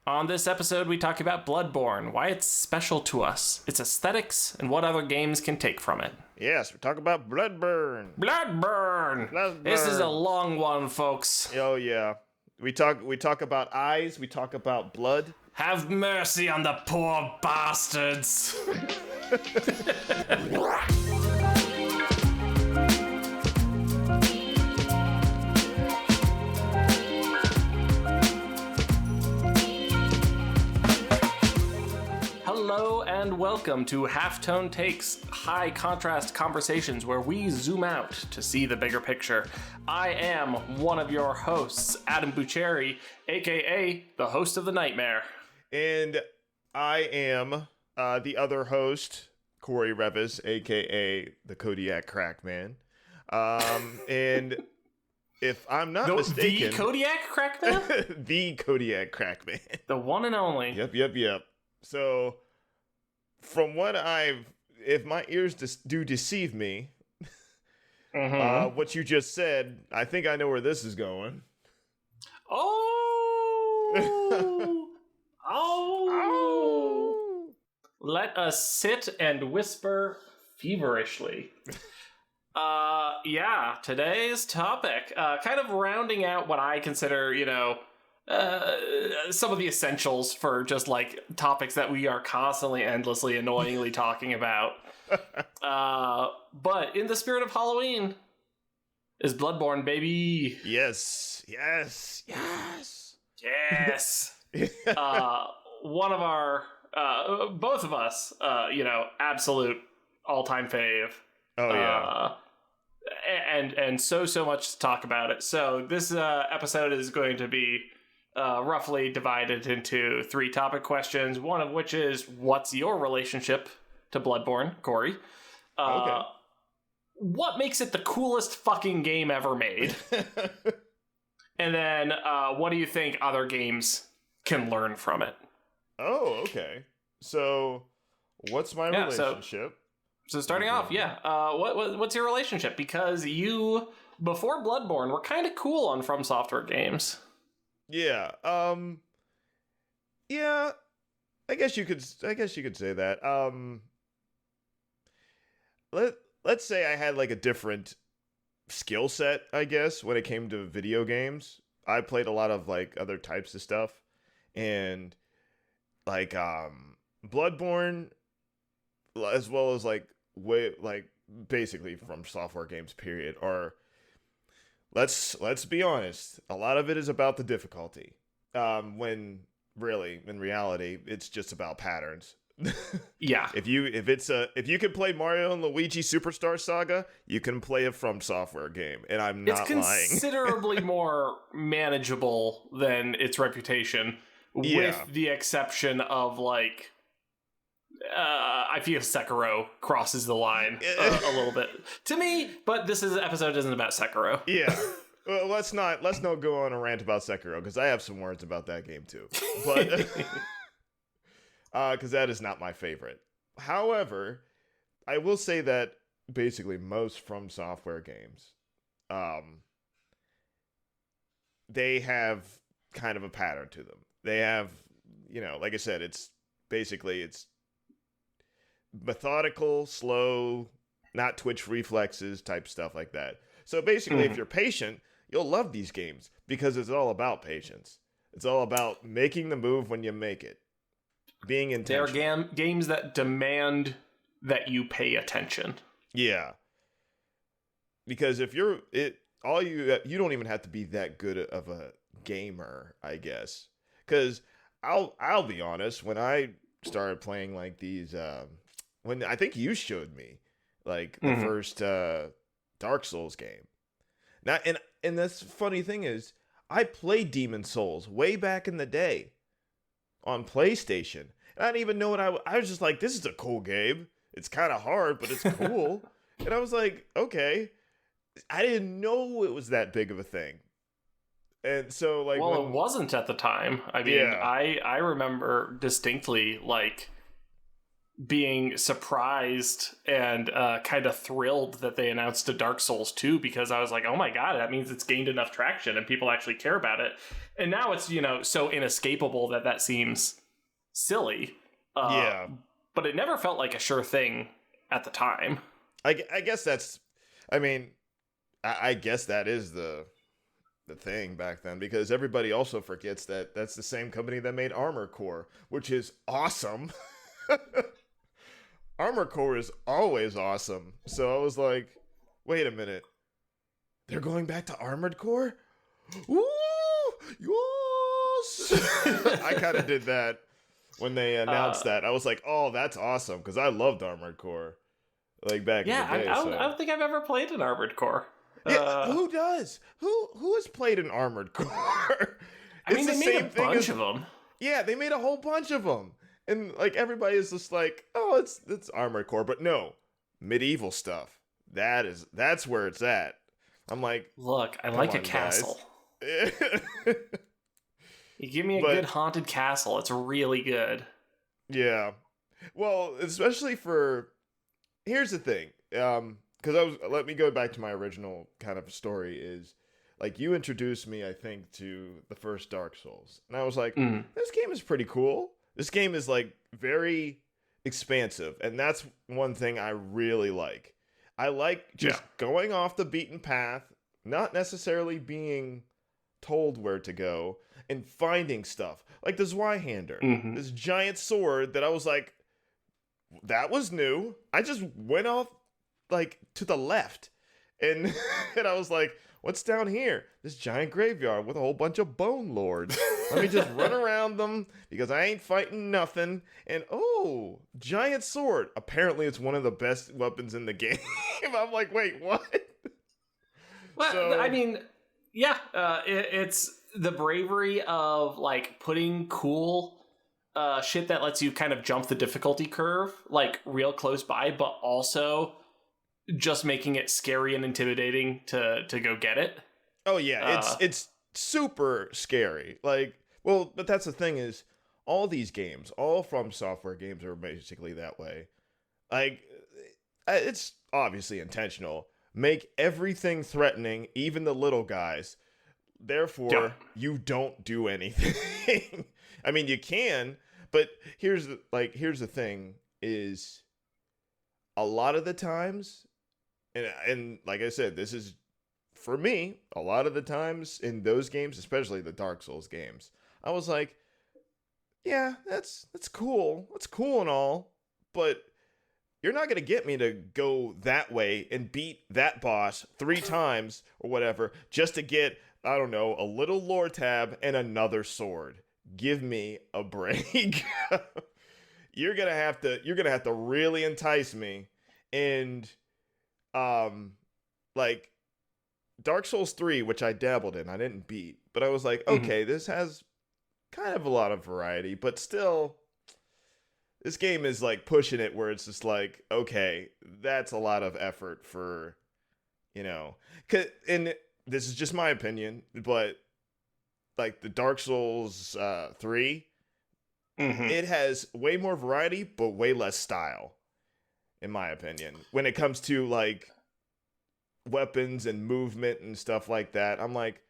On this episode, we talk about Bloodborne, why it's special to us, its aesthetics, and what other games can take from it. Yes, we talk about Bloodborne. Bloodborne! This is a long one, folks. Oh yeah. We talk about eyes, we talk about blood. Have mercy on the poor bastards! Hello and welcome to Halftone Takes, high contrast conversations where we zoom out to see the bigger picture. I am one of your hosts, Adam Bucheri, aka the host of The Nightmare. And I am the other host, Corey Revis, aka the Kodiak Crackman. And if I'm not mistaken... The Kodiak Crackman? The Kodiak Crackman. The one and only. Yep. So, from what if my ears do deceive me, what you just said, I think I know where this is going. Oh! Let us sit and whisper feverishly. Today's topic, kind of rounding out what I consider, some of the essentials for just like topics that we are constantly, endlessly, annoyingly talking about. But in the spirit of Halloween is Bloodborne, baby. Yes. One of our, both of us, absolute all-time fave. Oh yeah. And so much to talk about it. So this episode is going to be roughly divided into 3 topic questions, one of which is, what's your relationship to Bloodborne, Corey? Okay. What makes it the coolest fucking game ever made? And then, what do you think other games can learn from it? Oh, okay. So, what's my relationship? So starting off, what's your relationship? Because you, before Bloodborne, were kind of cool on From Software games. Yeah. Yeah. I guess you could say that. Let's say I had like a different skill set, I guess, when it came to video games. I played a lot of like other types of stuff, and like Bloodborne, as well as basically From Software games period, or let's be honest, a lot of it is about the difficulty, when really in reality it's just about patterns. Yeah. If you can play Mario and Luigi Superstar Saga, you can play a From Software game, and I'm not lying. It's considerably more manageable than its reputation, with the exception of like I feel Sekiro crosses the line a little bit to me, but this episode isn't about Sekiro. Yeah. Well, let's not go on a rant about Sekiro, because I have some words about that game too. But because that is not my favorite. However, I will say that basically most From Software games, they have kind of a pattern to them. They have, like I said, it's methodical, slow, not twitch reflexes type stuff like that. So basically, if you're patient, you'll love these games, because it's all about patience. It's all about making the move when you make it. Being intentional. They are games that demand that you pay attention. Yeah. Because if you don't even have to be that good of a gamer, I guess. Because I'll be honest, when I started playing like these, when I think you showed me like the first Dark Souls game. Now, and the funny thing is, I played Demon Souls way back in the day on PlayStation. And I didn't even know what I was just like, this is a cool game. It's kind of hard, but it's cool. And I was like, okay. I didn't know it was that big of a thing. And so like, well, it wasn't at the time. I mean, yeah. I remember distinctly like being surprised and kind of thrilled that they announced a Dark Souls 2, because I was like, oh my god, that means it's gained enough traction and people actually care about it. And now it's, so inescapable that seems silly. Yeah. But it never felt like a sure thing at the time. I guess that's, I mean, I guess that is the thing back then, because everybody also forgets that that's the same company that made Armored Core, which is awesome. Armored Core is always awesome. So I was like, wait a minute. They're going back to Armored Core? Woo! Yes! I kind of did that when they announced that. I was like, oh, that's awesome, because I loved Armored Core. Like back in the day. I don't think I've ever played an Armored Core. Yeah, who does? Who has played an Armored Core? I mean, they made a bunch of them. Yeah, they made a whole bunch of them. And like everybody is just like, oh, it's Armored Core, but no, medieval stuff. That's where it's at. I'm like, look, I like a castle. You give me a good haunted castle, it's really good. Yeah, well, especially for, here's the thing, because let me go back to my original kind of story. Is like, you introduced me, I think, to the first Dark Souls, and I was like, this game is pretty cool. This game is like very expansive, and that's one thing I really like. I like just going off the beaten path, not necessarily being told where to go, and finding stuff. Like the Zweihander, this giant sword that I was like, that was new. I just went off like to the left, and and I was like, what's down here? This giant graveyard with a whole bunch of bone lords. Let me just run around them because I ain't fighting nothing. And oh, giant sword. Apparently it's one of the best weapons in the game. I'm like, wait, what? Well, so, I mean, yeah, it's the bravery of like putting cool shit that lets you kind of jump the difficulty curve, like real close by, but also just making it scary and intimidating to go get it. Oh yeah, it's super scary. Like, well, but that's the thing, is all these games, all From Software games, are basically that way. Like, it's obviously intentional. Make everything threatening, even the little guys. Therefore, you don't do anything. I mean, you can, but here's the thing, is a lot of the times, and like I said, this is, for me, a lot of the times in those games, especially the Dark Souls games, I was like, yeah, that's cool. That's cool and all, but you're not going to get me to go that way and beat that boss 3 times or whatever just to get, I don't know, a little lore tab and another sword. Give me a break. You're going to have to really entice me. And like Dark Souls 3, which I dabbled in, I didn't beat, but I was like, okay, this has kind of a lot of variety, but still, this game is like pushing it where it's just like, okay, that's a lot of effort for, and this is just my opinion, but like the Dark Souls 3, it has way more variety, but way less style, in my opinion, when it comes to like weapons and movement and stuff like that. I'm like,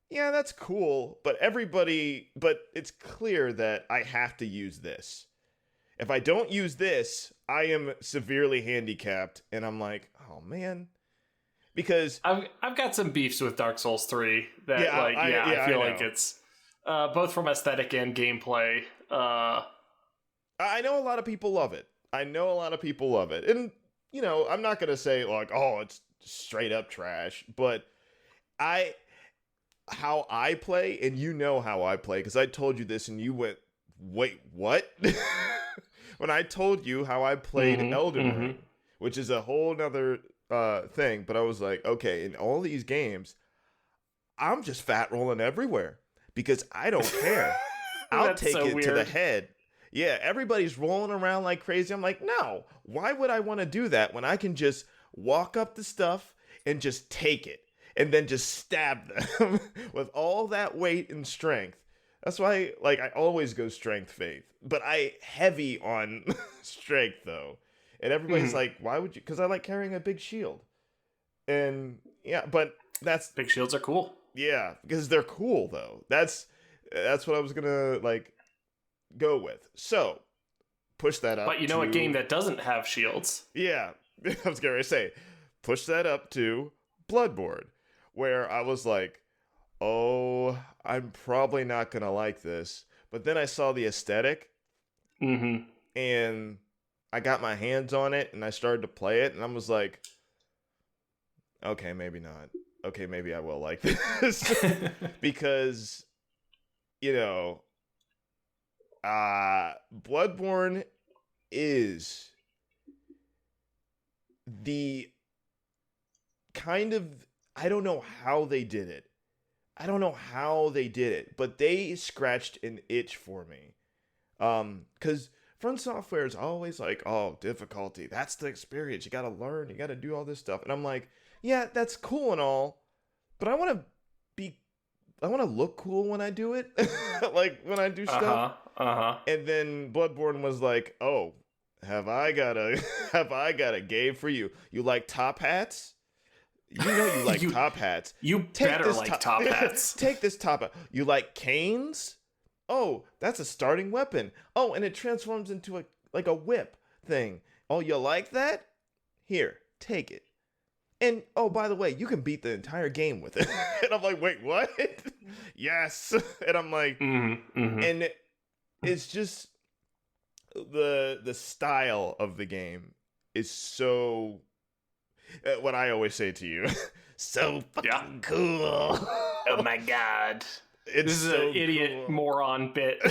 yeah, that's cool, but it's clear that I have to use this. If I don't use this, I am severely handicapped, and I'm like, oh man, because I've got some beefs with Dark Souls 3 that I feel like it's both from aesthetic and gameplay. I know a lot of people love it. And I'm not gonna say like, oh, it's straight up trash, but how I play, and how I play, because I told you this and you went, wait, what? When I told you how I played Elden Ring, which is a whole nother thing, but I was like, okay, in all these games, I'm just fat rolling everywhere because I don't care. I'll take it weird to the head. Yeah, everybody's rolling around like crazy. I'm like, no, why would I want to do that when I can just walk up to stuff and just take it and then just stab them with all that weight and strength? That's why, like, I always go strength faith, but I heavy on strength though. And everybody's like, why would you? Because I like carrying a big shield. And yeah, but that's big shields are cool. Yeah, because they're cool though. That's what I was gonna like go with. So push that up. But you know a game that doesn't have shields? Yeah, I was gonna say push that up to Bloodborne, where I was like, oh, I'm probably not gonna like this. But then I saw the aesthetic, and I got my hands on it, and I started to play it, and I was like, okay, maybe not. Okay, maybe I will like this. Because, you know, Bloodborne is the kind of, I don't know how they did it. But they scratched an itch for me. Because From Software is always like, oh, difficulty. That's the experience. You got to learn. You got to do all this stuff. And I'm like, yeah, that's cool and all, but I want to look cool when I do it. Like when I do stuff. And then Bloodborne was like, oh, have I got a game for you? You like top hats? You know you like top hats. You better like top hats. Take this top hat. You like canes? Oh, that's a starting weapon. Oh, and it transforms into a whip thing. Oh, you like that? Here, take it. And, oh, by the way, you can beat the entire game with it. And I'm like, wait, what? Yes. And I'm like, and it's just the style of the game is so, what I always say to you, so fucking cool. Oh my God. This is so an idiot cool. moron bit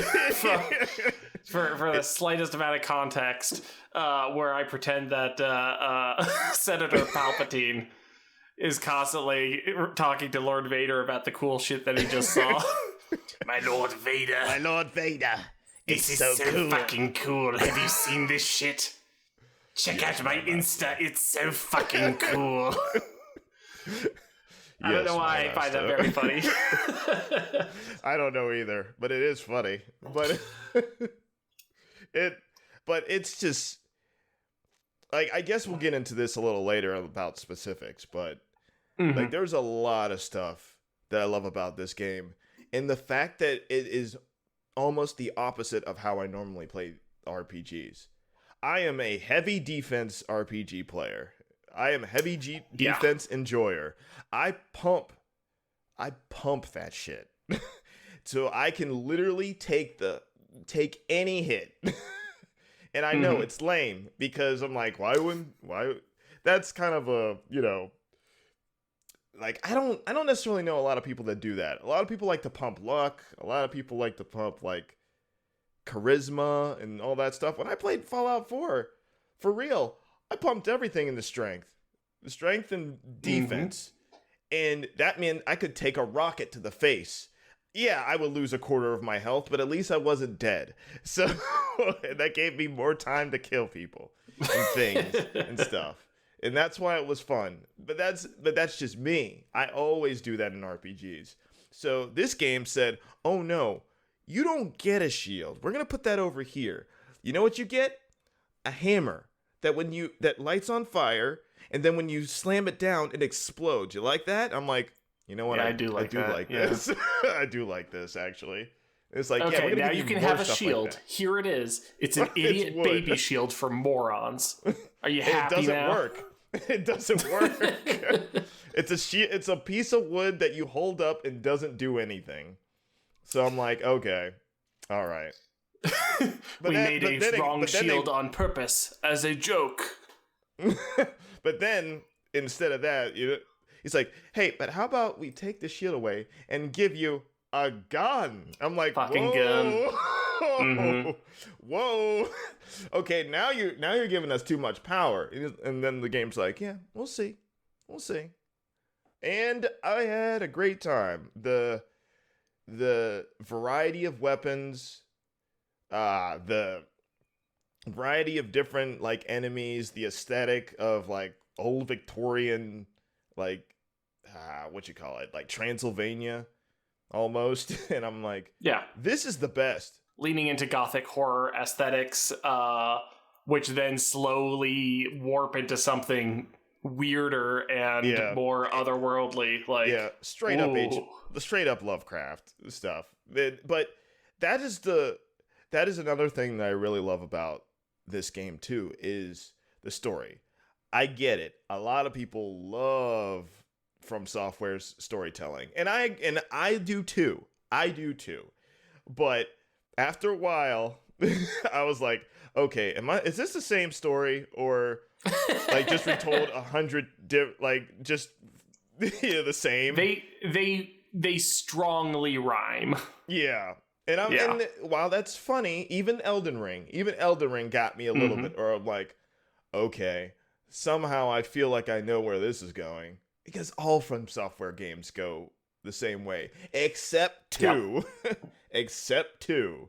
for the slightest amount of context, where I pretend that Senator Palpatine is constantly talking to Lord Vader about the cool shit that he just saw. My Lord Vader. This is so cool. Fucking cool. Have you seen this shit? Check out my Insta. It's so fucking cool. I don't know why I find that very funny. I don't know either, but it is funny. But it's just like, I guess we'll get into this a little later about specifics, but like there's a lot of stuff that I love about this game, and the fact that it is almost the opposite of how I normally play RPGs. I am a heavy defense RPG player. I am a heavy defense enjoyer. I pump that shit. So I can literally take any hit. And I know it's lame because I'm like, why? That's kind of a, you know, like I don't necessarily know a lot of people that do that. A lot of people like to pump luck. A lot of people like to pump like charisma and all that stuff. When I played Fallout 4, for real, I pumped everything in the strength and defense. And that meant I could take a rocket to the face. Yeah, I would lose a quarter of my health, but at least I wasn't dead. So that gave me more time to kill people and things and stuff. And that's why it was fun. But that's just me. I always do that in RPGs. So this game said, oh no, you don't get a shield. We're going to put that over here. You know what you get? A hammer that lights on fire, and then when you slam it down, it explodes. You like that? I'm like, you know what? Yeah, I do like this. I do like this, actually. It's like, okay, yeah, now you can have a shield. Like here it is. It's an idiot baby shield for morons. Are you happy now? It doesn't work. It's a piece of wood that you hold up and doesn't do anything. So I'm like, okay, all right. We made a wrong shield on purpose as a joke. But then instead of that, he's like, hey, but how about we take the shield away and give you a gun? I'm like, fucking gun. Whoa. Okay, now you're giving us too much power. And then the game's like, yeah, we'll see. And I had a great time. The variety of weapons, the variety of different like enemies, the aesthetic of like old Victorian, like what you call it, like Transylvania, almost. And I'm like, yeah, this is the best. leaning into gothic horror aesthetics, which then slowly warp into something weirder and more otherworldly. Like, straight up Lovecraft stuff. But that is another thing that I really love about this game too, is the story. I get it. A lot of people love From Software's storytelling, and I do too. But after a while, I was like, okay, is this the same story, or like just retold 100 like just the same? They strongly rhyme. Yeah. And while that's funny, even Elden Ring got me a little bit, or I'm like, okay, somehow I feel like I know where this is going, because all From Software games go the same way, except two. Except two.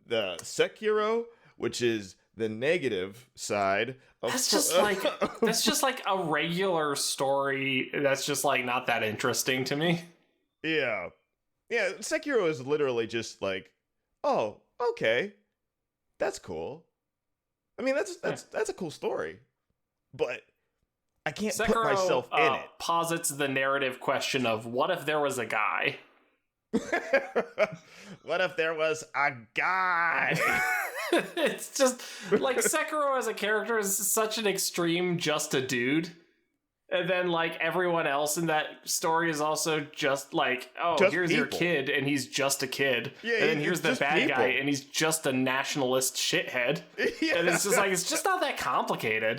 The Sekiro, which is the negative side of that's just like a regular story that's just like not that interesting to me. Yeah, Sekiro is literally just like, oh, okay, that's cool. I mean, that's a cool story, but I can't put myself in it. Posits the narrative question of, what if there was a guy? What if there was a guy? It's just like Sekiro as a character is such an extreme, just a dude. And then, like, everyone else in that story is also just like, here's your kid, and he's just a kid. Yeah, and then here's the bad guy, and he's just a nationalist shithead. Yeah. And it's just like, it's just not that complicated.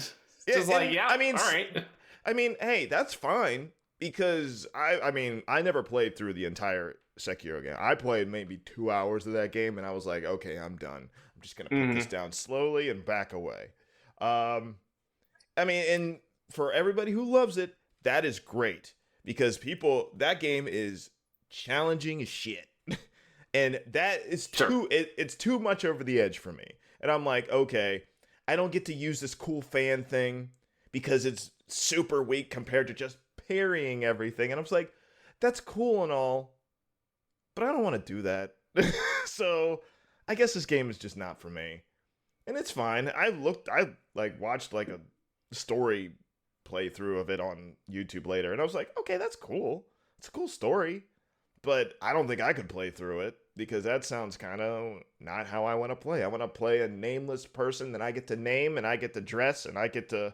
It's just like, all right. I mean, hey, that's fine, because I never played through the entire Sekiro game. I played maybe 2 hours of that game, and I was like, okay, I'm done. I'm just going to put this down slowly and back away. And for everybody who loves it, that is great, because that game is challenging as shit. And that is it's too much over the edge for me. And I'm like, okay, I don't get to use this cool fan thing because it's super weak compared to just parrying everything. And I was like, that's cool and all, but I don't want to do that. So I guess this game is just not for me. And it's fine. I watched like a story playthrough of it on YouTube later, and I was like, okay, that's cool. It's a cool story, but I don't think I could play through it, because that sounds kind of not how I want to play. I want to play a nameless person that I get to name, and I get to dress, and I get to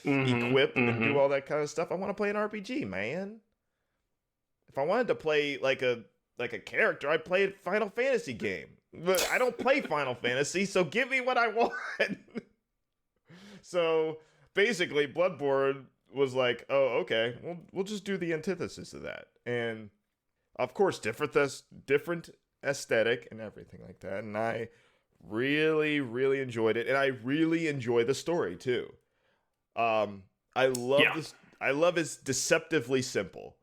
equip and do all that kind of stuff. I want to play an RPG, man. If I wanted to play like a character, I'd play a Final Fantasy game. But I don't play Final Fantasy, so give me what I want. So basically, Bloodborne was like, oh, okay, we'll just do the antithesis of that. And of course, different aesthetic and everything like that. And I really, really enjoyed it. And I really enjoy the story too. I love this. I love it's deceptively simple.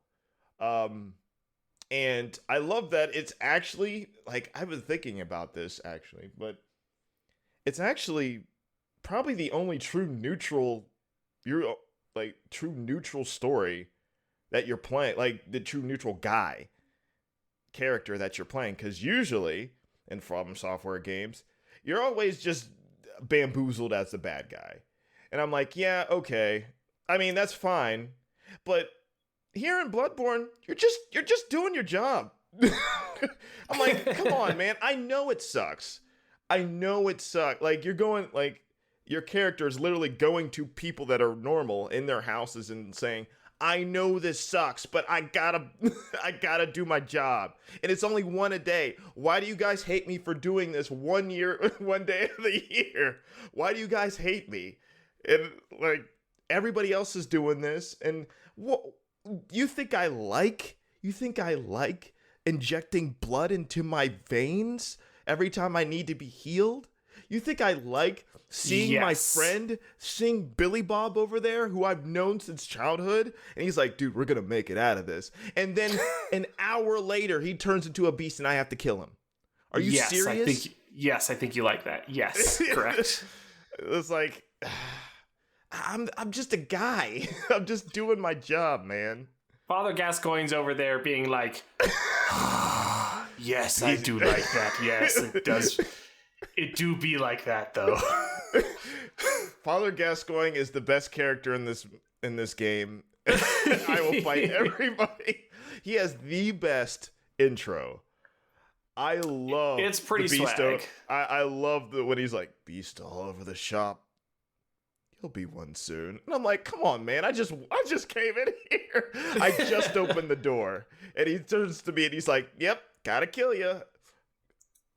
And I love that it's actually, like, I've been thinking about this actually, but it's actually probably the only true neutral story that you're playing, like the true neutral guy character that you're playing. Because usually in From Software games, you're always just bamboozled as the bad guy. And I'm like, yeah, okay. I mean, that's fine. But here in Bloodborne, you're just doing your job. I'm like, come on, man. I know it sucks. Like, you're going, like, your character is literally going to people that are normal in their houses and saying, I know this sucks, but I gotta do my job. And it's only one a day. Why do you guys hate me for doing this one day of the year? Why do you guys hate me? And, like, everybody else is doing this. And what you think I like injecting blood into my veins every time I need to be healed? You think I like seeing my friend, seeing Billy Bob over there, who I've known since childhood, and he's like, dude, we're gonna make it out of this. And then an hour later, he turns into a beast and I have to kill him. Are you serious? I think you like that. Yes, correct. It's like, I'm just a guy. I'm just doing my job, man. Father Gascoigne's over there being like, yes, I do like that. Yes, it does. It do be like that, though. Father Gascoigne is the best character in this game. I will fight everybody. He has the best intro. I love it's pretty the beast. swag. I love when he's like, beast all over the shop. He'll be one soon. And I'm like, come on, man. I just came in here. I just opened the door. And he turns to me and he's like, yep, gotta kill you.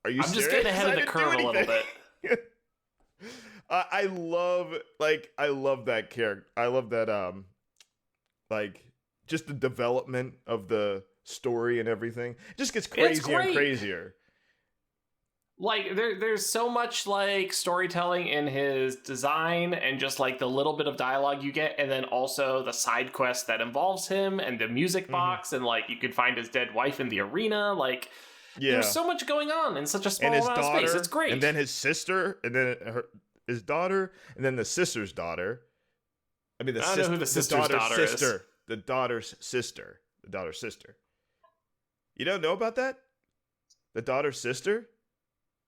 Are you serious? I'm just getting ahead of the curve a little bit. I love that character. I love that, just the development of the story and everything. It just gets crazier and crazier. Like, there's so much, like, storytelling in his design and just, like, the little bit of dialogue you get, and then also the side quest that involves him and the music box, and, like, you could find his dead wife in the arena. Like, there's so much going on in such a small amount of space. It's great. And then his sister, and then his daughter, and then the sister's daughter. I mean, I don't know who the sister's daughter is. The daughter's sister. The daughter's sister. You don't know about that? The daughter's sister?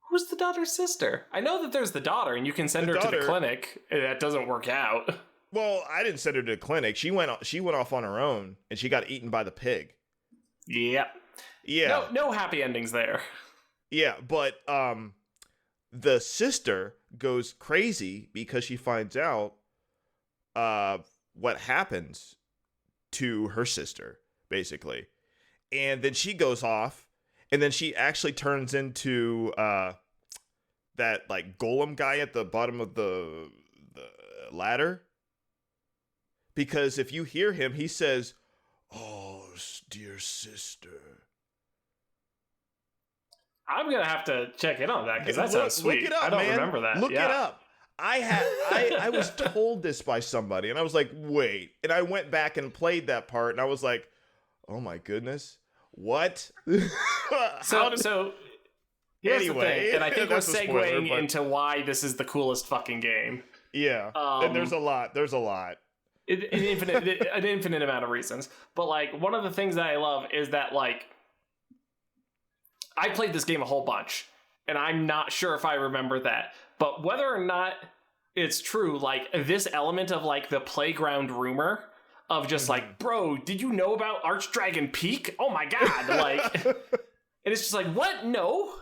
Who's the daughter's sister? I know that there's the daughter, and you can send her to the clinic. And that doesn't work out. Well, I didn't send her to the clinic. She went off on her own, and she got eaten by the pig. Yeah. Yeah. No happy endings there. Yeah, but the sister goes crazy because she finds out what happens to her sister, basically. And then she goes off. And then she actually turns into that like golem guy at the bottom of the ladder. Because if you hear him, he says, "Oh, dear sister." I'm going to have to check in on that because that sounds sweet. Look it up, I don't man. remember that. Look it up. I was told this by somebody and I was like, wait. And I went back and played that part and I was like, oh my goodness. What? So here's the thing, and I think we're segueing spoiler, into why this is the coolest fucking game. Yeah, and there's a lot. An infinite amount of reasons. But like one of the things that I love is that like I played this game a whole bunch, and I'm not sure if I remember that. But whether or not it's true, like this element of like the playground rumor of just like, bro, did you know about Archdragon Peak? Oh my god, like, and it's just like, what? No.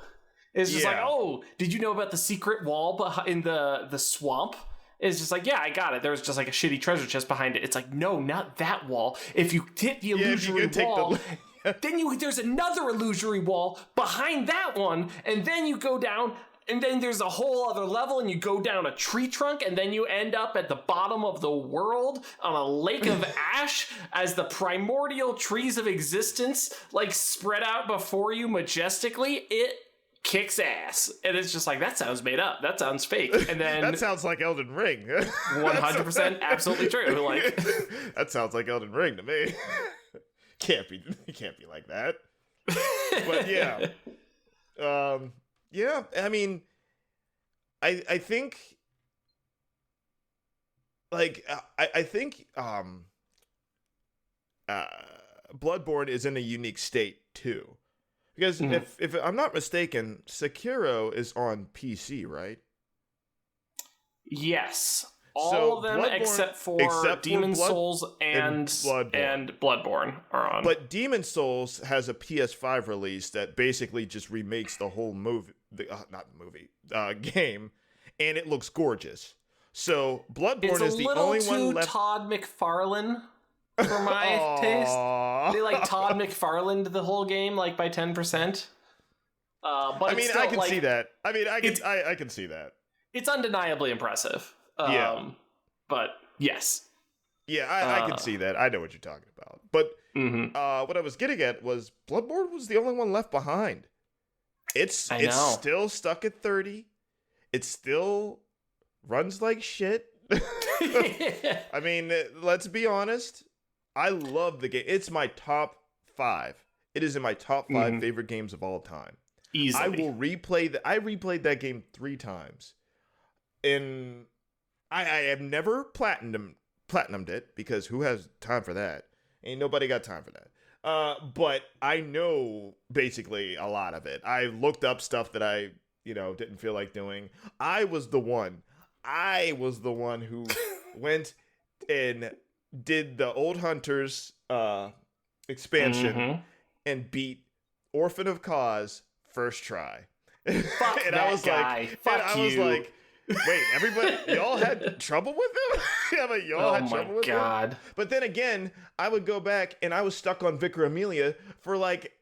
It's just like, oh, did you know about the secret wall in the swamp? It's just like, yeah, I got it. There was just like a shitty treasure chest behind it. It's like, no, not that wall. If you hit the illusory wall, then there's another illusory wall behind that one, and then you go down. And then there's a whole other level and you go down a tree trunk and then you end up at the bottom of the world on a lake of ash as the primordial trees of existence like spread out before you majestically. It kicks ass. And it's just like, that sounds made up. That sounds fake. And then that sounds like Elden Ring. 100% absolutely true. Like that sounds like Elden Ring to me. It can't be like that. But yeah. Yeah, I mean, I think, like, I think Bloodborne is in a unique state too, because if I'm not mistaken, Sekiro is on PC, right? Yes. All of them except for Demon's Souls and Bloodborne are on. But Demon's Souls has a PS5 release that basically just remakes the whole game, and it looks gorgeous. So Bloodborne is the only one left. Todd McFarlane for my taste. They like Todd McFarlane the whole game like by 10%. But I mean, I can see that. I mean, I can see that. It's undeniably impressive. But yes. Yeah, I can see that. I know what you're talking about. But what I was getting at was Bloodborne was the only one left behind. It's still stuck at 30. It still runs like shit. I mean, let's be honest. I love the game. It's my top 5. It is in my top 5 favorite games of all time. Easily. I will replay that. I replayed that game 3 times. I have never platinumed it because who has time for that? Ain't nobody got time for that. But I know basically a lot of it. I looked up stuff that I, didn't feel like doing. I was the one who went and did the Old Hunters expansion and beat Orphan of Cause first try. Fuck and that I was guy. like, Fuck and I was you. like, wait, everybody, y'all had trouble with him? Yeah, but y'all had trouble with him? But then again, I would go back and I was stuck on Vicar Amelia for like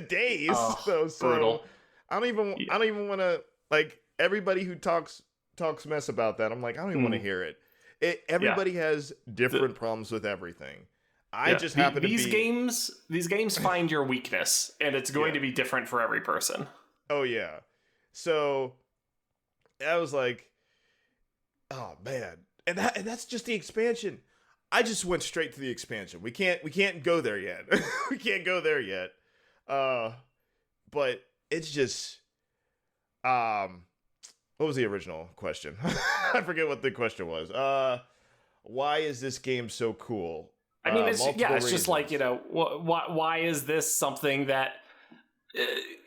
days. So brutal. I don't even want to, like, everybody who talks mess about that. I'm like, I don't even want to hear it. Everybody has different problems with everything. I just happen to be... These games find your weakness, and it's going to be different for every person. Oh, yeah. So I was like, oh, man. And that's just the expansion. I just went straight to the expansion. We can't go there yet. We can't go there yet. But it's just... what was the original question? I forget what the question was. Why is this game so cool? I mean, it's just like, why is this something that,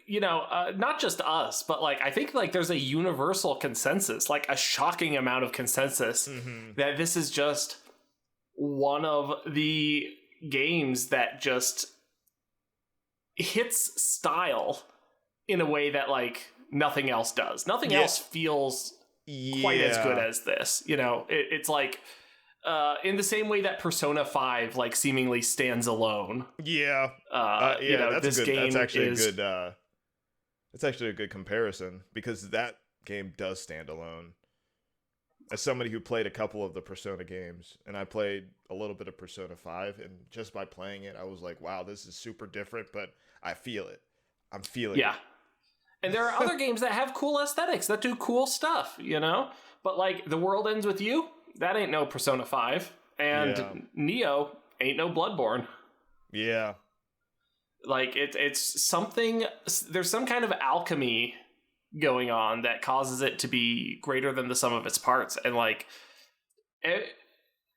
not just us, but like, I think like there's a universal consensus, like a shocking amount of consensus that this is just one of the games that just hits style in a way that like nothing else does. Nothing else feels quite as good as this. It's like in the same way that Persona 5 like seemingly stands alone. Yeah. That's actually a good comparison, because that game does stand alone. As somebody who played a couple of the Persona games, and I played a little bit of Persona 5, and just by playing it, I was like, wow, this is super different, but I feel it. I'm feeling it. And there are other games that have cool aesthetics, that do cool stuff, But like, The World Ends With You, that ain't no Persona 5. And Neo ain't no Bloodborne. Yeah. Like, it's something... There's some kind of alchemy going on that causes it to be greater than the sum of its parts. And like,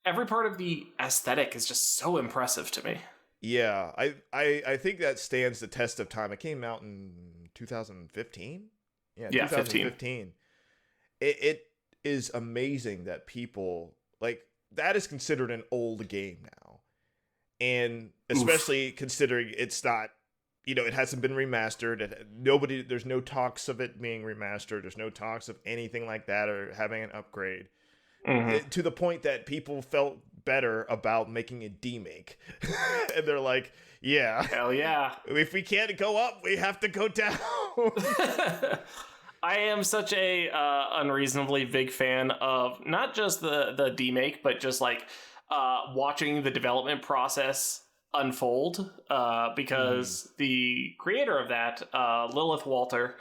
every part of the aesthetic is just so impressive to me. Yeah, I think that stands the test of time. It came out in 2015? Yeah, 2015. It is amazing that people, like, that is considered an old game now. And especially considering it's not, it hasn't been remastered. There's no talks of it being remastered. There's no talks of anything like that or having an upgrade. To the point that people felt better about making a demake. And they're like, yeah. Hell yeah. If we can't go up, we have to go down. I am such a unreasonably big fan of not just the demake, but just like watching the development process unfold, because the creator of that, Lilith Walter,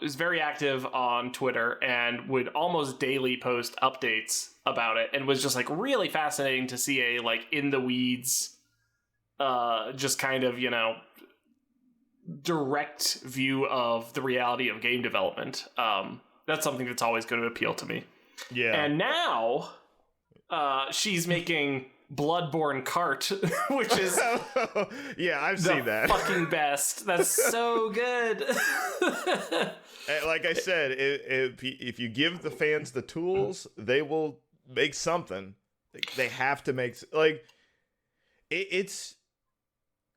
is very active on Twitter and would almost daily post updates about it, and was just like really fascinating to see a like in the weeds, just kind of, direct view of the reality of game development. That's something that's always going to appeal to me. Yeah. And now she's making Bloodborne Kart, which is I've seen that. Fucking best. That's so good. Like I said, if you give the fans the tools, they will make something. They have to make, like, it's.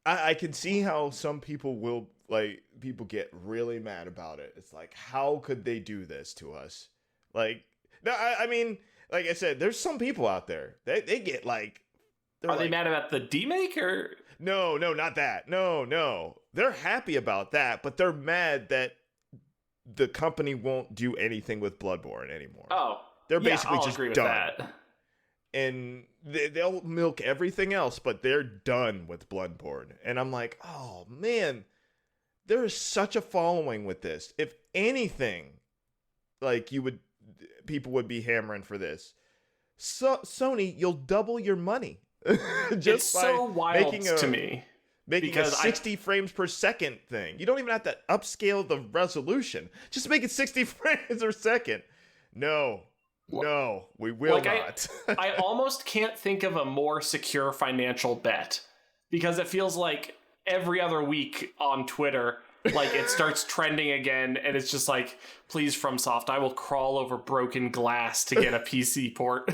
I can see how some people will, like, people get really mad about it. It's like, how could they do this to us? Like, no, I mean, like I said, there's some people out there. They get like... Are they mad about the demake, or...? No, not that. No. They're happy about that, but they're mad that the company won't do anything with Bloodborne anymore. Oh, they're basically I'll just agree with done. That. And they'll milk everything else, but they're done with Bloodborne. And I'm like, oh, man, there is such a following with this. If anything, like, people would be hammering for this. So, Sony, you'll double your money. Just it's so wild to me. Making a 60 frames per second thing. You don't even have to upscale the resolution. Just make it 60 frames per second. No. No, we will like, not. I almost can't think of a more secure financial bet, because it feels like every other week on Twitter, like, it starts trending again, and it's just like, please, FromSoft, I will crawl over broken glass to get a PC port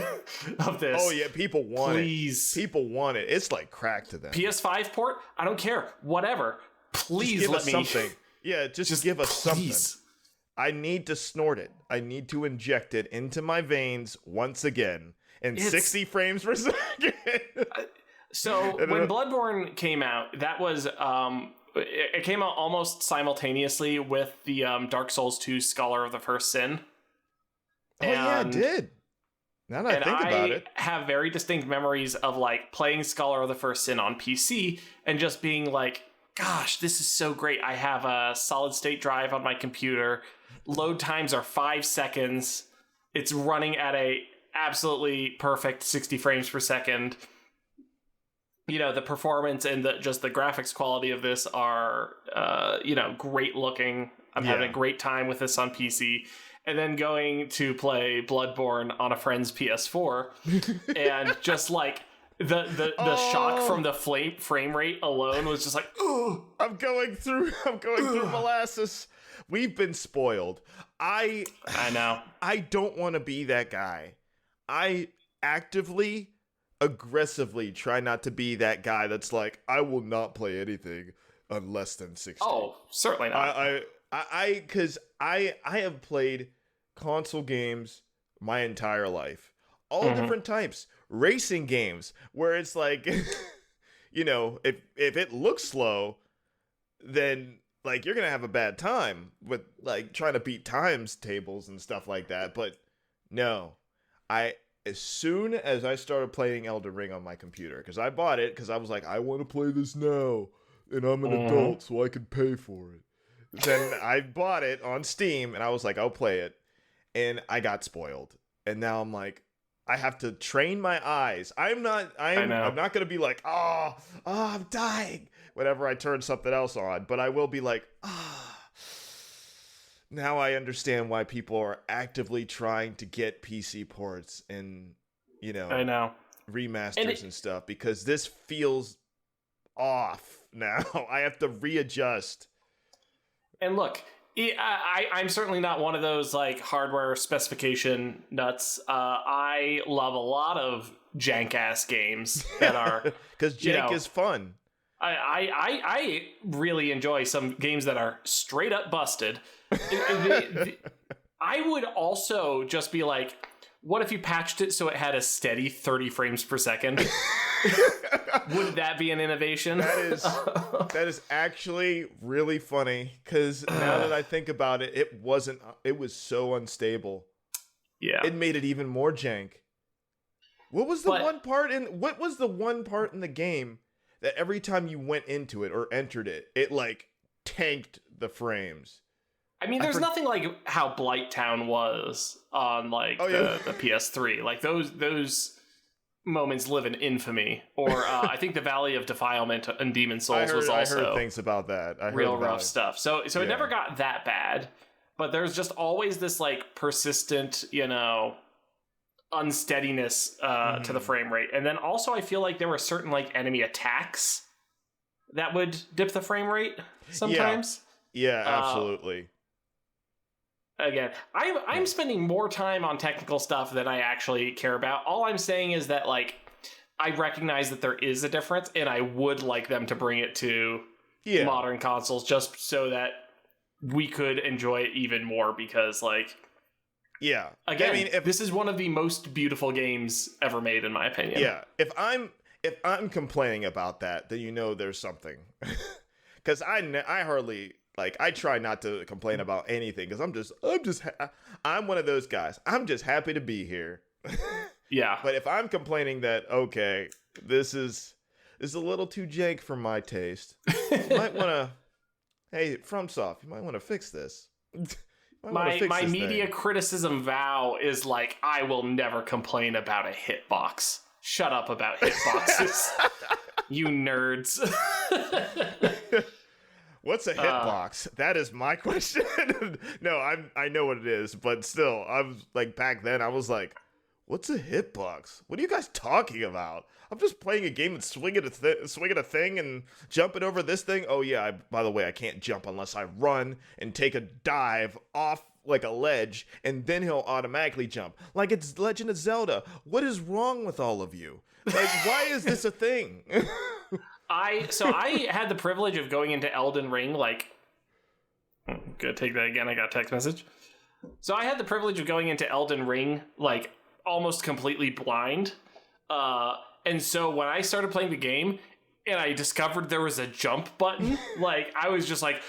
of this. Oh yeah, people want please. it. People want it. It's like crack to them. PS5 port? I don't care. Whatever. Please give let us me something. Yeah, just give us please. something. I need to snort it. I need to inject it into my veins once again in 60 frames per second. So when Bloodborne came out, that was it came out almost simultaneously with the Dark Souls 2 Scholar of the First Sin. Oh yeah, it did. Now that I think about it, I have very distinct memories of like playing Scholar of the First Sin on PC and just being like, gosh, this is so great. I have a solid state drive on my computer. Load times are 5 seconds. It's running at a absolutely perfect 60 frames per second. You know, the performance and just the graphics quality of this are, great looking. I'm having a great time with this on PC. And then going to play Bloodborne on a friend's PS4 and just like the shock from the frame rate alone was just like, oh, I'm going through molasses. We've been spoiled. I know. I don't want to be that guy. I aggressively try not to be that guy that's like, I will not play anything on less than 60. Oh, certainly not. Because I have played console games my entire life. All different types. Racing games where it's like, if it looks slow, then like you're gonna have a bad time with like trying to beat times tables and stuff like that. But no, as soon as I started playing Elden Ring on my computer, because I bought it because I was like, I want to play this now, and I'm an adult, so I can pay for it. Then I bought it on Steam, and I was like, I'll play it, and I got spoiled. And now I'm like, I have to train my eyes. I'm not gonna be like, I'm dying whenever I turn something else on, but I will be like, now I understand why people are actively trying to get PC ports and, I know, remasters and stuff, because this feels off now. I have to readjust. And look, I'm certainly not one of those like hardware specification nuts. I love a lot of jank ass games that are because jank is fun. I really enjoy some games that are straight up busted. I would also just be like, what if you patched it so it had a steady 30 frames per second? Would that be an innovation? That is actually really funny, because now that I think about it, it was so unstable. Yeah. It made it even more jank. What was the one part in the game that every time you went into it or entered it, it like tanked the frames? I mean, there's nothing like how Blighttown was on like the PS3. Like those moments live in infamy. Or I think the Valley of Defilement and Demon Souls was also. I heard things about that. Real rough stuff. So it never got that bad. But there's just always this like persistent, unsteadiness to the frame rate. And then also I feel like there were certain like enemy attacks that would dip the frame rate sometimes. Yeah, absolutely. Again, I'm spending more time on technical stuff than I actually care about. All I'm saying is that like I recognize that there is a difference, and I would like them to bring it to modern consoles just so that we could enjoy it even more, because like again, I mean, if this is one of the most beautiful games ever made, in my opinion. Yeah, if I'm complaining about that, then there's something. Because I hardly I try not to complain about anything, because I'm one of those guys. I'm just happy to be here. Yeah. But if I'm complaining that this is a little too jank for my taste, you might want to. Hey, FromSoft, you might want to fix this. My media criticism vow is like, I will never complain about a hitbox. Shut up about hitboxes, you nerds. What's a hitbox? That is my question. No, I know what it is, but still, I was like, back then, I was like, what's a hitbox? What are you guys talking about? I'm just playing a game and swinging a thing and jumping over this thing. Oh yeah, by the way, I can't jump unless I run and take a dive off like a ledge, and then he'll automatically jump. Like it's Legend of Zelda. What is wrong with all of you? Like, why is this a thing? I had the privilege of going into Elden Ring, like, gonna take that again, I got a text message. So I had the privilege of going into Elden Ring, like, almost completely blind. And so when I started playing the game, and I discovered there was a jump button, like, I was just like,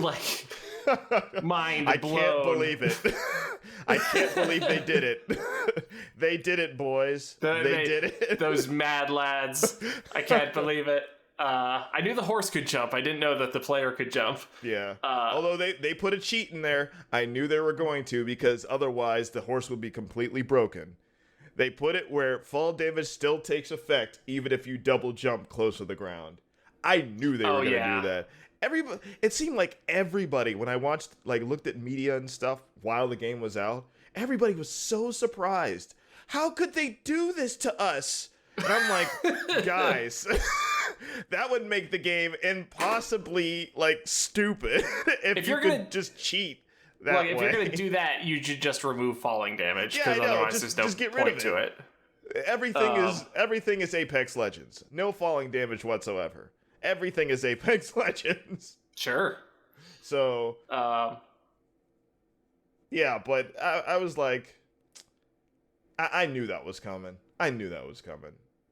like, mind blown. I can't believe it. I can't believe they did it. They did it, boys. They did it. Those mad lads. I can't believe it. I knew the horse could jump. I didn't know that the player could jump. Yeah. Although they put a cheat in there. I knew they were going to, because otherwise the horse would be completely broken. They put it where fall damage still takes effect even if you double jump close to the ground. I knew they were going to do that. It seemed like everybody, when I looked at media and stuff while the game was out, everybody was so surprised. How could they do this to us? And I'm like, guys, that would make the game impossibly, like, stupid if you could just cheat that way. If you're going to do that, you should just remove falling damage, because otherwise there's no point to it. Everything is Apex Legends. No falling damage whatsoever. Everything is Apex Legends. Sure. So, yeah, but I was like, I knew that was coming.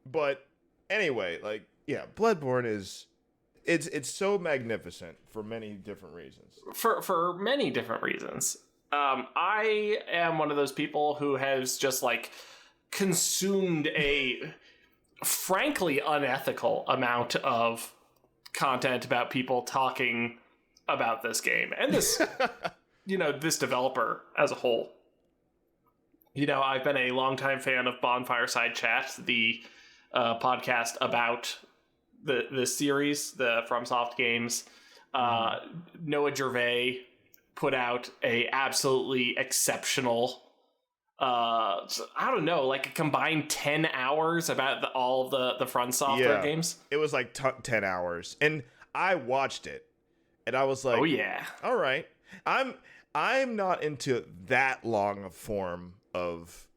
But anyway, like, yeah, Bloodborne it's so magnificent for many different reasons. For many different reasons. I am one of those people who has just, like, consumed a frankly unethical amount of content about people talking about this game and this this developer as a whole. I've been a longtime fan of Bonfireside Chat, the podcast about the series, the FromSoft games. Noah Gervais put out a absolutely exceptional I don't know, like a combined 10 hours about all the Front Software games. It was like 10 hours. And I watched it. And I was like, oh yeah. All right. I'm not into that long a form of,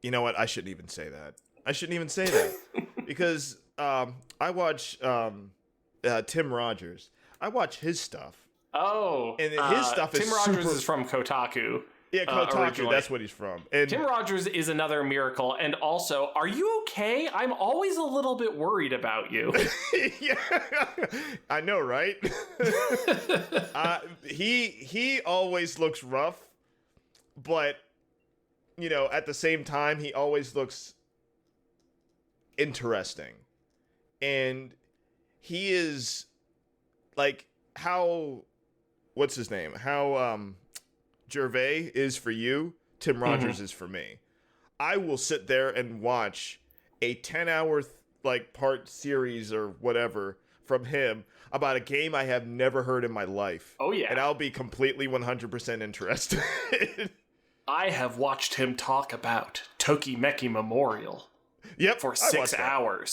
you know what? I shouldn't even say that. Because I watch Tim Rogers. I watch his stuff. Oh. And his stuff is Tim Rogers is from Kotaku. Yeah, Kotaku, that's what he's from. And Tim Rogers is another miracle. And also, are you okay? I'm always a little bit worried about you. Yeah, I know, right? He always looks rough, but, at the same time, he always looks interesting. And he is, like, what's his name? How, Gervais is for you, Tim Rogers is for me. I will sit there and watch a 10-hour part series or whatever from him about a game I have never heard in my life. Oh yeah. And I'll be completely 100% interested. I have watched him talk about Tokimeki Memorial. Yep. For 6 hours.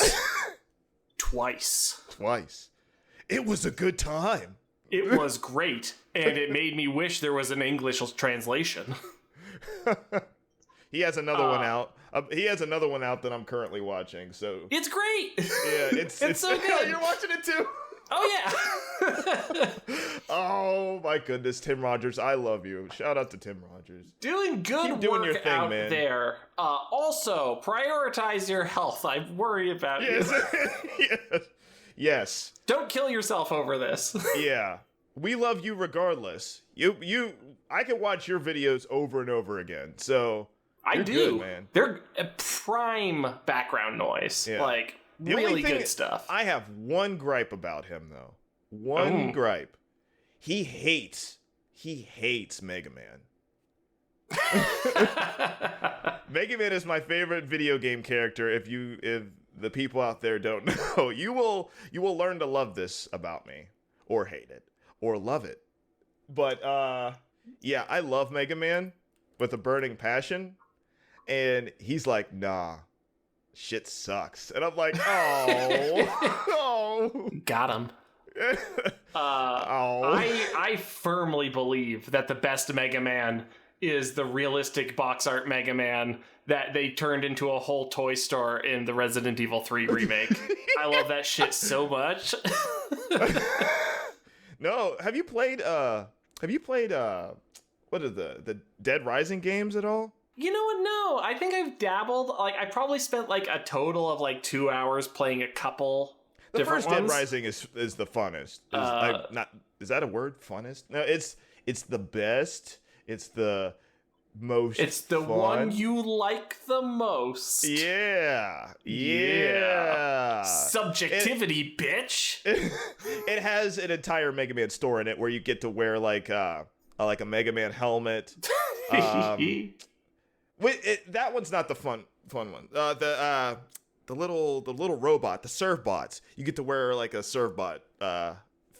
Twice. It was a good time. It was great, and it made me wish there was an English translation. He has another one out. He has another one out that I'm currently watching. So it's great. Yeah, it's so good. You're watching it too. Oh yeah. Oh my goodness, Tim Rogers, I love you. Shout out to Tim Rogers. Doing good Keep doing work your thing, out man. there. Also, prioritize your health. I worry about you. Yes. Don't kill yourself over this. Yeah. We love you regardless. I can watch your videos over and over again. So I do. Good, man. They're a prime background noise. Yeah. Like really good stuff. I have one gripe about him though. One gripe. He hates Mega Man. Mega Man is my favorite video game character. If the people out there don't know, you will learn to love this about me, or hate it, or love it. But yeah, I love Mega Man with a burning passion, and he's like, nah, shit sucks, and I'm like, oh, oh, got him. Oh. I firmly believe that the best Mega Man is the realistic box art Mega Man that they turned into a whole toy store in the Resident Evil 3 remake. I love that shit so much. No, have you played what are the Dead Rising games at all? You know what? No, I think I've dabbled. Like, I probably spent like a total of like 2 hours playing a couple. The first ones. Dead Rising is the funnest. Is that a word? Funnest? No, it's the best. It's the most. It's the fun. one you like the most. Yeah. Subjectivity, bitch. It has an entire Mega Man store in it where you get to wear like a Mega Man helmet. That one's not the fun one. The little robot, the Servbots. You get to wear like a Servbot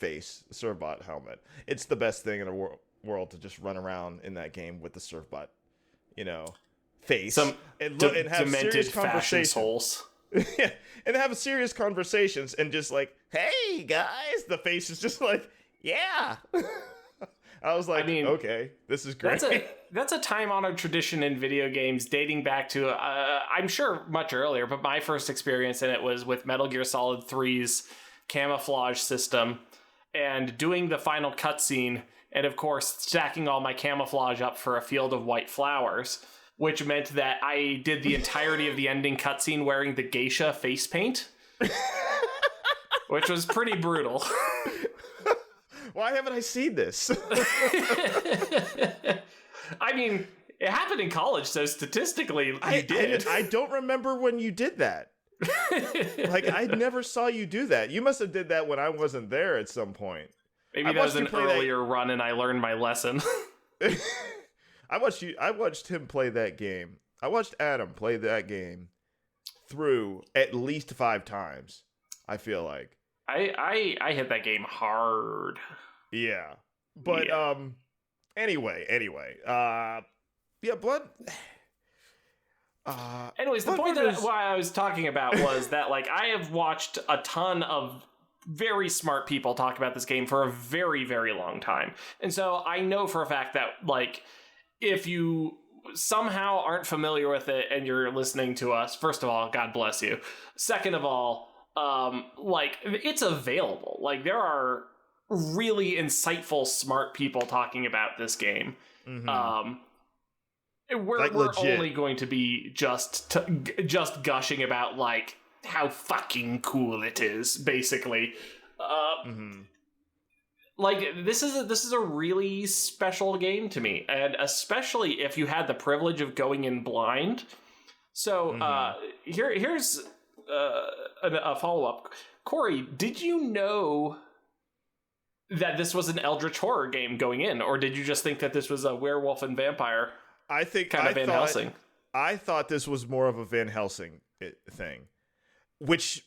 Servbot helmet. It's the best thing in the world to just run around in that game with the Servbot, face. Some and have serious conversations. Holes. Yeah, and have serious conversations and just like, hey guys, the face is just like, yeah. I was like, okay, this is great. That's a time-honored tradition in video games dating back to, I'm sure much earlier, but my first experience in it was with Metal Gear Solid 3's camouflage system and doing the final cutscene and, of course, stacking all my camouflage up for a field of white flowers, which meant that I did the entirety of the ending cutscene wearing the geisha face paint, which was pretty brutal. Why haven't I seen this? I mean, it happened in college, so statistically, you did. I don't remember when you did that. Like, I never saw you do that. You must have did that when I wasn't there at some point. Maybe that was an earlier run and I learned my lesson. I watched him play that game. I watched Adam play that game through at least 5 times, I feel like. I hit that game hard. Yeah. But anyway. Yeah, Blood. Anyways, the point that why I was talking about was that like I have watched a ton of very smart people talk about this game for a very, very long time. And so I know for a fact that like if you somehow aren't familiar with it and you're listening to us, first of all, God bless you. Second of all, like it's available. Like there are really insightful, smart people talking about this game. Mm-hmm. We're only going to be just gushing about like how fucking cool it is, basically. Like this is a really special game to me, and especially if you had the privilege of going in blind. So here's a follow-up. Corey, did you know that this was an Eldritch horror game going in, or did you just think that this was a werewolf and vampire? I think kind of Van Helsing. I thought this was more of a Van Helsing thing, which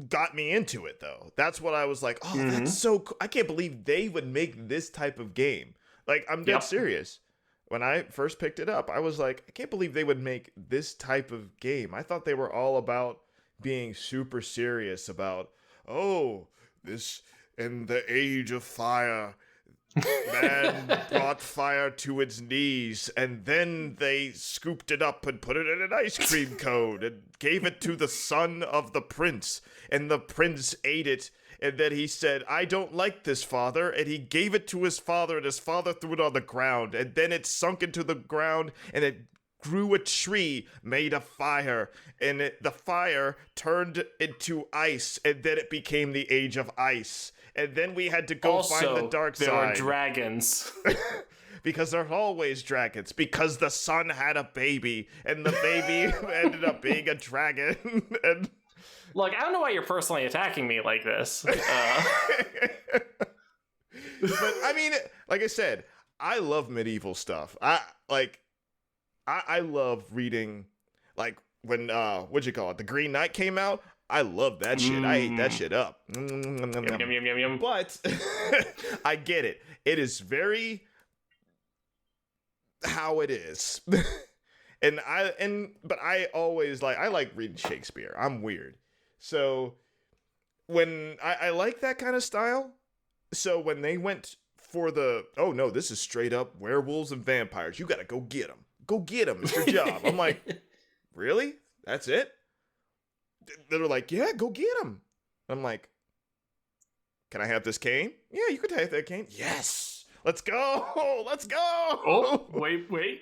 got me into it, though. That's what I was like, oh, that's so cool. I can't believe they would make this type of game. Like, I'm dead serious. When I first picked it up, I was like, I can't believe they would make this type of game. I thought they were all about being super serious about, oh, this in the age of fire, man brought fire to its knees, and then they scooped it up and put it in an ice cream cone and gave it to the son of the prince, and the prince ate it, and then he said, I don't like this, father, and he gave it to his father, and his father threw it on the ground, and then it sunk into the ground, and it grew a tree made of fire, and the fire turned into ice, and then it became the age of ice. And then we had to go find the dark side. There were dragons. Because there's always dragons. Because the son had a baby. And the baby ended up being a dragon. And look, I don't know why you're personally attacking me like this. But, I mean, like I said, I love medieval stuff. I love reading, like, when what'd you call it? The Green Knight came out. I love that shit. I ate that shit up. Yum. But I get it. It is very how it is. But I always I like reading Shakespeare. I'm weird. So when I like that kind of style. So when they went for oh no, this is straight up werewolves and vampires. You got to go get them. Go get them. It's your job. I'm like, really? That's it? They're like, yeah, go get them. I'm like, can I have this cane? Yeah, you can take that cane. Yes. Let's go. Let's go. Oh, wait.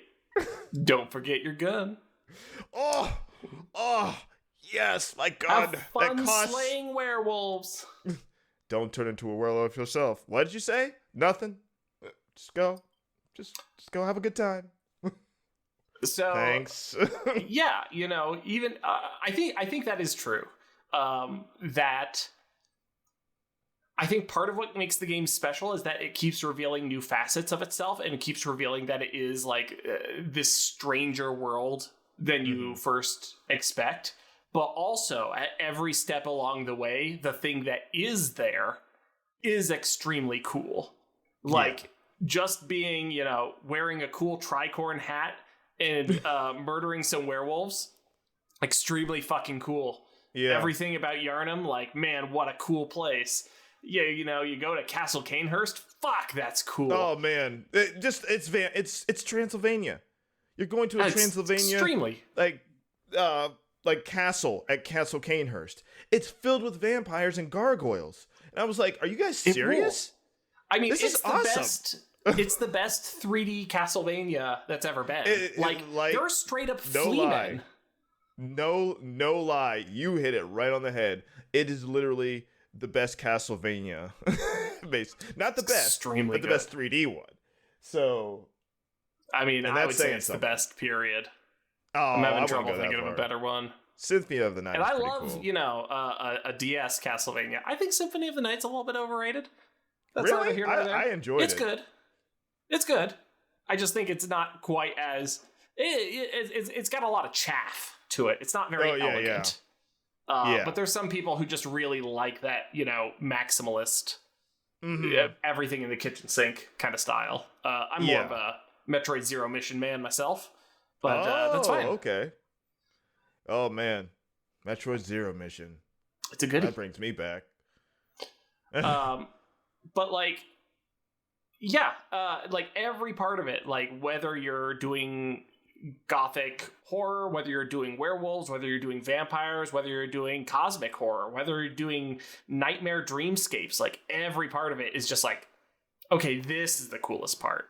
Don't forget your gun. Oh, yes. My God. Have fun that costs... slaying werewolves. Don't turn into a werewolf yourself. What did you say? Nothing. Just go. Just go have a good time. So thanks. Yeah, even I think that is true. That I think part of what makes the game special is that it keeps revealing new facets of itself, and it keeps revealing that it is this stranger world than you first expect. But also, at every step along the way, the thing that is there is extremely cool. Just being, wearing a cool tricorn hat and murdering some werewolves, extremely fucking cool. Yeah. Everything about Yharnam, man, what a cool place. Yeah, you go to Castle Canehurst. Fuck, that's cool. Oh man, it's Transylvania. You're going to a Transylvania, extremely castle at Castle Canehurst. It's filled with vampires and gargoyles, and I was like, "Are you guys serious?" I mean, this is awesome. It's the best 3D Castlevania that's ever been. They're straight up fleamen. No lie. You hit it right on the head. It is literally the best Castlevania. Not the best, extremely but the best 3D one. So, I mean, I would say it's the best, period. Oh, I'm having trouble thinking of a better one. Symphony of the Night. And is I pretty love, cool. a DS Castlevania. I think Symphony of the Night's a little bit overrated. That's really? neither here nor there. I enjoyed it. It's good. It's good. I just think it's not quite as... It's got a lot of chaff to it. It's not very elegant. Yeah. But there's some people who just really like that, maximalist, everything in the kitchen sink kind of style. I'm more of a Metroid Zero Mission man myself, but that's fine. Okay. Oh, man. Metroid Zero Mission. It's a goodie. That brings me back. But every part of it, whether you're doing gothic horror, whether you're doing werewolves, whether you're doing vampires, whether you're doing cosmic horror, whether you're doing nightmare dreamscapes, every part of it is just okay, this is the coolest part.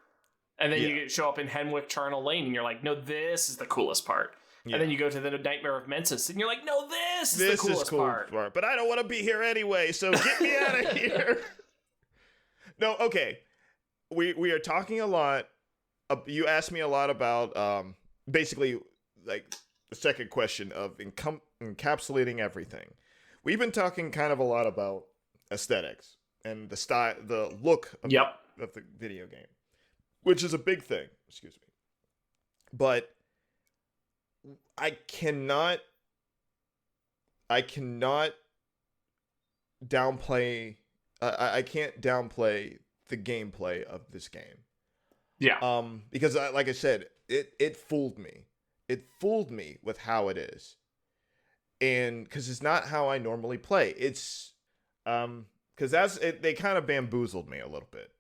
And then you show up in Henwick Charnel Lane and you're like, no, this is the coolest part. Yeah. And then you go to the Nightmare of Mensis and you're like, no, this is the coolest part. But I don't want to be here anyway, so get me out of here. No, okay. We are talking a lot. You asked me a lot about basically the second question of encapsulating everything. We've been talking kind of a lot about aesthetics and the style, the look of the video game, which is a big thing. Excuse me. But I cannot downplay. I can't downplay the gameplay of this game. Yeah. Because like I said, it fooled me. It fooled me with how it is, and because it's not how I normally play. It's because they kind of bamboozled me a little bit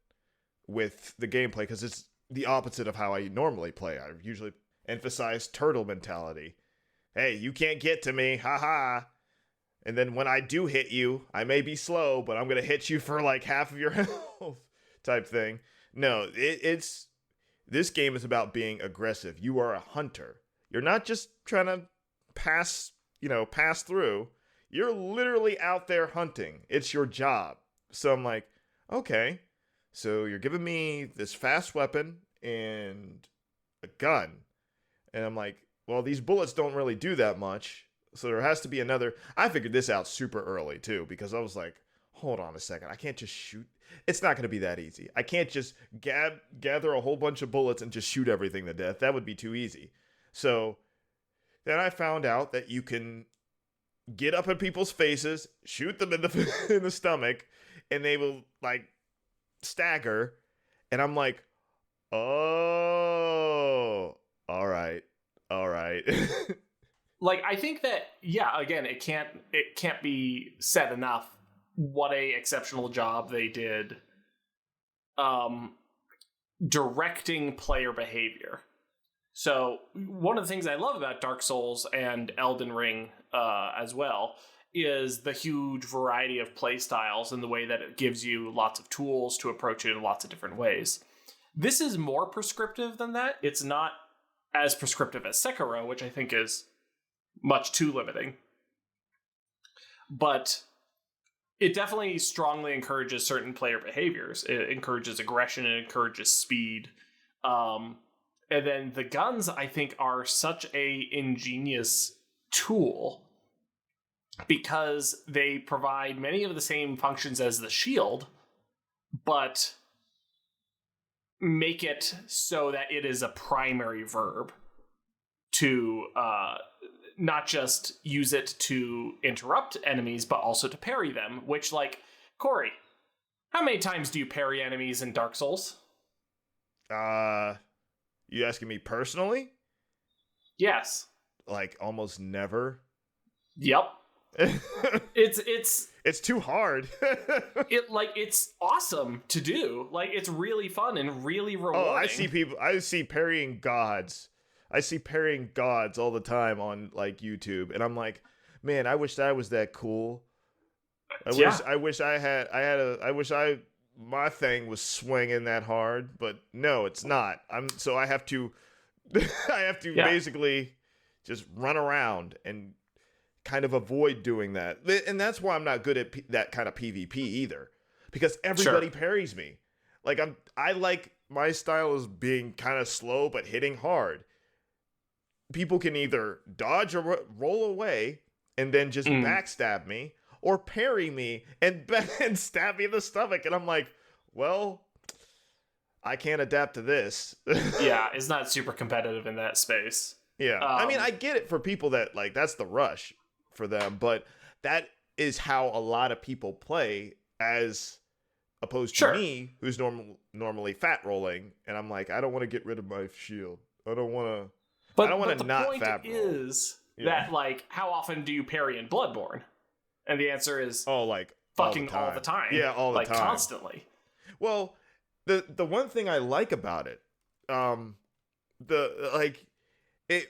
with the gameplay because it's the opposite of how I normally play. I usually emphasize turtle mentality. Hey, you can't get to me, haha. And then when I do hit you, I may be slow, but I'm gonna hit you for half of your health, type thing. No, it's this game is about being aggressive. You are a hunter. You're not just trying to pass through. You're literally out there hunting. It's your job. So I'm like, okay, so you're giving me this fast weapon and a gun. And I'm like, well, these bullets don't really do that much. So there has to be another. I figured this out super early too, because I was like, hold on a second. I can't just shoot. It's not going to be that easy. I can't just gather a whole bunch of bullets and just shoot everything to death. That would be too easy. So then I found out that you can get up in people's faces, shoot them in the in the stomach, and they will like stagger. And I'm like, oh, all right, all right. Like, I think that, yeah, again, it can't be said enough what a exceptional job they did directing player behavior. So one of the things I love about Dark Souls and Elden Ring as well is the huge variety of play styles and the way that it gives you lots of tools to approach it in lots of different ways. This is more prescriptive than that. It's not as prescriptive as Sekiro, which I think is much too limiting. But it definitely strongly encourages certain player behaviors. It encourages aggression, it encourages speed. And then the guns, I think, are such a ingenious tool because they provide many of the same functions as the shield, but make it so that it is a primary verb to not just use it to interrupt enemies, but also to parry them, which, like, Corey, how many times do you parry enemies in Dark Souls? You asking me personally? Yes. Like, almost never? Yep. It's too hard. It's awesome to do. Like, it's really fun and really rewarding. Oh, I see parrying gods. I see parrying gods all the time on like YouTube, and I'm like, man, I wish I was that cool. I wish my thing was swinging that hard, but no, it's not. I have to basically just run around and kind of avoid doing that. And that's why I'm not good at that kind of PvP either, because everybody parries me. Like I like my style is being kind of slow but hitting hard. People can either dodge or roll away and then just backstab me, or parry me and stab me in the stomach. And I'm like, well, I can't adapt to this. Yeah, it's not super competitive in that space. Yeah. I mean, I get it for people that, like, that's the rush for them, but that is how a lot of people play, as opposed to me, who's normally fat rolling. And I'm like, I don't want to get rid of my shield. I don't want to not fat roll. The point is that, like, how often do you parry in Bloodborne? And the answer is fucking all the time. Yeah, all the time. Constantly. Well, the one thing I like about it,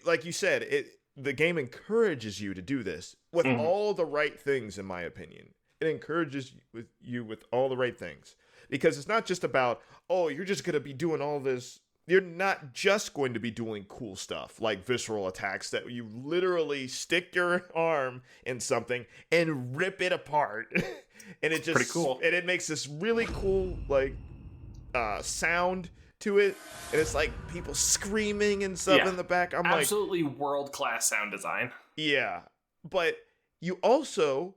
like you said, the game encourages you to do this with all the right things, in my opinion. It encourages you with all the right things. Because it's not just about, oh, you're just going to be doing all this. You're not just going to be doing cool stuff like visceral attacks that you literally stick your arm in something and rip it apart. And it just pretty cool. And it makes this really cool like sound to it. And it's like people screaming and stuff in the back. I'm absolutely world-class sound design. Yeah. But you also,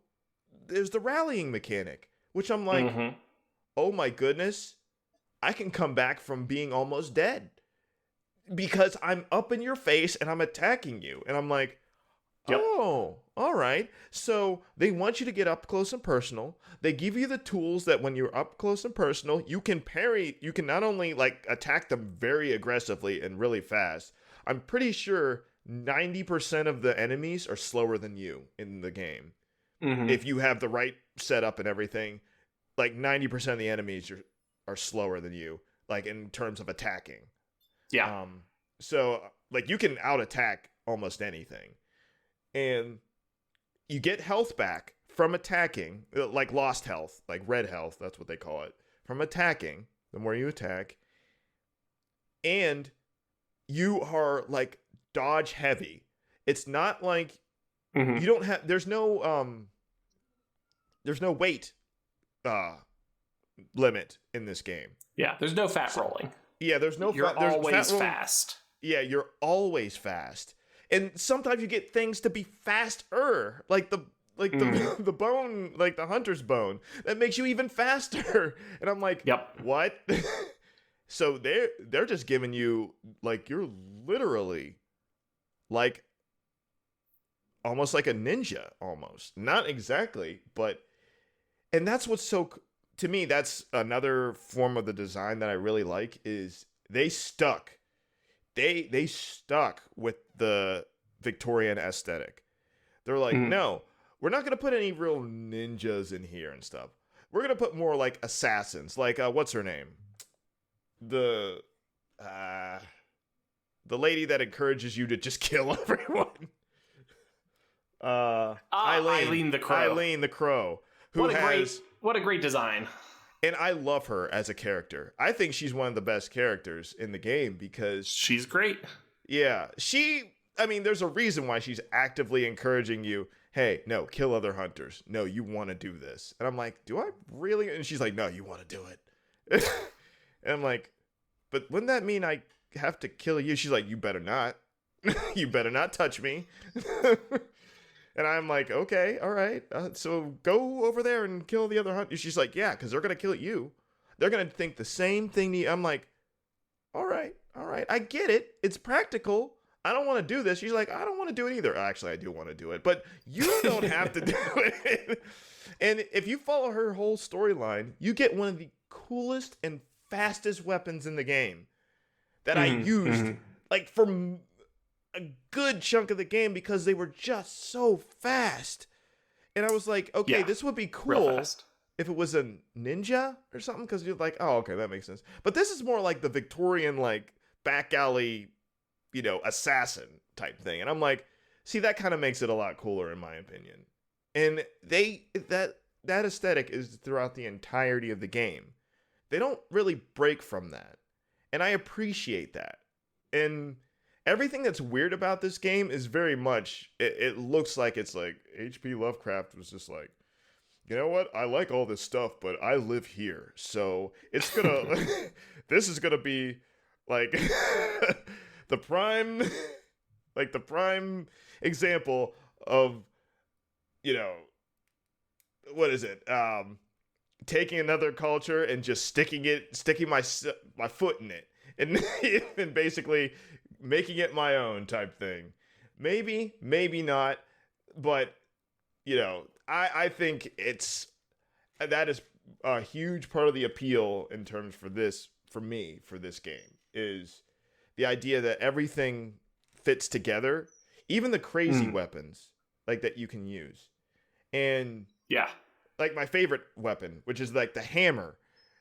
there's the rallying mechanic, which I'm like, oh my goodness. I can come back from being almost dead because I'm up in your face and I'm attacking you. And I'm like, oh, all right. So they want you to get up close and personal. They give you the tools that when you're up close and personal, you can parry. You can not only like attack them very aggressively and really fast. I'm pretty sure 90% of the enemies are slower than you in the game. If you have the right setup and everything, like 90% of the enemies are slower than you, like in terms of attacking. Yeah. So like you can out attack almost anything, and you get health back from attacking, like lost health, like red health. That's what they call it, from attacking. The more you attack, and you are like dodge heavy. It's not like you don't have. There's no weight limit in this game. Yeah, there's no fat rolling. Yeah, there's no You're always fast. Yeah, you're always fast. And sometimes you get things to be faster, like the bone, like the hunter's bone, that makes you even faster. And I'm like, what? So they're just giving you, like, you're literally like almost like a ninja, almost. Not exactly, but and that's what's so to me. That's another form of the design that I really like is they stuck. They stuck with the Victorian aesthetic. They're like, no, we're not gonna put any real ninjas in here and stuff. We're gonna put more like assassins, like what's her name? The lady that encourages you to just kill everyone. Eileen the Crow. Eileen the Crow. What a great design. And I love her as a character. I think she's one of the best characters in the game because she's great. Yeah, there's a reason why she's actively encouraging you. Hey, no, kill other hunters. No, you want to do this. And I'm like, do I really? And she's like, no, you want to do it. And I'm like, but wouldn't that mean I have to kill you? She's like, you better not. You better not touch me. And I'm like, okay, all right. So go over there and kill the other hunters. She's like, yeah, because they're going to kill you. They're going to think the same thing to you. I'm like, all right. I get it. It's practical. I don't want to do this. She's like, I don't want to do it either. Actually, I do want to do it, but you don't have to do it. And if you follow her whole storyline, you get one of the coolest and fastest weapons in the game that I used like for a good chunk of the game because they were just so fast. And I was like, okay, this would be cool if it was a ninja or something because you're like, oh, okay, that makes sense. But this is more like the Victorian, like, back alley, assassin type thing. And I'm like, see, that kind of makes it a lot cooler in my opinion. And that aesthetic is throughout the entirety of the game. They don't really break from that. And I appreciate that. And everything that's weird about this game is very much, it looks like it's like H.P. Lovecraft was just like, you know what? I like all this stuff, but I live here. So it's gonna, this is gonna be like the prime example of, what is it? Taking another culture and just sticking my foot in it and basically making it my own type thing. Maybe not, but I think that is a huge part of the appeal in terms for this game is the idea that everything fits together, even the crazy weapons like that you can use. And yeah, like my favorite weapon, which is like the hammer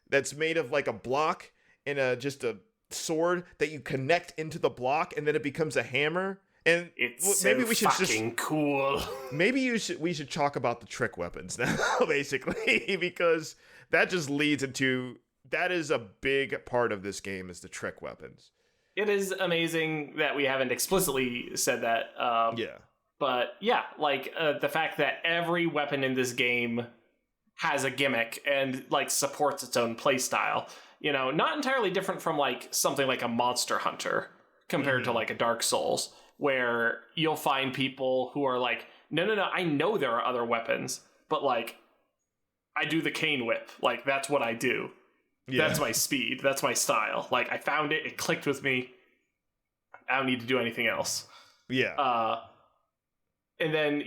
that's made of like a block and just a sword that you connect into the block and then it becomes a hammer. And it's maybe so we should fucking cool. Maybe we should talk about the trick weapons now, basically, because that just leads into, that is a big part of this game is the trick weapons. It is amazing that we haven't explicitly said that. Yeah. But yeah, like the fact that every weapon in this game has a gimmick and like supports its own playstyle. Not entirely different from like something like a Monster Hunter compared to like a Dark Souls, where you'll find people who are like, no, I know there are other weapons, but like, I do the cane whip. Like, that's what I do. Yeah. That's my speed. That's my style. Like, I found it. It clicked with me. I don't need to do anything else. Yeah. And then,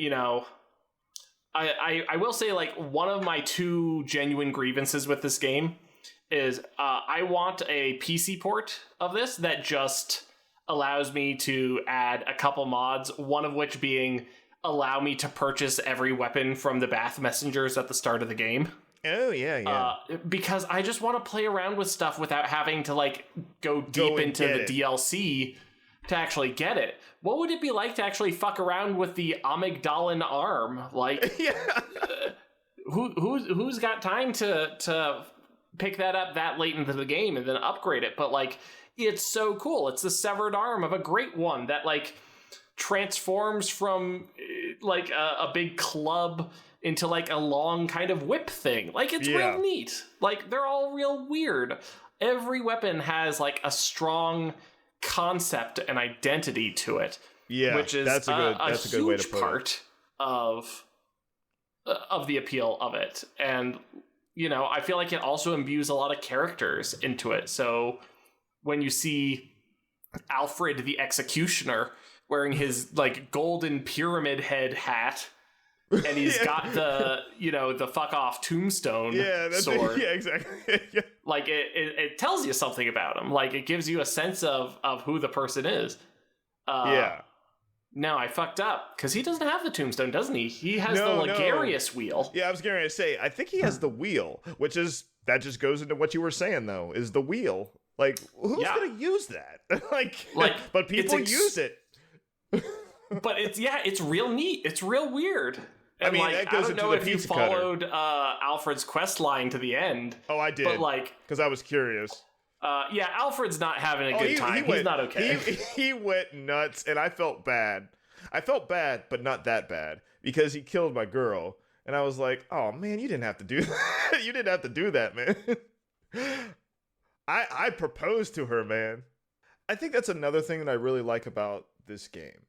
I will say, like, one of my two genuine grievances with this game is I want a PC port of this that just allows me to add a couple mods, one of which being allow me to purchase every weapon from the Bath Messengers at the start of the game. Oh, yeah. Because I just want to play around with stuff without having to, like, go deep into the DLC to actually get it. What would it be like to actually fuck around with the amygdalin arm? Like, who's got time to pick that up that late into the game and then upgrade it? But, like, it's so cool. It's the severed arm of a great one that, like, transforms from, like, a big club into, like, a long kind of whip thing. Like, it's real neat. Like, they're all real weird. Every weapon has, like, a strong concept and identity to it. Yeah, which is that's a good way to put part of the appeal of it. And, I feel like it also imbues a lot of characters into it. So when you see Alfred the Executioner wearing his like golden pyramid head hat. And he's got the, the fuck off tombstone sword. Yeah, exactly. Yeah. Like it tells you something about him. Like it gives you a sense of who the person is. No, I fucked up because he doesn't have the tombstone, doesn't he? He has the Ligarius wheel. Yeah, I was going to say, I think he has the wheel, that just goes into what you were saying though, is the wheel. Like, who's going to use that? But people use it. But it's real neat. It's real weird. And that goes I don't know if you followed cutter. Alfred's quest line to the end. Oh, I did. But because I was curious. Alfred's not having a good time. He's not okay. He went nuts, and I felt bad. I felt bad, but not that bad, because he killed my girl. And I was like, oh, man, you didn't have to do that. You didn't have to do that, man. I proposed to her, man. I think that's another thing that I really like about this game.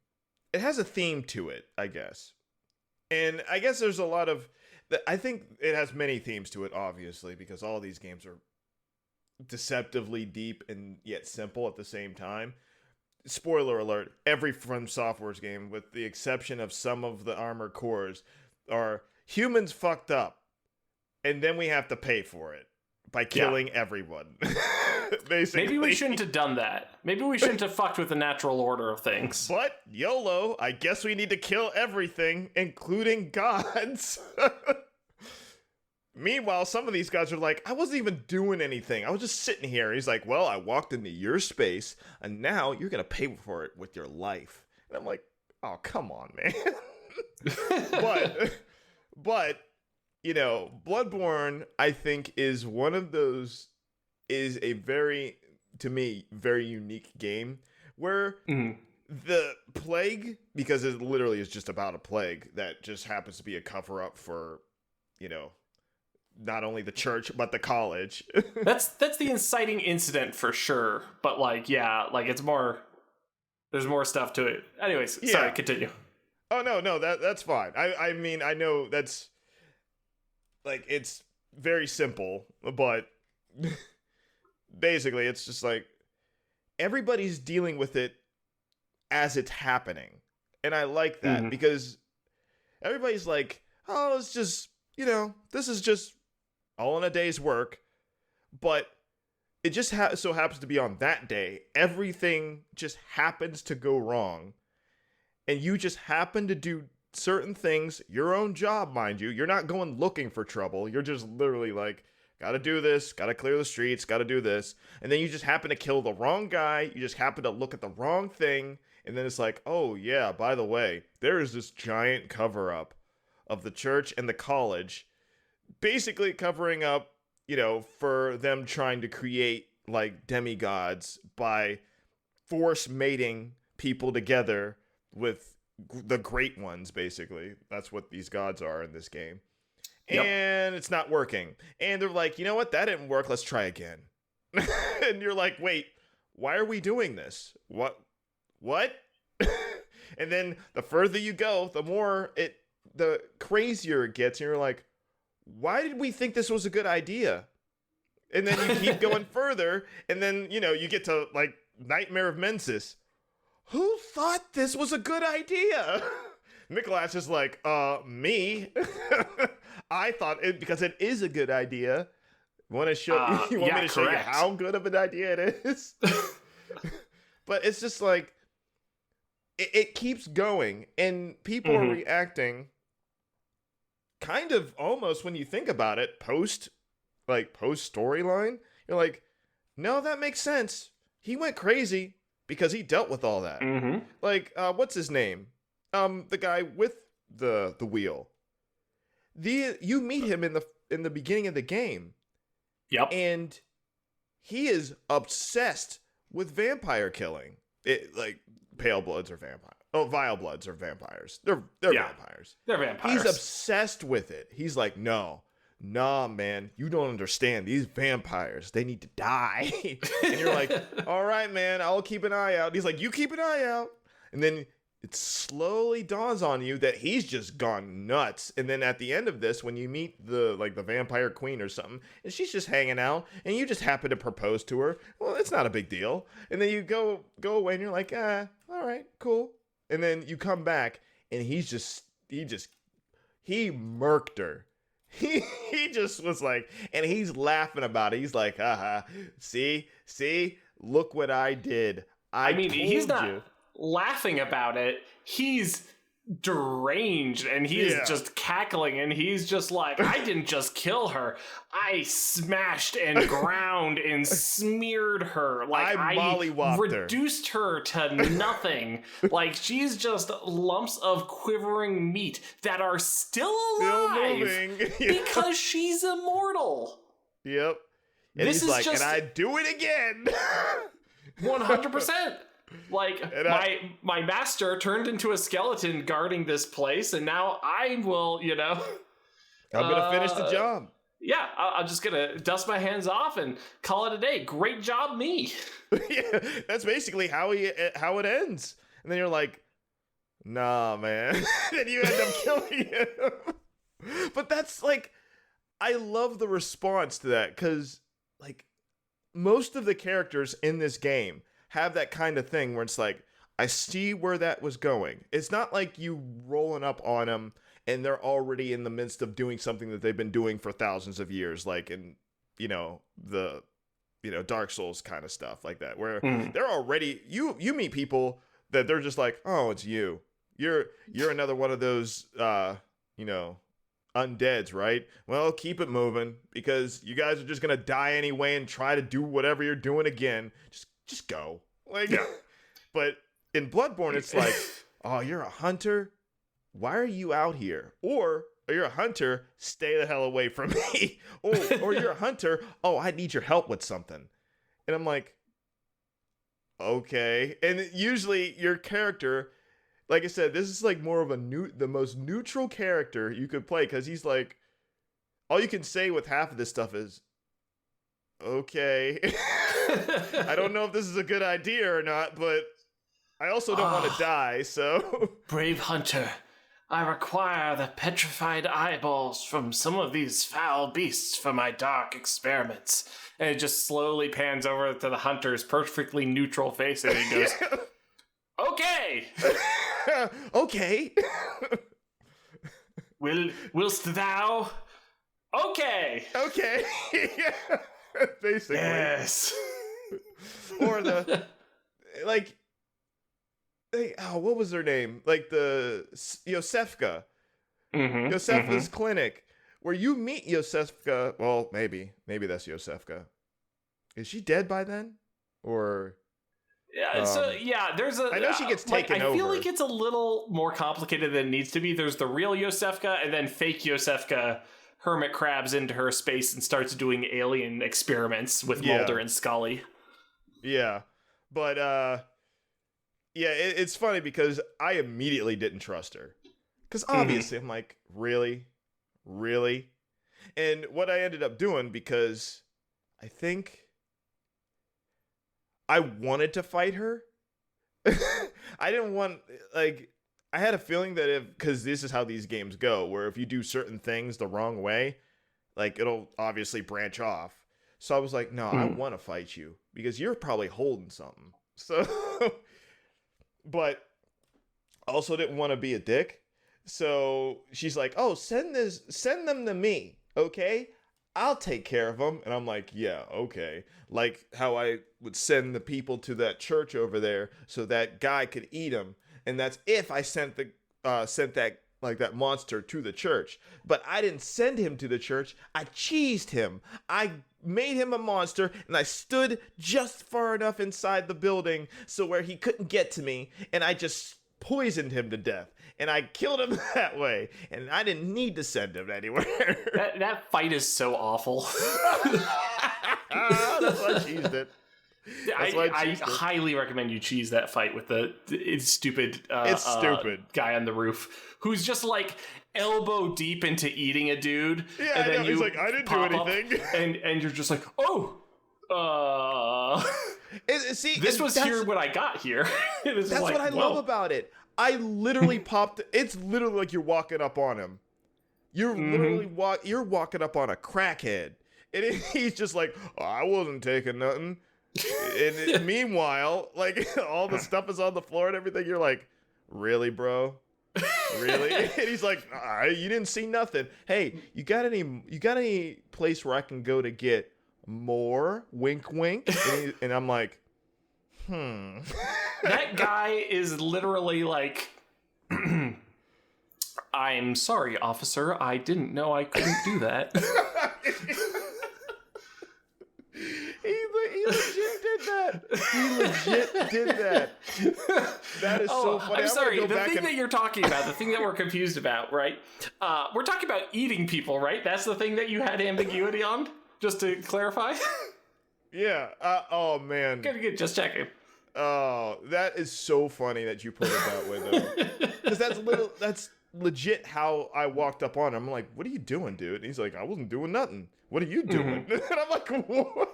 It has a theme to it, I guess. And I guess there's a lot of... I think it has many themes to it, obviously, because all these games are deceptively deep and yet simple at the same time. Spoiler alert, every From Software's game, with the exception of some of the Armored Cores, are humans fucked up, and then we have to pay for it by killing everyone. Basically. Maybe we shouldn't have done that. Maybe we shouldn't have fucked with the natural order of things. But YOLO, I guess we need to kill everything, including gods. Meanwhile, some of these guys are like, I wasn't even doing anything. I was just sitting here. He's like, well, I walked into your space, and now you're going to pay for it with your life. And I'm like, oh, come on, man. But, Bloodborne, I think, is one of those, is a very, to me, very unique game where the plague, because it literally is just about a plague that just happens to be a cover-up for, not only the church, but the college. That's the inciting incident for sure. But it's more, there's more stuff to it. Anyways, sorry, continue. Oh, no, that's fine. I mean, I know that's, it's very simple, but basically it's just everybody's dealing with it as it's happening. And I like that because everybody's like, oh, it's just, this is just all in a day's work. But it just so happens to be on that day, everything just happens to go wrong. And you just happen to do certain things, your own job, mind you. You're not going looking for trouble. You're just literally gotta do this, gotta clear the streets, gotta do this. And then you just happen to kill the wrong guy. You just happen to look at the wrong thing. And then it's like, oh yeah, by the way, there is this giant cover-up of the church and the college, basically covering up, for them trying to create demigods by force mating people together with the great ones, basically. That's what these gods are in this game. Yep. And it's not working. And they're like, you know what? That didn't work. Let's try again. And you're like, wait, why are we doing this? What? And then the further you go, the crazier it gets. And you're like, why did we think this was a good idea? And then you keep going further. And then, you get to Nightmare of Mensis. Who thought this was a good idea? Mikolash is like, me. I thought it because it is a good idea. Want to show you want me to show you how good of an idea it is? But it's just it keeps going, and people are reacting kind of almost, when you think about it, post storyline. You're like, no, that makes sense. He went crazy because he dealt with all that. What's his name? The guy with the wheel. You meet him in the beginning of the game. Yep. And he is obsessed with vampire killing. Pale bloods are vampires. Oh, vile bloods are vampires. They're vampires. They're vampires. He's obsessed with it. He's like, nah, man, you don't understand. These vampires, they need to die. And you're like, all right, man, I'll keep an eye out. And he's like, you keep an eye out. And then it slowly dawns on you that he's just gone nuts. And then at the end of this, when you meet the vampire queen or something, and she's just hanging out, and you just happen to propose to her, well, it's not a big deal. And then you go away, and you're like, all right, cool. And then you come back and he murked her. He just was like, and he's laughing about it. He's like, haha, see, look what I did. I mean, he's not laughing about it. He's deranged and he is just cackling and he's just like, I didn't just kill her, I smashed and ground and smeared her, like I reduced her to nothing. Like she's just lumps of quivering meat that are still alive because she's immortal. Yep. And this he's like, just, and I do it again. 100%. Like, my master turned into a skeleton guarding this place, and now I will, I'm gonna finish the job. Yeah, I'm just gonna dust my hands off and call it a day. Great job, me. Yeah, that's basically how it ends. And then you're like, nah, man. Then you end up killing him. But that's like, I love the response to that, because like most of the characters in this game have that kind of thing where it's like, I see where that was going. It's not like you rolling up on them and they're already in the midst of doing something that they've been doing for thousands of years, like in, the Dark Souls kind of stuff like that, where they're already, you meet people that they're just like, oh, it's you. You're another one of those, undeads, right? Well, keep it moving, because you guys are just going to die anyway and try to do whatever you're doing again. Just go. Like, but in Bloodborne, it's like, oh, you're a hunter? Why are you out here? Or you're a hunter, stay the hell away from me. Or you're a hunter, oh, I need your help with something. And I'm like, okay. And usually your character, like I said, this is like more of the most neutral character you could play, because he's like, all you can say with half of this stuff is, okay. I don't know if this is a good idea or not, but I also don't want to die, so... Brave hunter, I require the petrified eyeballs from some of these foul beasts for my dark experiments. And it just slowly pans over to the hunter's perfectly neutral face, and he goes, okay! Okay. Willst thou? Okay! Okay. Yeah. Basically. Yes. Or the, like, what was her name? Like the Yosefka. Yosefka's clinic, where you meet Yosefka. Well, maybe that's Yosefka. Is she dead by then? Or yeah, there's a. I know she gets taken over. I feel like it's a little more complicated than it needs to be. There's the real Yosefka, and then fake Yosefka hermit crabs into her space and starts doing alien experiments with Mulder and Scully. Yeah, but it's funny because I immediately didn't trust her, because obviously I'm like, really, and what I ended up doing, because I think I wanted to fight her. I didn't want, like, I had a feeling that because this is how these games go, where if you do certain things the wrong way, like, it'll obviously branch off. So I was like, no, I want to fight you, because you're probably holding something. So, but also didn't want to be a dick. So she's like, oh, send them to me, okay? I'll take care of them. And I'm like, yeah, okay. Like how I would send the people to that church over there so that guy could eat them. And that's if I sent that monster to the church. But I didn't send him to the church. I cheesed him. I made him a monster, and I stood just far enough inside the building so where he couldn't get to me, and I just poisoned him to death. And I killed him that way, and I didn't need to send him anywhere. That fight is so awful. That's why I cheesed it. I highly recommend you cheese that fight with the stupid guy on the roof who's just like elbow deep into eating a dude. Yeah, and then he's like, I didn't do anything. And you're just like, see, this was here when I got here. That's like, what I love about it. I literally popped. It's literally like you're walking up on him. You're literally you're walking up on a crackhead, and he's just like, I wasn't taking nothing. And meanwhile, like, all the stuff is on the floor and everything. You're like, really, bro? Really? And he's like, you didn't see nothing. Hey, you got any place where I can go to get more? Wink, wink. And I'm like, That guy is literally like, I'm sorry, officer. I didn't know I couldn't do that. He legit did that. He legit did that. That is so funny. I'm sorry. The thing that you're talking about, the thing that we're confused about, right? We're talking about eating people, right? That's the thing that you had ambiguity on? Just to clarify? Yeah. Oh, man. Good. Just checking. Oh, that is so funny that you put it that way, though. Because that's legit how I walked up on him. I'm like, what are you doing, dude? And he's like, I wasn't doing nothing. What are you doing? And I'm like, what?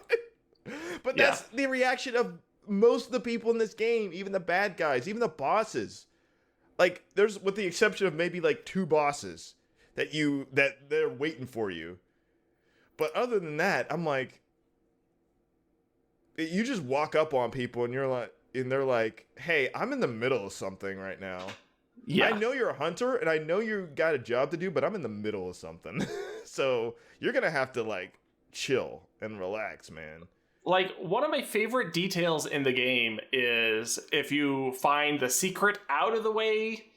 But that's the reaction of most of the people in this game, even the bad guys, even the bosses. Like, there's, with the exception of maybe like 2 bosses that they're waiting for you. But other than that, I'm like, you just walk up on people and they're like, hey, I'm in the middle of something right now. Yeah. I know you're a hunter and I know you got a job to do, but I'm in the middle of something. So you're going to have to like chill and relax, man. Like, one of my favorite details in the game is if you find the secret out of the way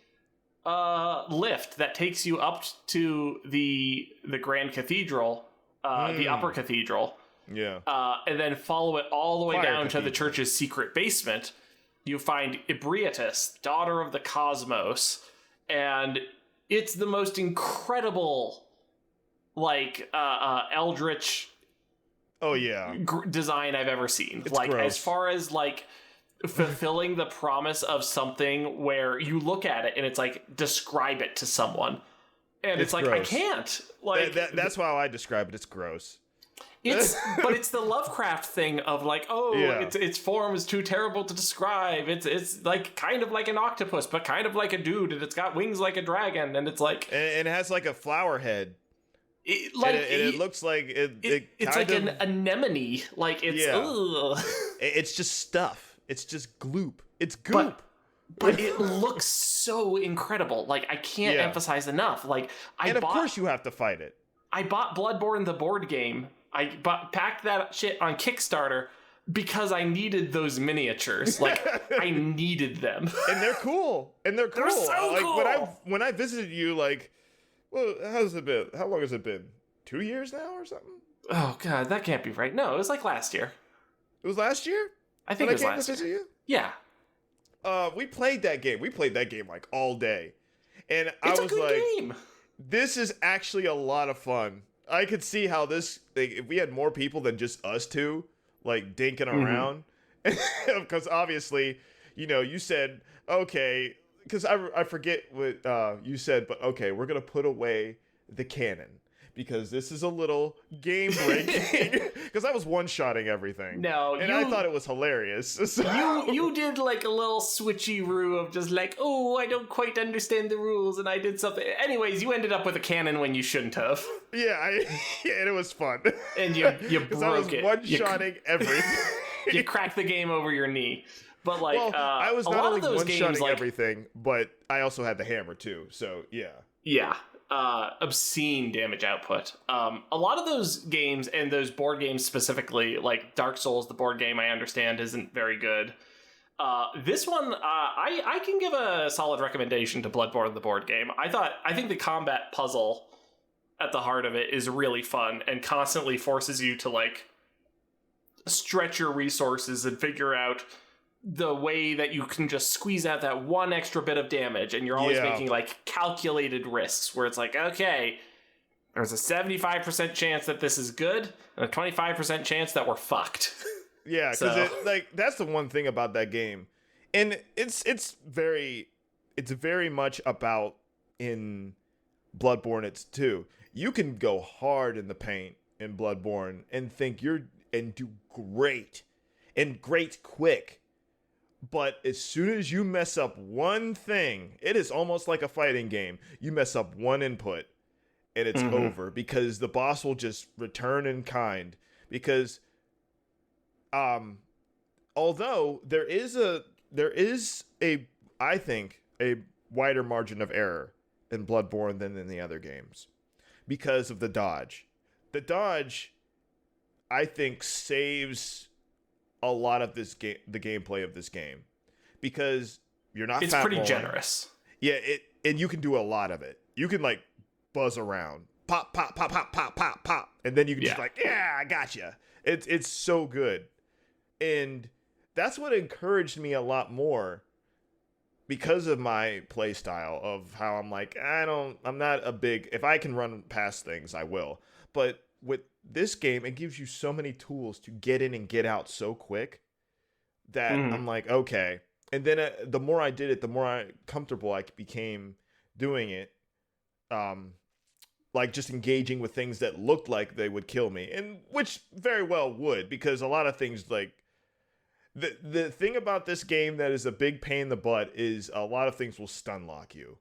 lift that takes you up to the Grand Cathedral, the upper cathedral. Yeah. And then follow it all the way down to the church's secret basement. You find Ebrietas, daughter of the cosmos, and it's the most incredible, like, eldritch. Oh yeah, design I've ever seen. It's like, gross. As far as like fulfilling the promise of something where you look at it and it's like, describe it to someone, and it's like, gross. I can't. Like that's how I describe it. It's gross. But it's the Lovecraft thing of like, its form is too terrible to describe. It's like kind of like an octopus, but kind of like a dude, and it's got wings like a dragon, and it's like, and it has like a flower head. It looks like it's like an anemone. Like, it's it's just stuff. It's just gloop. It's goop. But it looks so incredible. Like, I can't emphasize enough. Like, of course you have to fight it. I bought Bloodborne the board game. I packed that shit on Kickstarter because I needed those miniatures. Like, I needed them. And they're cool. They're so like, cool. When I visited you, like, well, how's it been? How long has it been? 2 years now or something? Oh, God, that can't be right. No, it was like last year. It was last year? I think it was last year. You? Yeah. We played that game. We played that game, like, all day. And I was a good like, game. This is actually a lot of fun. I could see how this, like, if we had more people than just us two, like, dinking around. Because obviously, you said, okay, because I forget what you said, but okay, we're going to put away the cannon. Because this is a little game breaking. Because I was one-shotting everything. And I thought it was hilarious. So. You did like a little switcheroo of just like, oh, I don't quite understand the rules, and I did something. Anyways, you ended up with a cannon when you shouldn't have. Yeah, and it was fun. And you broke it. Because I was one-shotting everything. You cracked the game over your knee. But like, I was not only those one-shotting games, like, everything, but I also had the hammer too. So yeah. Yeah. Obscene damage output. A lot of those games, and those board games specifically, like Dark Souls, the board game, I understand isn't very good. This one, I can give a solid recommendation to Bloodborne, the board game. I think the combat puzzle at the heart of it is really fun and constantly forces you to like stretch your resources and figure out the way that you can just squeeze out that one extra bit of damage, and you're always making like calculated risks where it's like, okay, there's a 75% chance that this is good and a 25% chance that we're fucked. Yeah, because that's the one thing about that game, and it's very much about in Bloodborne. It's too, you can go hard in the paint in Bloodborne and think and do great quick. But as soon as you mess up one thing, it is almost like a fighting game. You mess up one input and it's over, because the boss will just return in kind. Because although there is a I think a wider margin of error in Bloodborne than in the other games because of the dodge. The dodge, I think, saves a lot of this game, the gameplay of this game, because you're not. It's pretty generous. Yeah, and you can do a lot of it. You can like buzz around, pop, pop, pop, pop, pop, pop, pop, and then you can just like, I gotcha. It's so good, and that's what encouraged me a lot more. Because of my play style of how I'm like, I'm not a big, if I can run past things, I will. But with this game, it gives you so many tools to get in and get out so quick that I'm like, okay. And then the more I did it, the more comfortable I became doing it. Like just engaging with things that looked like they would kill me, and which very well would, because a lot of things like, The thing about this game that is a big pain in the butt is a lot of things will stun lock you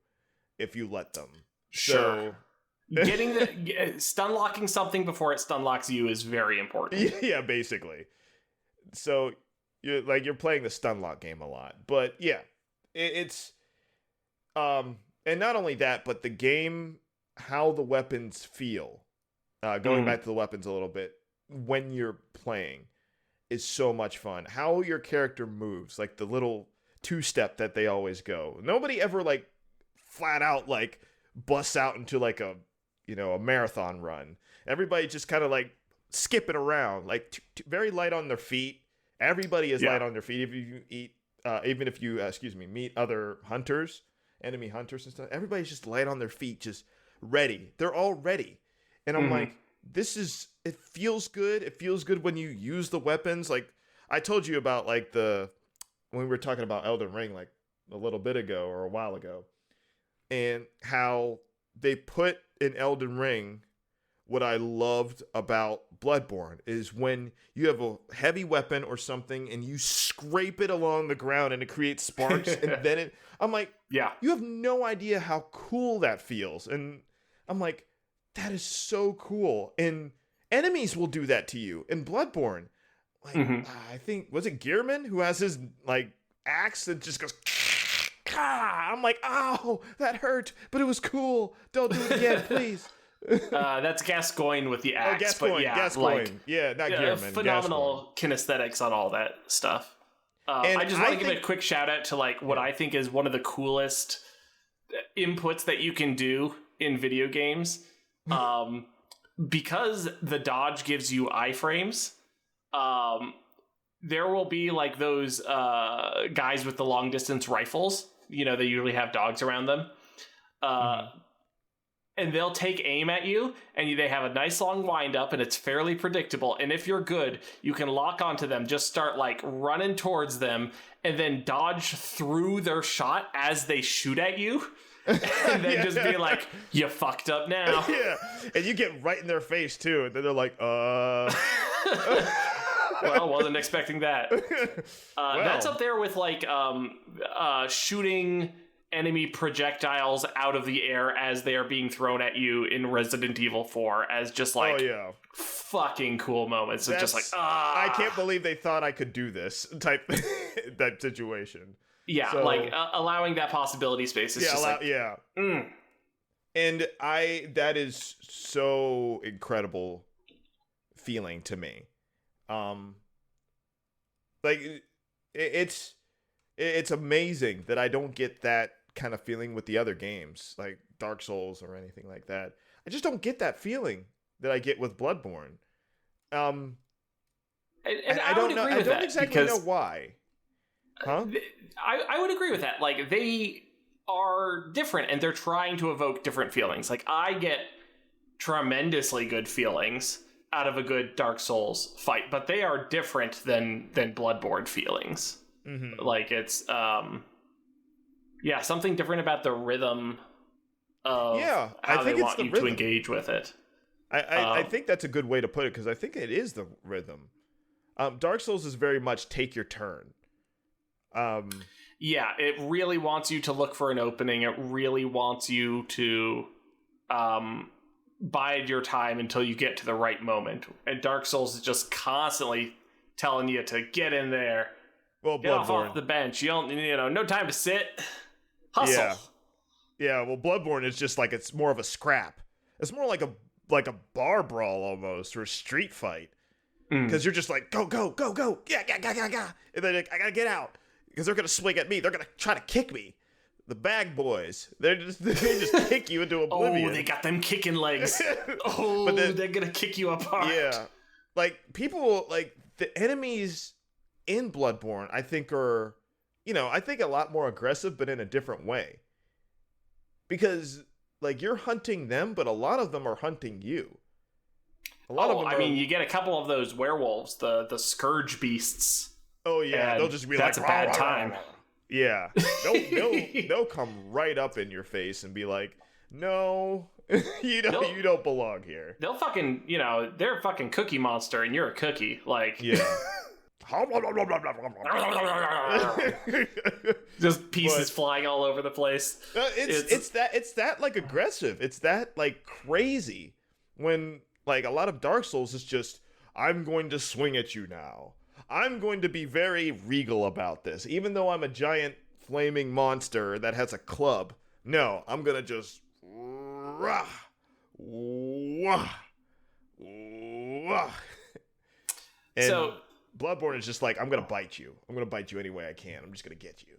if you let them. Sure. So, stun locking something before it stun locks you is very important. Yeah, basically. So you're playing the stun lock game a lot, but yeah, it's and not only that, but the game, how the weapons feel. Going back to the weapons a little bit when you're playing, is so much fun. How your character moves, like the little two-step that they always go. Nobody ever like flat out like busts out into like a marathon run. Everybody just kind of like skipping around, like very light on their feet. Everybody is light on their feet. If you even if you meet other hunters, enemy hunters and stuff, everybody's just light on their feet, just ready. They're all ready, and I'm like, it feels good. It feels good when you use the weapons. Like I told you about like when we were talking about Elden Ring like a little bit ago or a while ago, and how they put in Elden Ring what I loved about Bloodborne is when you have a heavy weapon or something and you scrape it along the ground and it creates sparks and then I'm like, you have no idea how cool that feels. And I'm like, that is so cool. And enemies will do that to you in Bloodborne. Like, I think, was it Gearman who has his like axe that just goes, I'm like, oh, that hurt, but it was cool. Don't do it again, please. That's Gascoigne with the axe. Oh, Gascoigne, but Gascoigne. Like, not Gearman. Phenomenal kinesthetics on all that stuff. I just want to give a quick shout out to like what I think is one of the coolest inputs that you can do in video games. Because the dodge gives you iframes, there will be like those guys with the long distance rifles. They usually have dogs around them. And they'll take aim at you, and they have a nice long wind up, and it's fairly predictable. And if you're good, you can lock onto them, just start like running towards them, and then dodge through their shot as they shoot at you. And then just be like, you fucked up now. Yeah. And you get right in their face too. And then they're like, Well, wasn't expecting that. That's up there with like shooting enemy projectiles out of the air as they are being thrown at you in Resident Evil 4 as just like fucking cool moments. It's just like, I can't believe they thought I could do this type that situation. Yeah, so, like allowing that possibility space is just like... And that is so incredible feeling to me. Like it's amazing that I don't get that kind of feeling with the other games, like Dark Souls or anything like that. I just don't get that feeling that I get with Bloodborne. And I don't know. I don't exactly know why. Huh? I would agree with that. Like, they are different, and they're trying to evoke different feelings. Like, I get tremendously good feelings out of a good Dark Souls fight, but they are different than Bloodborne feelings. Like, it's something different about the rhythm of how they want you to engage with it. I think that's a good way to put it, because I think it is the rhythm. Dark Souls is very much take your turn. It really wants you to look for an opening. It really wants you to bide your time until you get to the right moment. And Dark Souls is just constantly telling you to get in there. Well, get off the bench. You don't, no time to sit. Hustle. Yeah, well, Bloodborne is just like, it's more of a scrap. It's more like a bar brawl almost, or a street fight. Because you're just like, go, go, go, go, yeah, and then like, I gotta get out because they're gonna swing at me. They're gonna try to kick me. The bag boys, they just kick you into oblivion. Oh, they got them kicking legs. But they're gonna kick you apart. Yeah, like people, like the enemies in Bloodborne, I think are, I think a lot more aggressive, but in a different way. Because like you're hunting them, but a lot of them are hunting you. A lot of them I mean, you get a couple of those werewolves, the scourge beasts. Oh yeah, they'll just be that's like, that's a bad time. Yeah, they'll come right up in your face and be like, no, you don't belong here. They'll fucking, they're a fucking cookie monster, and you're a cookie. Like, yeah. Just pieces flying all over the place. It's that like aggressive. It's that like crazy. When like a lot of Dark Souls is just, I'm going to swing at you now. I'm going to be very regal about this, even though I'm a giant flaming monster that has a club. No, I'm gonna just rah, wah, wah. And so Bloodborne is just like, I'm gonna bite you. I'm gonna bite you any way I can. I'm just gonna get you.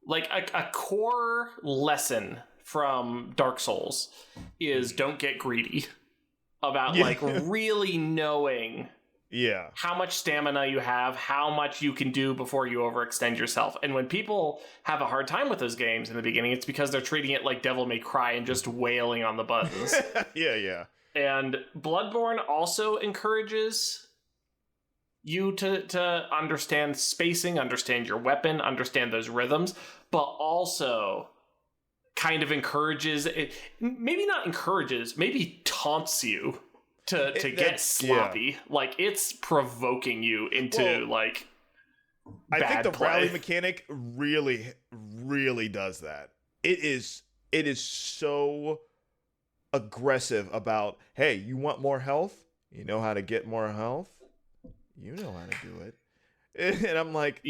Like a core lesson from Dark Souls is don't get greedy about like really knowing how much stamina you have, how much you can do before you overextend yourself. And when people have a hard time with those games in the beginning, it's because they're treating it like Devil May Cry and just wailing on the buttons. Yeah. And Bloodborne also encourages you to understand spacing, understand your weapon, understand those rhythms, but also kind of encourages, maybe not encourages, maybe taunts you to get sloppy. Yeah. Like, it's provoking you into like bad I think the play. rally mechanic really, really does that. It is so aggressive about, hey, you want more health? You know how to get more health? You know how to do it. And I'm like,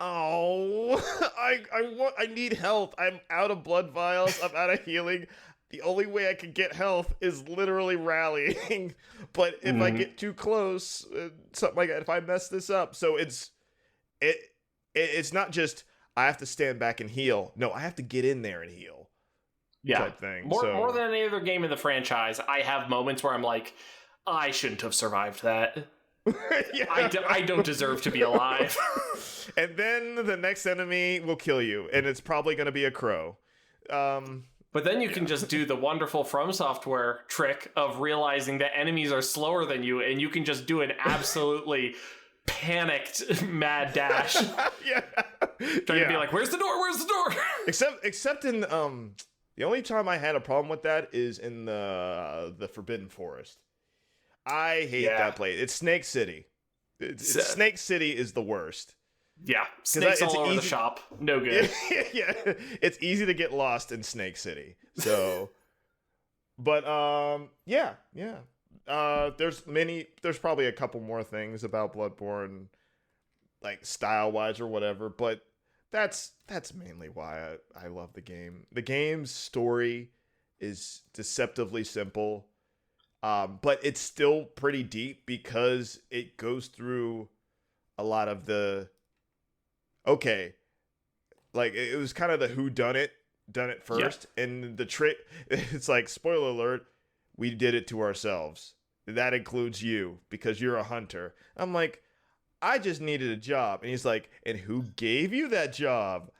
oh, I need health. I'm out of blood vials. I'm out of healing. The only way I can get health is literally rallying. But if I get too close, something like that, if I mess this up. So it's not just, I have to stand back and heal. No, I have to get in there and heal. Yeah. Type thing. More than any other game in the franchise, I have moments where I'm like, I shouldn't have survived that. I don't deserve to be alive. And then the next enemy will kill you, and it's probably going to be a crow. But then you can just do the wonderful From Software trick of realizing that enemies are slower than you, and you can just do an absolutely panicked mad dash. Trying to be like, where's the door? Where's the door? Except in the only time I had a problem with that is in the Forbidden Forest. I hate that place. It's Snake City. Snake City is the worst. Yeah, snakes all over the shop. No good. Yeah, it's easy to get lost in Snake City. So, but yeah. There's probably a couple more things about Bloodborne, like style-wise or whatever. But that's mainly why I love the game. The game's story is deceptively simple. But it's still pretty deep because it goes through a lot of the, like it was kind of the who done it first. Yeah. And the trick, it's like, spoiler alert, we did it to ourselves. That includes you because you're a hunter. I'm like, I just needed a job. And he's like, and who gave you that job?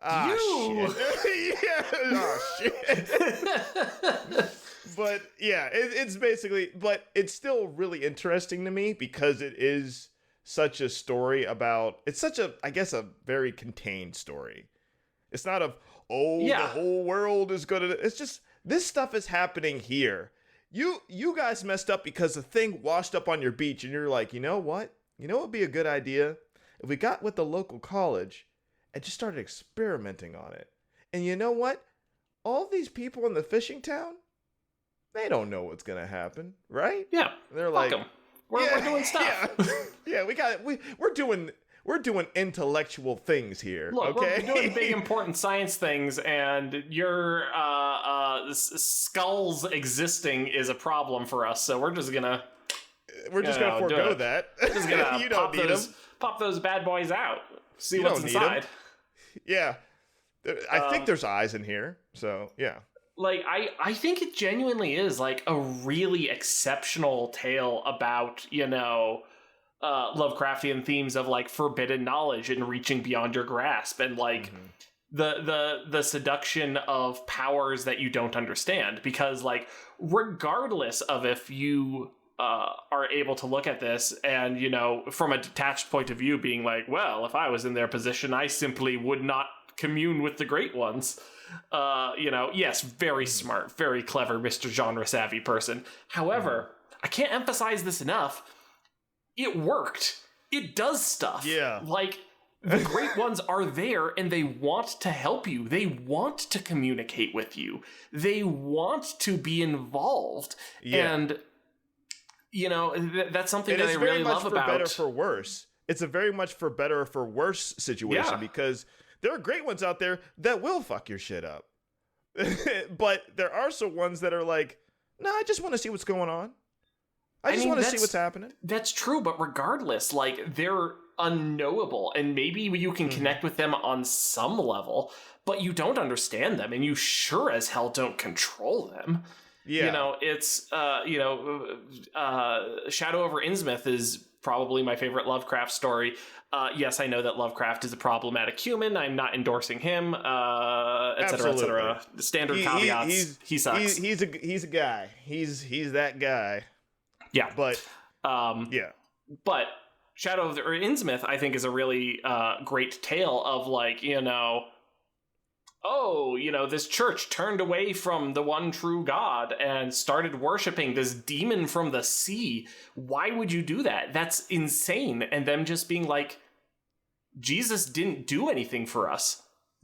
You! Shit. Shit. But yeah, it's basically, but it's still really interesting to me because it is such a story about, it's such a, I guess, a very contained story. It's not of, the whole world is gonna, it's just, this stuff is happening here. You guys messed up because the thing washed up on your beach and you're like, you know what? You know what would be a good idea? If we got with the local college and just started experimenting on it. And you know what? All these people in the fishing town, they don't know what's gonna happen, right? Yeah, they're like, we're doing stuff. Yeah, we're we're doing intellectual things here. Look, okay, we're doing big important science things, and your skulls existing is a problem for us. So we're just gonna forego that. We're just gonna you don't need them. Pop those bad boys out. See you what's don't inside. Yeah, I think there's eyes in here. So yeah. Like, I think it genuinely is, like, a really exceptional tale about, Lovecraftian themes of, like, forbidden knowledge and reaching beyond your grasp, and, like, the seduction of powers that you don't understand. Because, like, regardless of if you are able to look at this and, from a detached point of view, being like, well, if I was in their position, I simply would not commune with the Great Ones. Yes, very smart, very clever, Mr. Genre Savvy person. However, I can't emphasize this enough. It worked. It does stuff. Yeah. Like, the Great Ones are there and they want to help you. They want to communicate with you. They want to be involved. Yeah. And, that's something that I really love about. It's very much for better for worse. It's a very much for better or for worse situation because there are Great Ones out there that will fuck your shit up. But there are some ones that are like, nah, I just want to see what's going on. I just want to see what's happening. That's true, but regardless, like, they're unknowable, and maybe you can connect with them on some level, but you don't understand them, and you sure as hell don't control them. Yeah. It's, Shadow over Innsmouth is probably my favorite Lovecraft story. Yes, I know that Lovecraft is a problematic human. I'm not endorsing him, et cetera, et cetera. The standard caveats. He sucks. He's a guy. He's that guy. Yeah. But, But Shadow of Innsmouth, I think, is a really great tale of, like, this church turned away from the one true God and started worshiping this demon from the sea. Why would you do that? That's insane. And them just being like, Jesus didn't do anything for us.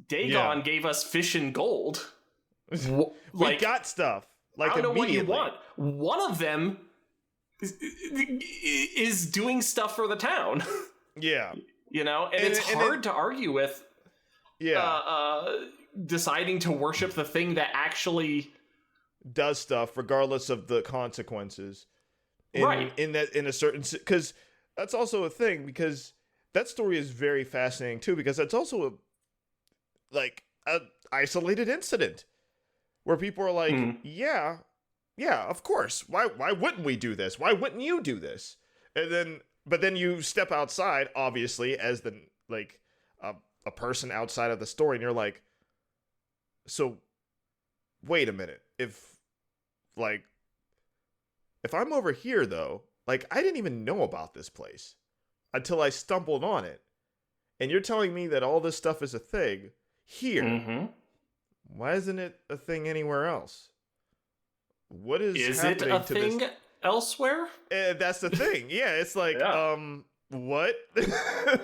Dagon gave us fish and gold. We got stuff. Like, I don't know what you want. One of them is doing stuff for the town. Yeah. And it's hard to argue with. Yeah. Deciding to worship the thing that actually does stuff regardless of the consequences. Right. In a certain, because that's also a thing, because that story is very fascinating too, because that's also a isolated incident where people are like, yeah, of course. Why wouldn't we do this? Why wouldn't you do this? But then you step outside, obviously, as a person outside of the story, and you're like, so wait a minute. If I'm over here though, like, I didn't even know about this place until I stumbled on it. And you're telling me that all this stuff is a thing here. Mm-hmm. Why isn't it a thing anywhere else? What is happening it a thing elsewhere? That's the thing. Yeah, it's like, what?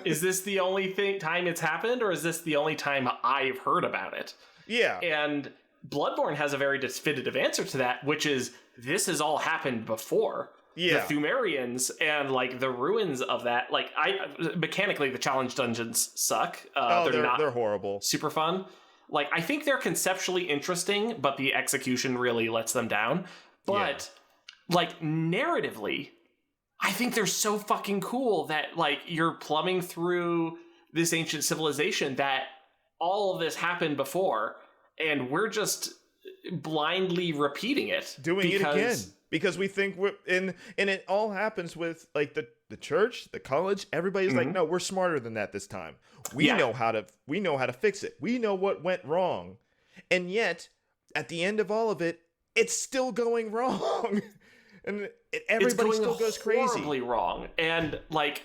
Is this the only time it's happened, or is this the only time I've heard about it? Yeah. And Bloodborne has a very definitive answer to that, which is, this has all happened before. Yeah. The Thumerians and, like, the ruins of that, like, mechanically the challenge dungeons suck. They're horrible. Super fun. Like, I think they're conceptually interesting, but the execution really lets them down. But, like, narratively, I think they're so fucking cool that, like, you're plumbing through this ancient civilization that all of this happened before, and we're just blindly repeating it. Doing it again. Because we think and it all happens with, like, the church, the college. Everybody's like, no, we're smarter than that this time. We know how to fix it. We know what went wrong. And yet, at the end of all of it, it's still going wrong. And everybody still goes crazy. It's horribly wrong. And, like,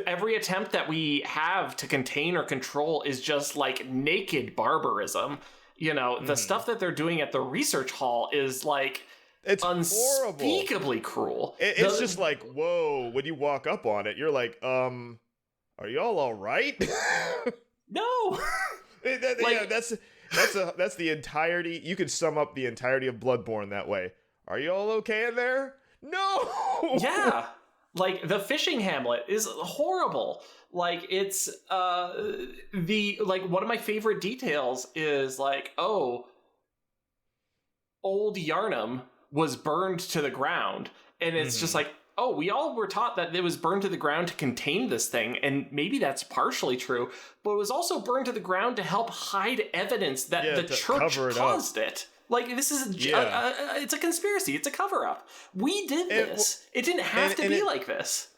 every attempt that we have to contain or control is just, like, naked barbarism. The stuff that they're doing at the research hall is, like, it's unspeakably horrible. Cruel. It's just like, whoa, when you walk up on it, you're like, are y'all all right? No. That's the entirety. You could sum up the entirety of Bloodborne that way. Are you all okay in there? No. Yeah. Like, the fishing hamlet is horrible. Like, it's one of my favorite details is like, oh, old Yharnam was burned to the ground, and it's just like, oh, we all were taught that it was burned to the ground to contain this thing, and maybe that's partially true, but it was also burned to the ground to help hide evidence that the church caused it. Like, this is it's a conspiracy. It's a cover-up. We did this. It didn't have to be like this.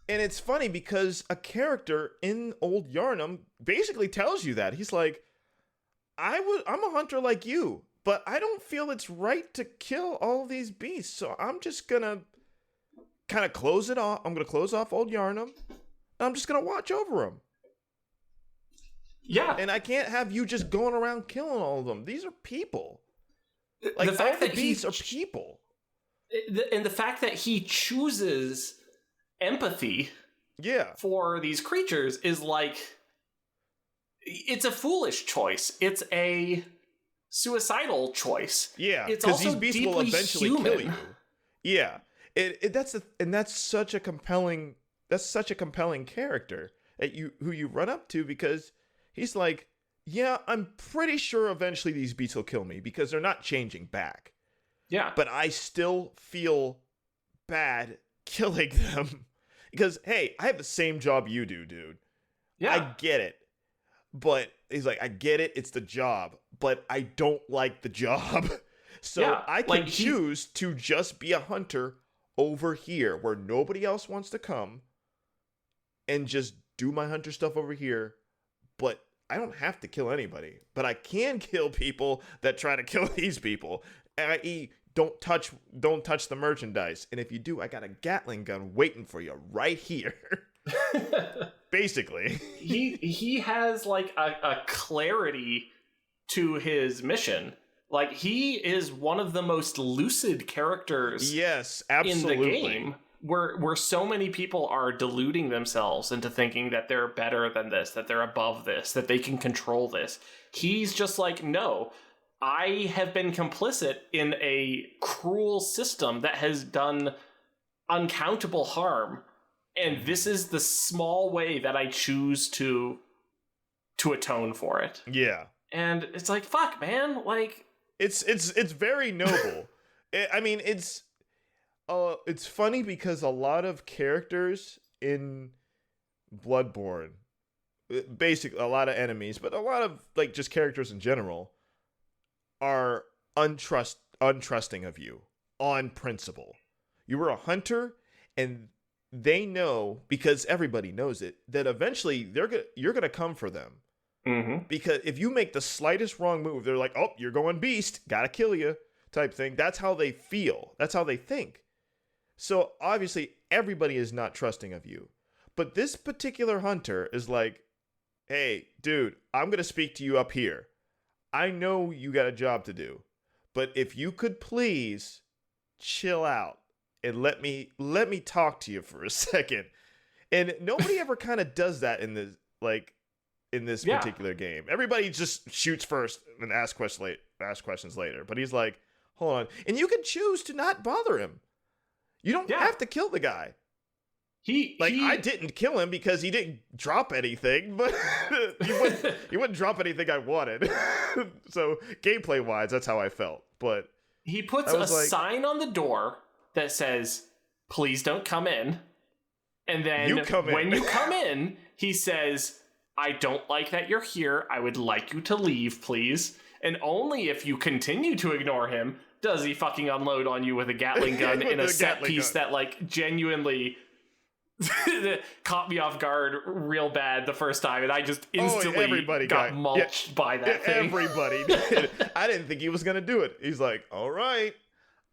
And it's funny because a character in Old Yharnam basically tells you that. He's like, I'm a hunter like you, but I don't feel it's right to kill all these beasts, so I'm just gonna kind of close it off. I'm gonna close off Old Yharnam, and I'm just gonna watch over them. Yeah. And I can't have you just going around killing all of them. These are people. Like, the fact that beasts are people. And the fact that he chooses empathy for these creatures is like, it's a foolish choice. It's a suicidal choice. Yeah, it's also these beasts will eventually human. kill you. Yeah, that's such a compelling character who you run up to, because he's like, yeah, I'm pretty sure eventually these beasts will kill me because they're not changing back. Yeah, but I still feel bad killing them because, hey, I have the same job you do, dude. Yeah, I get it. But he's like, I get it, it's the job, but I don't like the job. So I can choose to just be a hunter over here where nobody else wants to come and just do my hunter stuff over here. But I don't have to kill anybody. But I can kill people that try to kill these people. I.e., don't touch the merchandise. And if you do, I got a Gatling gun waiting for you right here. Basically. he has like a clarity to his mission. Like, he is one of the most lucid characters in the game, where so many people are deluding themselves into thinking that they're better than this, that they're above this, that they can control this. He's just like, no, I have been complicit in a cruel system that has done uncountable harm, and this is the small way that I choose to atone for it. Yeah. And it's like, fuck, man, like, it's very noble. It's funny because a lot of characters in Bloodborne, basically a lot of enemies, but a lot of like just characters in general, are untrusting of you on principle. You were a hunter, and they know, because everybody knows it, that eventually you're gonna come for them. Mm-hmm. Because if you make the slightest wrong move, they're like, oh, you're going beast, gotta kill you, type thing. That's how they feel. That's how they think. So obviously everybody is not trusting of you. But this particular hunter is like, hey, dude, I'm gonna speak to you up here. I know you got a job to do, but if you could please chill out and let me talk to you for a second. And nobody ever kind of does that in this particular game. Everybody just shoots first and asks questions later. But he's like, hold on. And you can choose to not bother him. You don't have to kill the guy. I didn't kill him because he didn't drop anything, but he wouldn't drop anything I wanted. So gameplay wise, that's how I felt. But he puts a sign on the door that says, please don't come in. And then when you come in, he says, I don't like that you're here. I would like you to leave, please. And only if you continue to ignore him does he fucking unload on you with a Gatling gun in a set piece that, like, genuinely caught me off guard real bad the first time, and I just instantly got mulched by that thing. Everybody did. I didn't think he was going to do it. He's like, all right.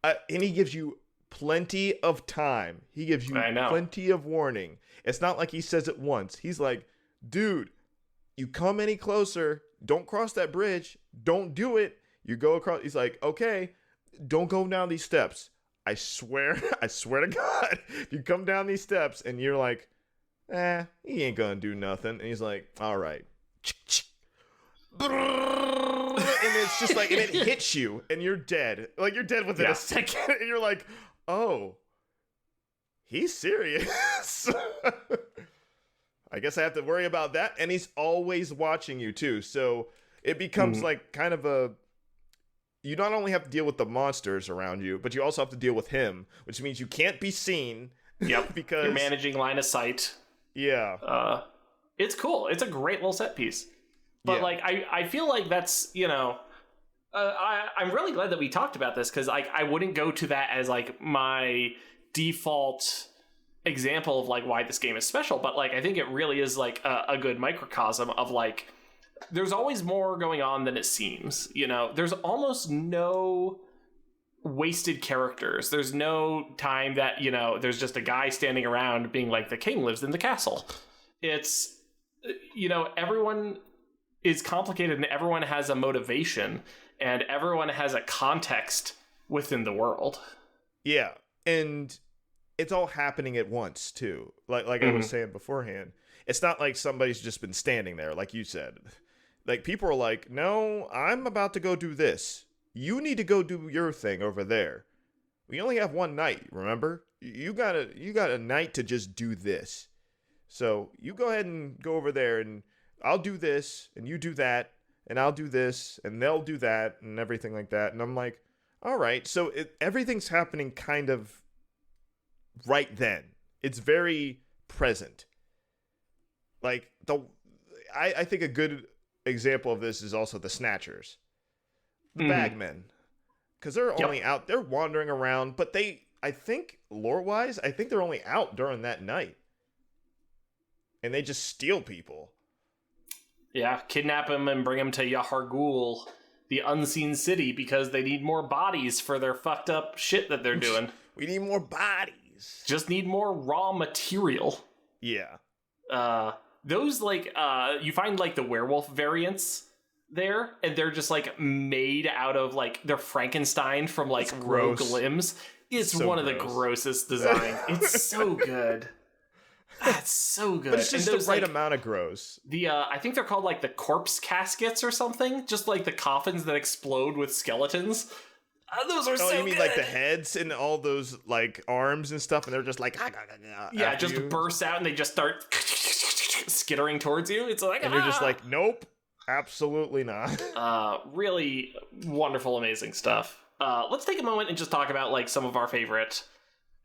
And he gives you plenty of time. He gives you plenty of warning. It's not like he says it once. He's like, dude, you come any closer, don't cross that bridge, don't do it. You go across. He's like, okay, don't go down these steps. I swear to God, if you come down these steps and you're like, he ain't gonna do nothing. And he's like, all right. And it's just like, and it hits you and you're dead. Like, you're dead within a second. And you're like, oh, he's serious. I guess I have to worry about that. And he's always watching you too. So it becomes like kind of you not only have to deal with the monsters around you, but you also have to deal with him, which means you can't be seen. Yep. Because you're managing line of sight. Yeah. It's cool. It's a great little set piece. But like, I feel like that's, I'm really glad that we talked about this, because like I wouldn't go to that as like my default example of like why this game is special, but like I think it really is like a good microcosm of like there's always more going on than it seems. There's almost no wasted characters. There's no time that there's just a guy standing around being like the king lives in the castle. It's everyone is complicated and everyone has a motivation and everyone has a context within the world. Yeah, and it's all happening at once too. Like I was saying beforehand, it's not like somebody's just been standing there, like you said. Like people are like, no, I'm about to go do this. You need to go do your thing over there. We only have one night, remember? You got a night to just do this. So you go ahead and go over there, and I'll do this, and you do that, and I'll do this, and they'll do that, and everything like that. And I'm like, all right. So everything's happening kind of right then. It's very present. Like I think a good example of this is also the Snatchers, the Bagmen, because they're only out, they're wandering around, but I think lore wise, I think they're only out during that night, and they just steal people. Yeah, kidnap him and bring him to Yahargul, the unseen city, because they need more bodies for their fucked up shit that they're doing. We need more bodies. Just need more raw material. Yeah. Those, like, you find, like, the werewolf variants there, and they're just, like, made out of, like, they're Frankenstein from, like, rogue limbs. It's so one of the grossest designs. It's so good. That's so good. But it's just the right amount of gross. I think they're called like the corpse caskets or something. Just like the coffins that explode with skeletons. Those are so good. Oh, you mean like the heads and all those like arms and stuff, and they're just like yeah, just burst out and they just start skittering towards you. It's like, and you're just like, nope, absolutely not. Really wonderful, amazing stuff. Let's take a moment and just talk about like some of our favorite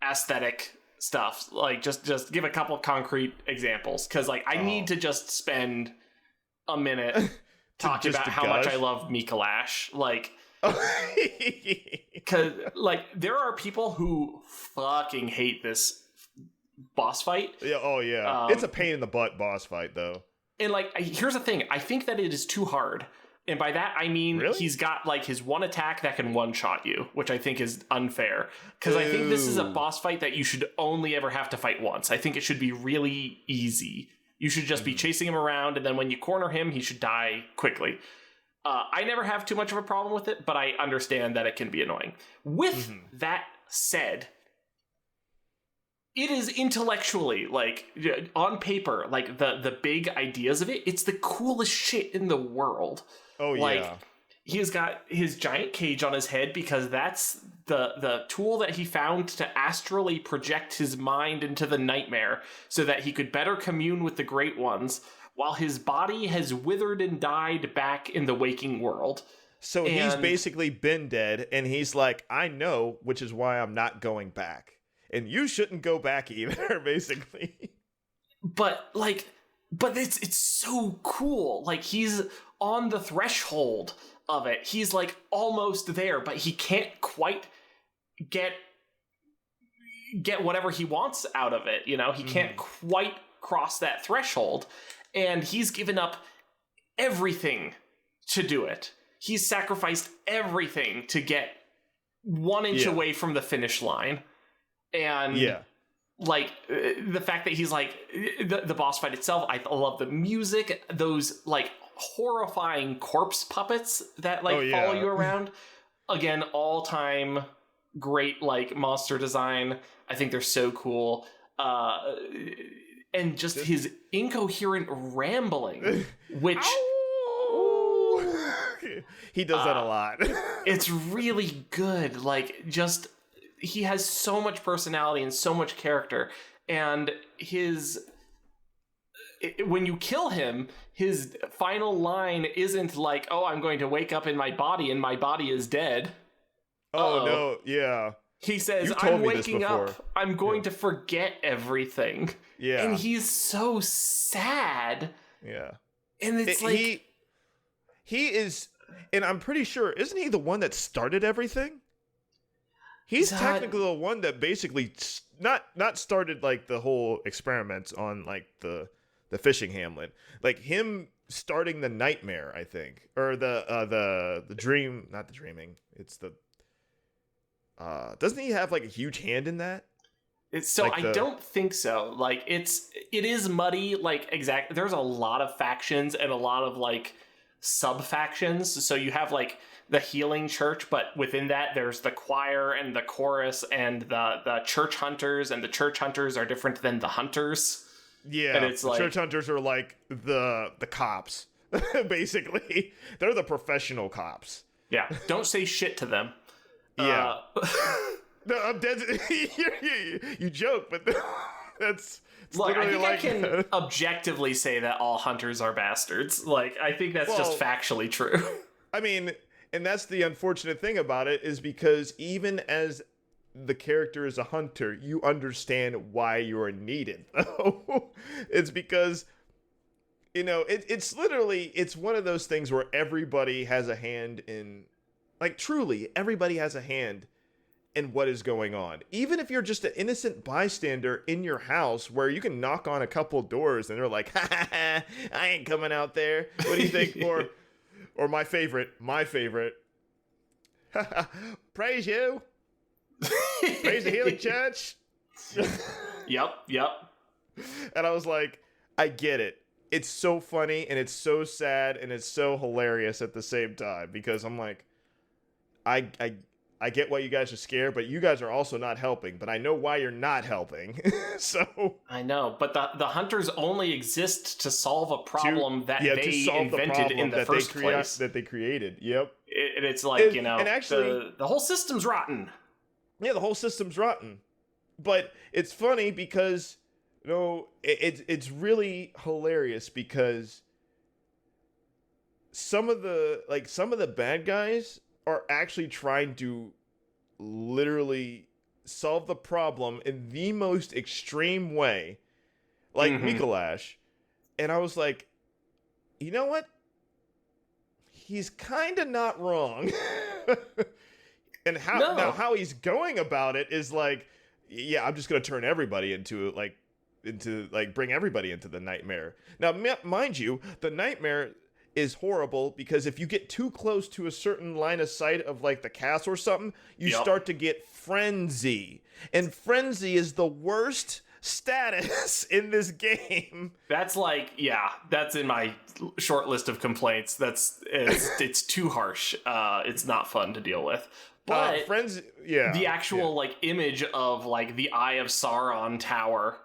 aesthetic stuff. Like just give a couple concrete exaums, because like I need to just spend a minute talking about how much I love Mikolash. Like, because like there are people who fucking hate this boss fight. Yeah, oh yeah, it's a pain in the butt boss fight though. And like here's the thing, I think that it is too hard. And by that, I mean, he's got, like, his one attack that can one-shot you, which I think is unfair. Because I think this is a boss fight that you should only ever have to fight once. I think it should be really easy. You should just be chasing him around, and then when you corner him, he should die quickly. I never have too much of a problem with it, but I understand that it can be annoying. With that said, it is intellectually, like, on paper, like, the big ideas of it, it's the coolest shit in the world. Oh, like, yeah. He's got his giant cage on his head because that's the tool that he found to astrally project his mind into the nightmare so that he could better commune with the Great Ones, while his body has withered and died back in the waking world. So he's basically been dead, and he's like, I know, which is why I'm not going back. And you shouldn't go back either, basically. But it's so cool. Like, he's on the threshold of it. He's, like, almost there, but he can't quite get whatever he wants out of it, you know? He can't quite cross that threshold. And he's given up everything to do it. He's sacrificed everything to get 1 inch away from the finish line. And like the fact that he's like the boss fight itself, I love the music, those like horrifying corpse puppets that like follow you around. Again, all time great like monster design. I think they're so cool. And just his incoherent rambling, which he does that a lot. It's really good. Like, just he has so much personality and so much character, and when you kill him, his final line isn't like, "Oh, I'm going to wake up in my body and my body is dead." Oh, no, yeah. He says, "I'm waking up. I'm going to forget everything." Yeah. And he's so sad. Yeah. And it's he is, and I'm pretty sure, isn't he the one that started everything? He's technically the one that basically not started like the whole experiments on like the fishing hamlet. Like him starting the nightmare, I think. Or the dream, not the dreaming. It's the doesn't he have like a huge hand in that? I don't think so. Like it is muddy, like exactly. There's a lot of factions and a lot of like sub factions. So you have like the healing church, but within that there's the choir and the chorus and the church hunters, and the church hunters are different than the hunters. Yeah, and it's the church hunters are like the cops. Basically, they're the professional cops. Yeah, don't say shit to them. Yeah. No, I'm dead. You joke, but that's look. I think I can objectively say that all hunters are bastards. Like, I think that's just factually true. I mean, and that's the unfortunate thing about it, is because even as the character is a hunter, you understand why you are needed. It's because, you know, it's literally, it's one of those things where everybody has a hand in, like, truly everybody has a hand in what is going on. Even if you're just an innocent bystander in your house where you can knock on a couple doors and they're like, I ain't coming out there. What do you think? Or my favorite, praise you. Praise the healing church. Yep. And I was like, I get it. It's so funny and it's so sad and it's so hilarious at the same time, because I'm like, I get why you guys are scared, but you guys are also not helping. But I know why you're not helping. So I know, but the hunters only exist to solve a problem that they invented in the first place. That they created. Yep. It's like, and actually, the whole system's rotten. Yeah, the whole system's rotten. But it's funny because, it's really hilarious because some of the bad guys are actually trying to literally solve the problem in the most extreme way, like Mikolash. And I was like, you know what? He's kind of not wrong. And how he's going about it is like, yeah, I'm just going to turn everybody into bring everybody into the nightmare. Now, mind you, the nightmare is horrible because if you get too close to a certain line of sight of like the castle or something, you start to get frenzy. And frenzy is the worst status in this game. That's like, that's in my short list of complaints. It's too harsh. It's not fun to deal with. But the actual like image of like the Eye of Sauron tower,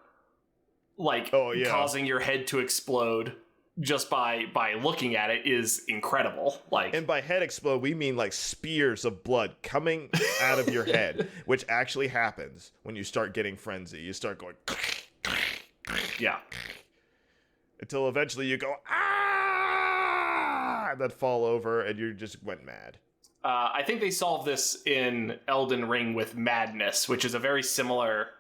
like causing your head to explode just by looking at it is incredible. Like, and by head explode, we mean like spears of blood coming out of your head, which actually happens when you start getting frenzy. You start going, until eventually you go, and then fall over, and you just went mad. I think they solved this in Elden Ring with madness, which is a very similar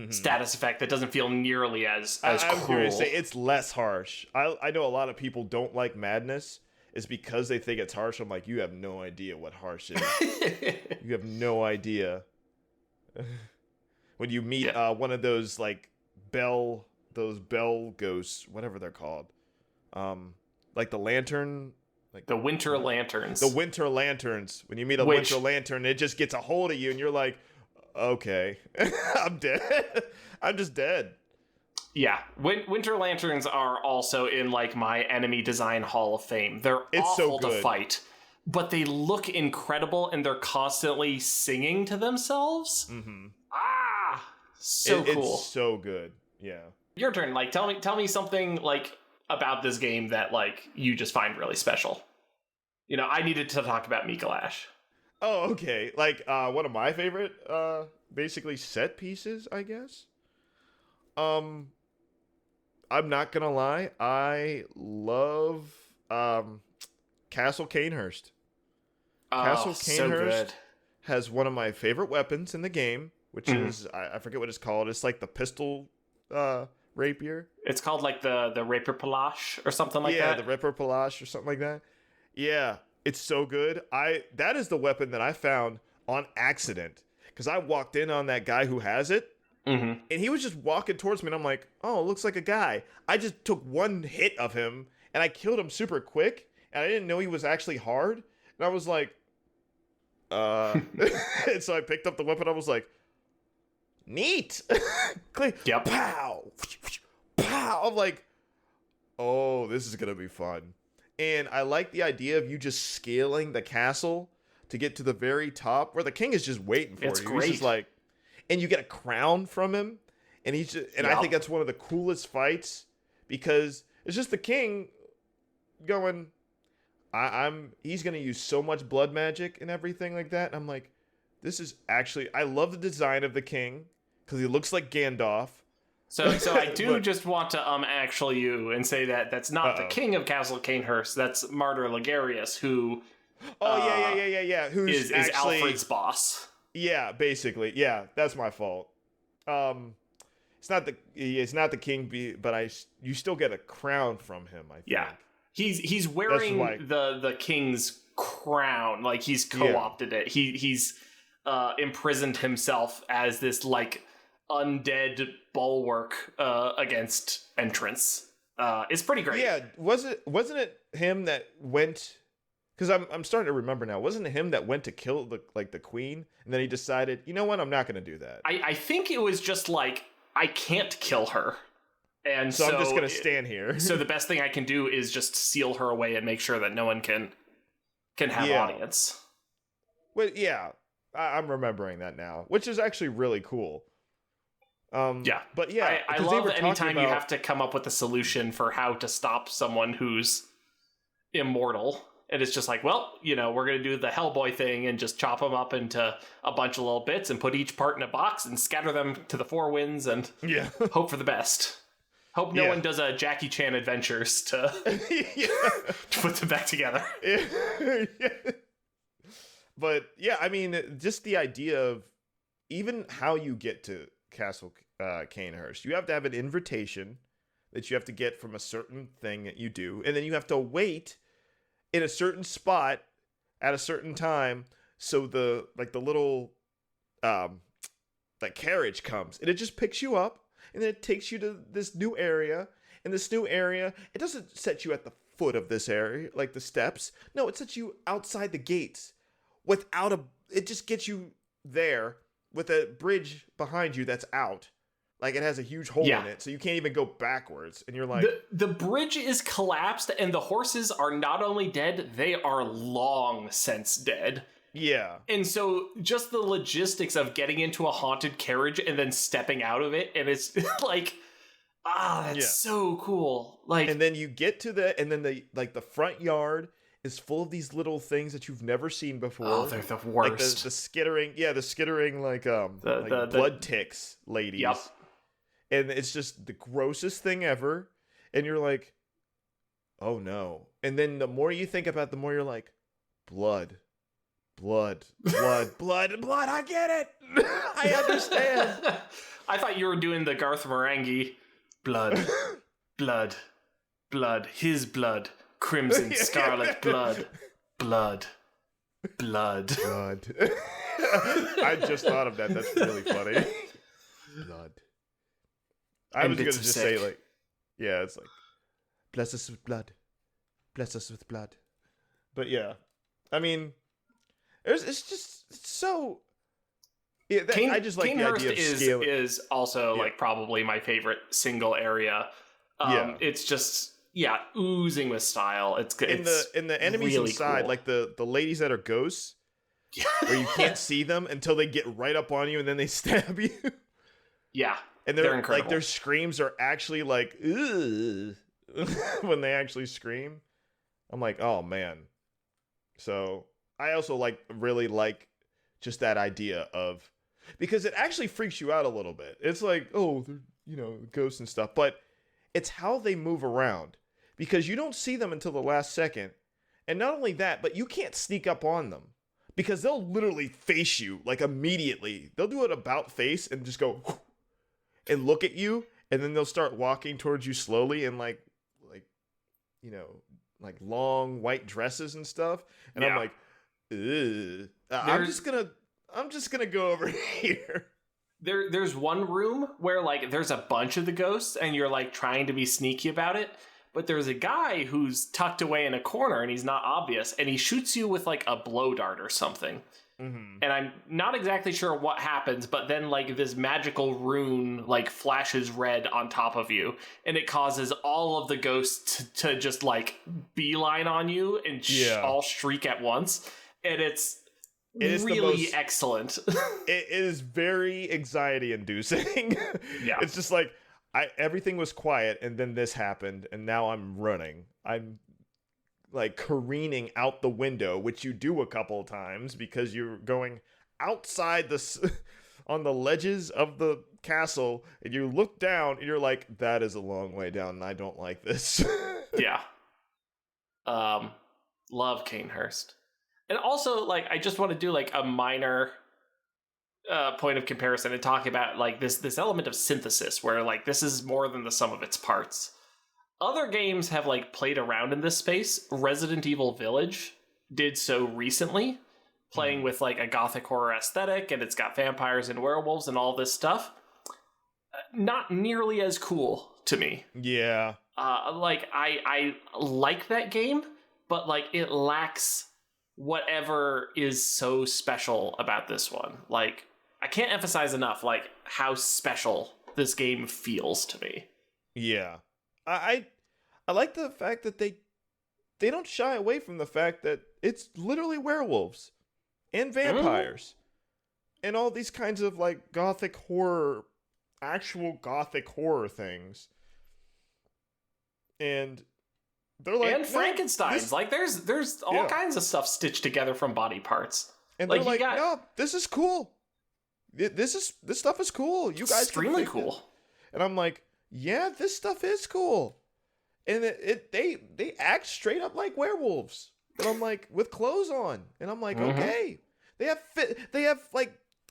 status effect that doesn't feel nearly as cruel. I was going to say it's less harsh. I know a lot of people don't like madness. It's because they think it's harsh. I'm like, you have no idea what harsh is. You have no idea. When you meet one of those like bell ghosts, whatever they're called, like the lantern. Like the winter lanterns. The winter lanterns. When you meet a winter lantern, it just gets a hold of you, and you're like, okay, I'm dead. I'm just dead. Yeah, winter lanterns are also in like my enemy design hall of fame. They're awful to fight, but they look incredible, and they're constantly singing to themselves. So cool. It's so good. Yeah. Your turn. Like, tell me something like about this game that like you just find really special. I needed to talk about Mikolash. Oh, okay. Like one of my favorite basically set pieces, I guess. Um I'm not gonna lie, I love Castle Canehurst. Oh, Castle so good. Canehurst has one of my favorite weapons in the game, which Mhm. is I forget what it's called. It's like the pistol rapier. It's called like the Rapier Palache or something like Yeah, that. the Ripper Palace or something like that. Yeah, it's so good. I that is the weapon that I found on accident because I walked in on that guy who has it, Mm-hmm. and he was just walking towards me, and I'm like, oh, it looks like a guy. I just took one hit of him, and I killed him super quick, and I didn't know he was actually hard, and I was like, and so I picked up the weapon. I was like, neat, click, Yep. pow, pow. I'm like, oh, this is gonna be fun. And I like the idea of you just scaling the castle to get to the very top where the king is just waiting for It's you. great. He's just like, and you get a crown from him, and he's just, and I Yep. think that's one of the coolest fights because it's just the king going, I'm he's gonna use so much blood magic and everything like that. And I'm like, this is actually I love the design of the king because he looks like Gandalf. So I do But- just want to actually you and say that that's not the king of Castle Canehurst. That's Martyr Ligarius, who Oh yeah. Who's is actually Alfred's boss. Yeah, basically. Yeah, that's my fault. It's not the king, but you still get a crown from him. I think. Yeah, he's wearing why- the king's crown. Like he's co-opted it. He's imprisoned himself as this like undead bulwark against entrance. It's pretty great. Yeah, wasn't it him that went? Because I'm starting to remember now. Wasn't it him that went to kill the queen, and then he decided, you know what, I'm not going to do that. I think it was just like I can't kill her, and so I'm just going to stand here. So the best thing I can do is just seal her away and make sure that no one can have audience. Well, yeah, I'm remembering that now, which is actually really cool. Yeah, but yeah, I love anytime you have to come up with a solution for how to stop someone who's immortal. And it's just like, well, we're going to do the Hellboy thing and just chop them up into a bunch of little bits and put each part in a box and scatter them to the four winds and hope for the best. Hope no one does a Jackie Chan Adventures to, to put them back together. But yeah, I mean, just the idea of even how you get to Castle Canehurst. You have to have an invitation that you have to get from a certain thing that you do, and then you have to wait in a certain spot at a certain time so the little carriage comes and it just picks you up and then it takes you to this new area. In this new area, it doesn't set you at the foot of this area like the steps. No, it sets you outside the gates it just gets you there with a bridge behind you that's out. Like, it has a huge hole in it, so you can't even go backwards. And you're like... The bridge is collapsed, and the horses are not only dead, they are long since dead. Yeah. And so, just the logistics of getting into a haunted carriage and then stepping out of it, and it's like... that's so cool. Like... And then you get to and then the front yard is full of these little things that you've never seen before. Oh, they're the worst. Like the skittering, the blood ticks ladies. Yep. And it's just the grossest thing ever. And you're like, oh no. And then the more you think about it, the more you're like, blood. I get it. I understand. I thought you were doing the Garth Marenghi. Blood. His blood. Crimson, scarlet blood. Blood. I just thought of that. That's really funny. Blood. I was going to just say, like, it's like, bless us with blood. Bless us with blood. But yeah, I mean, it's so... Yeah, I just like the idea of scale. Is also, like, probably my favorite single area. It's just... oozing with style. It's in the enemies really inside, cool. like the ladies that are ghosts, where you can't see them until they get right up on you and then they stab you. Yeah, and they're incredible. Like, their screams are actually like, ugh, when they actually scream. I'm like, oh man. So I also really like just that idea of, because it actually freaks you out a little bit. It's like, oh, ghosts and stuff, but it's how they move around, because you don't see them until the last second. And not only that, but you can't sneak up on them because they'll literally face you immediately. They'll do an about face and just go and look at you, and then they'll start walking towards you slowly in long white dresses and stuff. And I'm like, ugh. I'm just gonna go over here. There's one room where there's a bunch of the ghosts and you're trying to be sneaky about it, but there's a guy who's tucked away in a corner and he's not obvious, and he shoots you with a blow dart or something. Mm-hmm. And I'm not exactly sure what happens, but then this magical rune flashes red on top of you, and it causes all of the ghosts to just beeline on you and all shriek at once. And it's really excellent. It is very anxiety inducing. Yeah. It's just everything was quiet, and then this happened, and now I'm running. I'm careening out the window, which you do a couple of times because you're going outside on the ledges of the castle, and you look down and you're like, that is a long way down and I don't like this. Yeah. Love Canehurst. And also, I just want to do a minor point of comparison and talk about this element of synthesis where this is more than the sum of its parts. Other games have played around in this space. Resident Evil Village did so recently, playing with a gothic horror aesthetic, and it's got vampires and werewolves and all this stuff. Not nearly as cool to me. Yeah. I like that game, but it lacks whatever is so special about this one. I can't emphasize enough how special this game feels to me. Yeah. I like the fact that they don't shy away from the fact that it's literally werewolves and vampires and all these kinds of gothic horror, actual gothic horror things. And they're and Frankenstein's there's all kinds of stuff stitched together from body parts. And they're no, this is cool. This stuff is cool. You guys extremely cool. And I'm like, yeah, this stuff is cool. And they act straight up like werewolves. And I'm like, with clothes on. And I'm like, okay. They have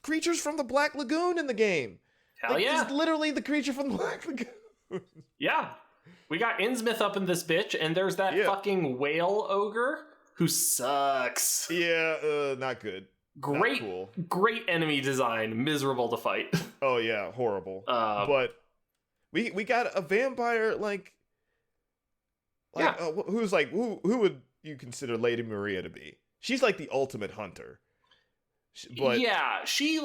creatures from the Black Lagoon in the game. Hell yeah. It's literally the creature from the Black Lagoon. Yeah. We got Innsmouth up in this bitch, and there's that fucking whale ogre who sucks. Yeah, not good. Great, not cool. Great enemy design. Miserable to fight. Oh yeah, horrible. But we got a vampire who's who would you consider Lady Maria to be? She's the ultimate hunter. But yeah, she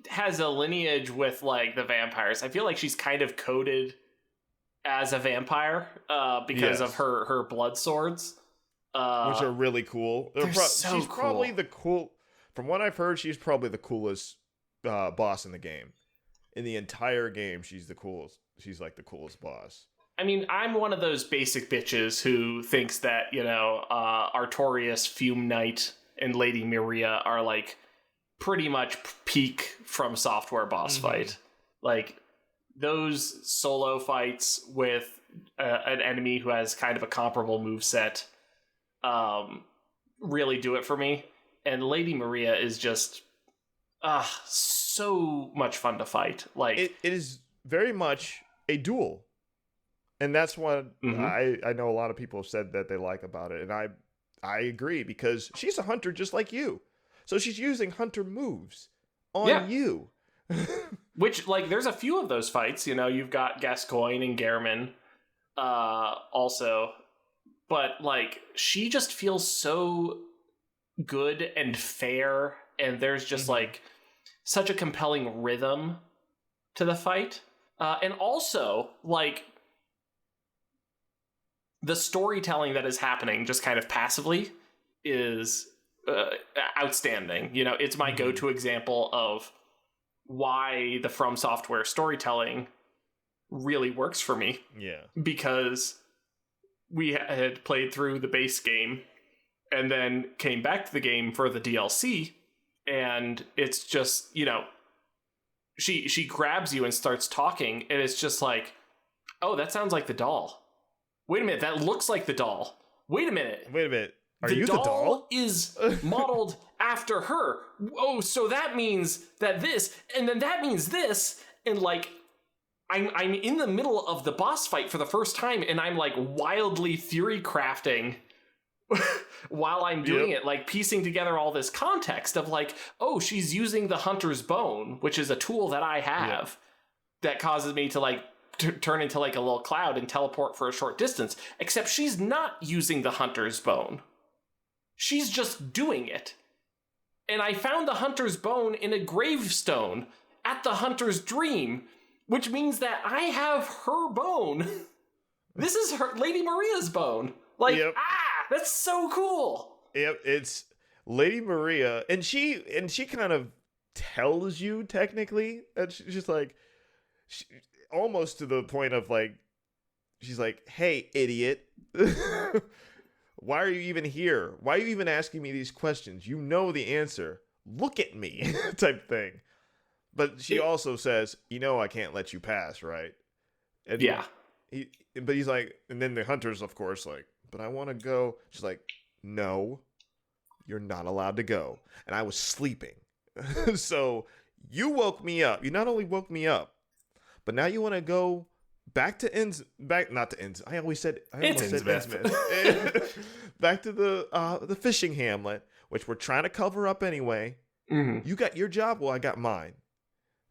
has a lineage with the vampires. I feel like she's kind of coded as a vampire because of her blood swords, which are really cool. She's cool. Probably the cool. From what I've heard, she's probably the coolest boss in the game. In the entire game, she's the coolest. She's the coolest boss. I mean, I'm one of those basic bitches who thinks that, Artorias, Fume Knight, and Lady Maria are pretty much peak From Software boss fight. Those solo fights with an enemy who has kind of a comparable moveset really do it for me. And Lady Maria is just so much fun to fight. It is very much a duel. And that's what I know a lot of people have said that they like about it. And I agree, because she's a hunter just like you. So she's using hunter moves on you. Which, there's a few of those fights. You've got Gascoigne and Gehrman also. But, she just feels so good and fair. And there's just, such a compelling rhythm to the fight. And also, the storytelling that is happening just kind of passively is outstanding. It's my go-to example of why the From Software storytelling really works for me. Yeah. Because we had played through the base game and then came back to the game for the DLC, and it's just, she grabs you and starts talking, and it's just like, oh, that sounds like the doll. Wait a minute, that looks like the doll. Wait a minute. Are you the doll? Is modeled after her. Oh, so that means that this, and then that means this, and like, I'm in the middle of the boss fight for the first time, and I'm like wildly theory crafting while I'm doing it, like piecing together all this context of like, oh, she's using the hunter's bone, which is a tool that I have that causes me to like turn into like a little cloud and teleport for a short distance, except she's not using the hunter's bone. She's just doing it. And I found the hunter's bone in a gravestone at the hunter's dream, which means that I have her bone. This is her Lady Maria's bone. Like, that's so cool. Yep, it's Lady Maria, and she kind of tells you technically that she's just like, almost to the point of like, she's like, hey, idiot. Why are you even here? Why are you even asking me these questions? You know the answer. Look at me, type thing. But she also says, I can't let you pass, right? And but he's like, and then the hunter's, of course, like, but I want to go. She's like, no, you're not allowed to go. And I was sleeping. So you woke me up. You not only woke me up, but now you want to go back to not to Inns. I almost said Innsmouth. Back to the fishing hamlet, which we're trying to cover up anyway. Mm-hmm. You got your job, well, I got mine.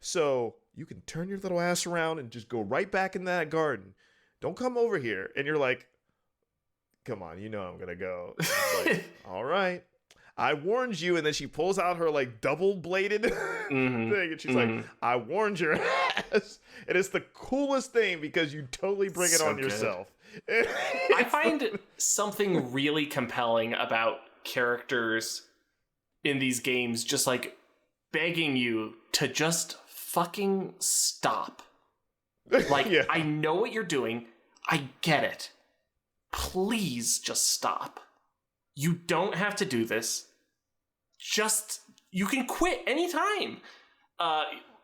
So you can turn your little ass around and just go right back in that garden. Don't come over here. And you're like, come on, I'm gonna go. Like, all right. I warned you, and then she pulls out her like double-bladed thing, and she's like, I warned your ass. And it's the coolest thing because you totally bring it on yourself. I find something really compelling about characters in these games just like begging you to just fucking stop. Like, I know what you're doing. I get it. Please just stop. You don't have to do this. You can quit anytime.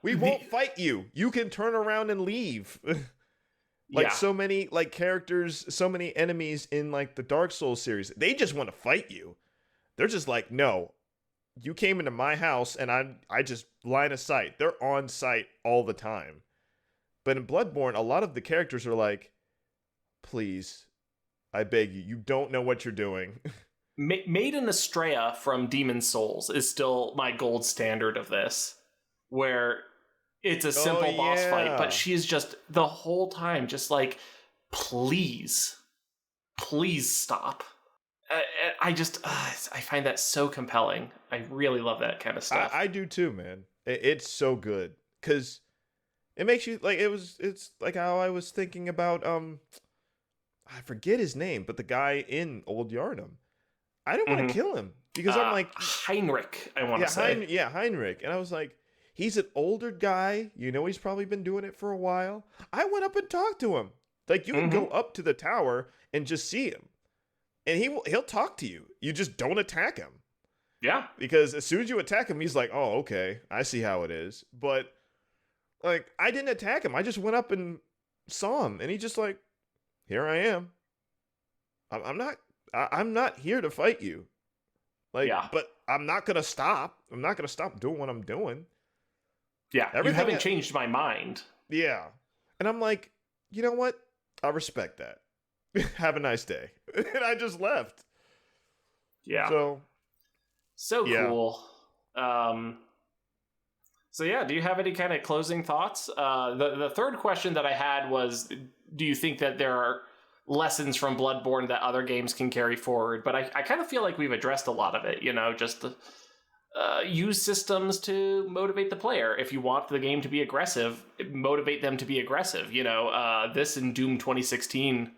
We won't fight you. You can turn around and leave. So many like characters, so many enemies in like the Dark Souls series, they just want to fight you. They're just like, no, you came into my house and I just line of sight. They're on sight all the time. But in Bloodborne, a lot of the characters are like, please, I beg you, you don't know what you're doing. Maiden Estrella from Demon's Souls is still my gold standard of this, where it's a simple boss fight, but she's just the whole time just like, please stop. I find that so compelling. I really love that kind of stuff. I do too, man. It's so good because it makes you like, it's like how I was thinking about, I forget his name, but the guy in Old Yharnam. I didn't want to kill him because I'm like, Heinrich, I want to say. Heinrich. And I was like, he's an older guy. He's probably been doing it for a while. I went up and talked to him. Like, you can go up to the tower and just see him. And he'll talk to you. You just don't attack him. Yeah. Because as soon as you attack him, he's like, oh, okay, I see how it is. But, like, I didn't attack him. I just went up and saw him. And he just like, here I am. I'm not here to fight you. Like, but I'm not going to stop. I'm not going to stop doing what I'm doing. Yeah, you haven't changed my mind. Yeah. And I'm like, you know what? I respect that. Have a nice day. And I just left. Yeah. So cool. So yeah, do you have any kind of closing thoughts? The third question that I had was, do you think that there are lessons from Bloodborne that other games can carry forward? But I kind of feel like we've addressed a lot of it, just use systems to motivate the player. If you want the game to be aggressive, motivate them to be aggressive. This and Doom 2016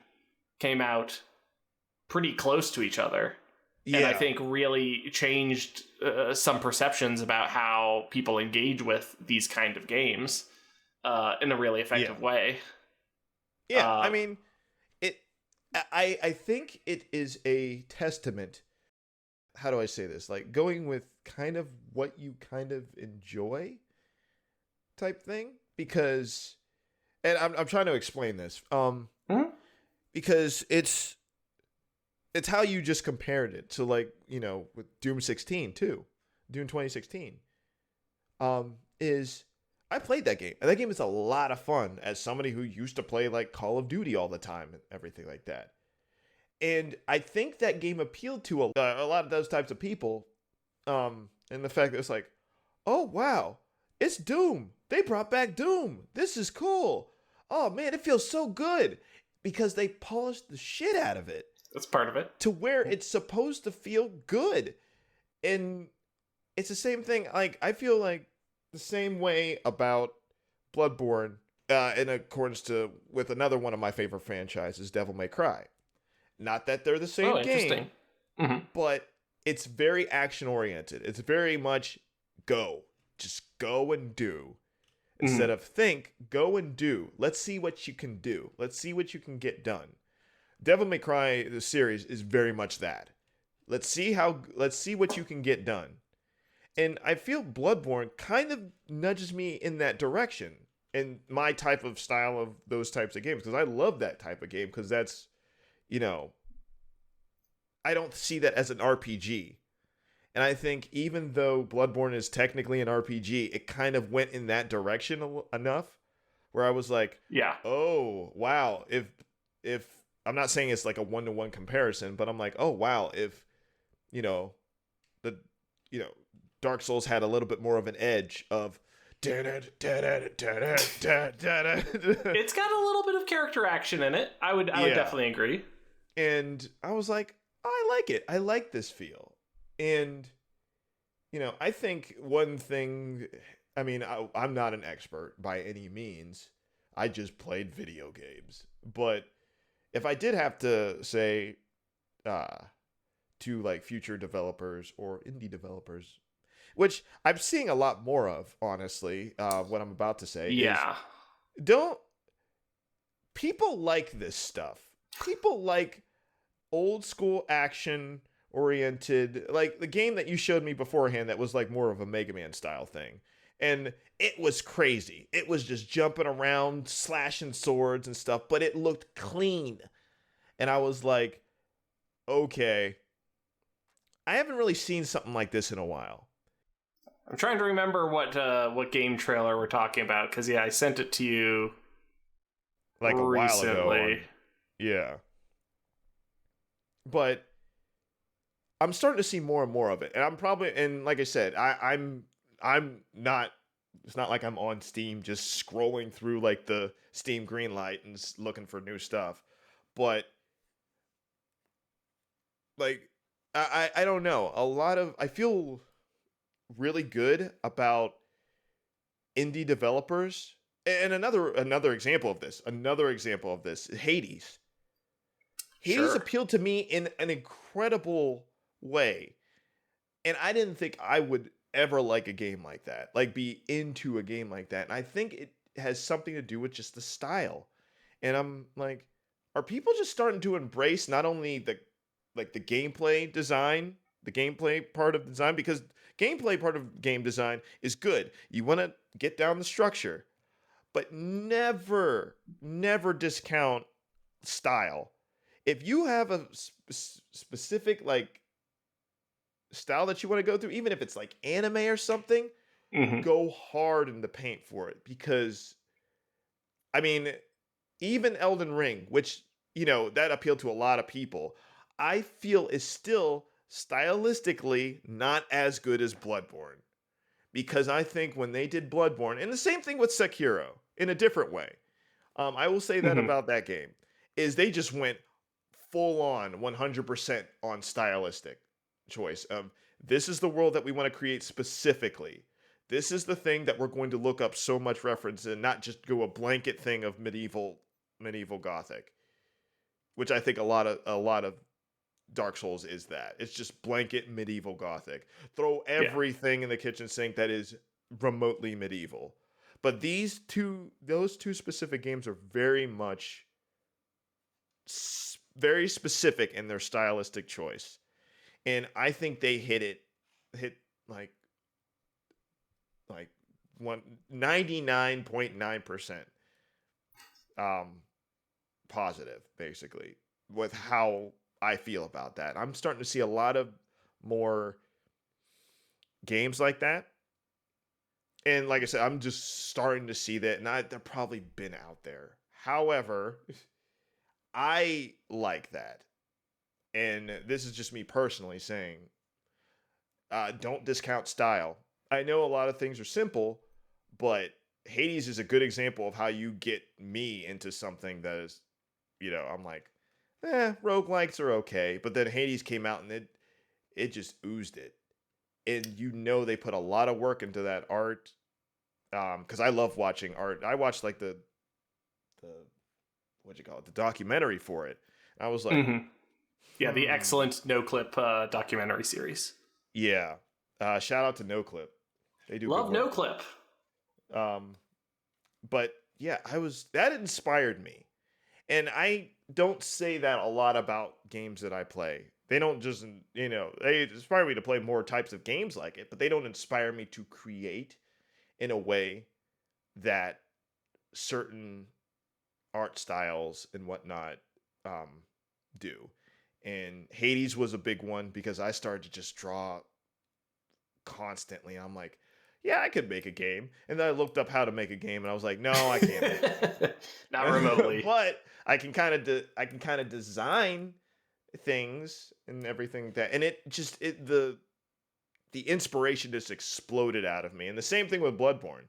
came out pretty close to each other. And I think really changed some perceptions about how people engage with these kind of games in a really effective way. Yeah, I mean, I think it is a testament how do I say this? Like going with kind of what you kind of enjoy type thing because and I'm trying to explain this. Hmm? Because it's how you just compared it to like, with Doom 16 too. Doom 2016. Is I played that game. And that game is a lot of fun as somebody who used to play like Call of Duty all the time and everything like that. And I think that game appealed to a lot of those types of people. And the fact that it's like, oh wow, it's Doom. They brought back Doom. This is cool. Oh man, it feels so good because they polished the shit out of it That's part of it. to where it's supposed to feel good. And it's the same thing. Like I feel like the same way about Bloodborne, in accordance to with another one of my favorite franchises, Devil May Cry. Not that they're the same Interesting. game, but it's very action oriented. It's very much go, just go and do. Instead of think, go and do. Let's see what you can do. Let's see what you can get done. Devil May Cry, the series, is very much that. Let's see what you can get done. And I feel Bloodborne kind of nudges me in that direction in my type of style of those types of games because I love that type of game because that's, I don't see that as an RPG. And I think even though Bloodborne is technically an RPG, it kind of went in that direction enough where I was like, yeah, oh, wow. If I'm not saying it's like a 1-to-1 comparison, but I'm like, oh, wow. If, the, Dark Souls had a little bit more of an edge of it's got a little bit of character action in it. I would definitely agree. And I was like, I like it. I like this feel. And, I think one thing, I mean, I'm not an expert by any means. I just played video games. But if I did have to say to like future developers or indie developers, which I'm seeing a lot more of, honestly, what I'm about to say is people like this stuff. People like old school action oriented, like the game that you showed me beforehand that was like more of a Mega Man style thing. And it was crazy. It was just jumping around, slashing swords and stuff, but it looked clean. And I was like, okay, I haven't really seen something like this in a while. I'm trying to remember what game trailer we're talking about because I sent it to you like a recently. While ago. Yeah. But I'm starting to see more and more of it. And I'm probably, and like I said, I'm not, it's not like I'm on Steam just scrolling through like the Steam Greenlight and looking for new stuff. But like, I don't know. I feel really good about indie developers. And another example of this, Hades. Hades appealed to me in an incredible way. And I didn't think I would ever like a game like that, like be into a game like that. And I think it has something to do with just the style. And I'm like, are people just starting to embrace not only the gameplay design, the gameplay part of design, because gameplay part of game design is good. You want to get down the structure, but never discount style. If you have a specific like style that you want to go through, even if it's like anime or something, go hard in the paint for it. Because, I mean, even Elden Ring, which, that appealed to a lot of people, I feel is still stylistically not as good as Bloodborne. Because I think when they did Bloodborne, and the same thing with Sekiro, in a different way, I will say that about that game, is they just went full on 100% on stylistic choice of this is the world that we want to create specifically. This is the thing that we're going to look up so much reference and not just go a blanket thing of medieval Gothic, which I think a lot of Dark Souls is that. It's just blanket medieval Gothic. Throw everything in the kitchen sink that is remotely medieval. But those two specific games are very much very specific in their stylistic choice. and I think they hit like 99.9% positive, basically, with how I feel about that. I'm starting to see a lot of more games like that. And like I said, I'm just starting to see that, and they've probably been out there. However, I like that. And this is just me personally saying, don't discount style. I know a lot of things are simple, but Hades is a good example of how you get me into something that is, I'm like, roguelikes are okay. But then Hades came out and it just oozed it. And they put a lot of work into that art. Because I love watching art. I watched like the what'd you call it? The documentary for it. And I was like, yeah, the excellent No Clip documentary series. Yeah. Shout out to No Clip. They do love good work. No Clip. But yeah, that inspired me. And I don't say that a lot about games that I play. They don't just, they inspire me to play more types of games like it, but they don't inspire me to create in a way that certain art styles and whatnot do. And Hades was a big one because I started to just draw constantly. I'm like, yeah, I could make a game. And then I looked up how to make a game, and I was like, no, I can't. Not remotely. But I can kind of design things and everything and the inspiration just exploded out of me. And the same thing with Bloodborne.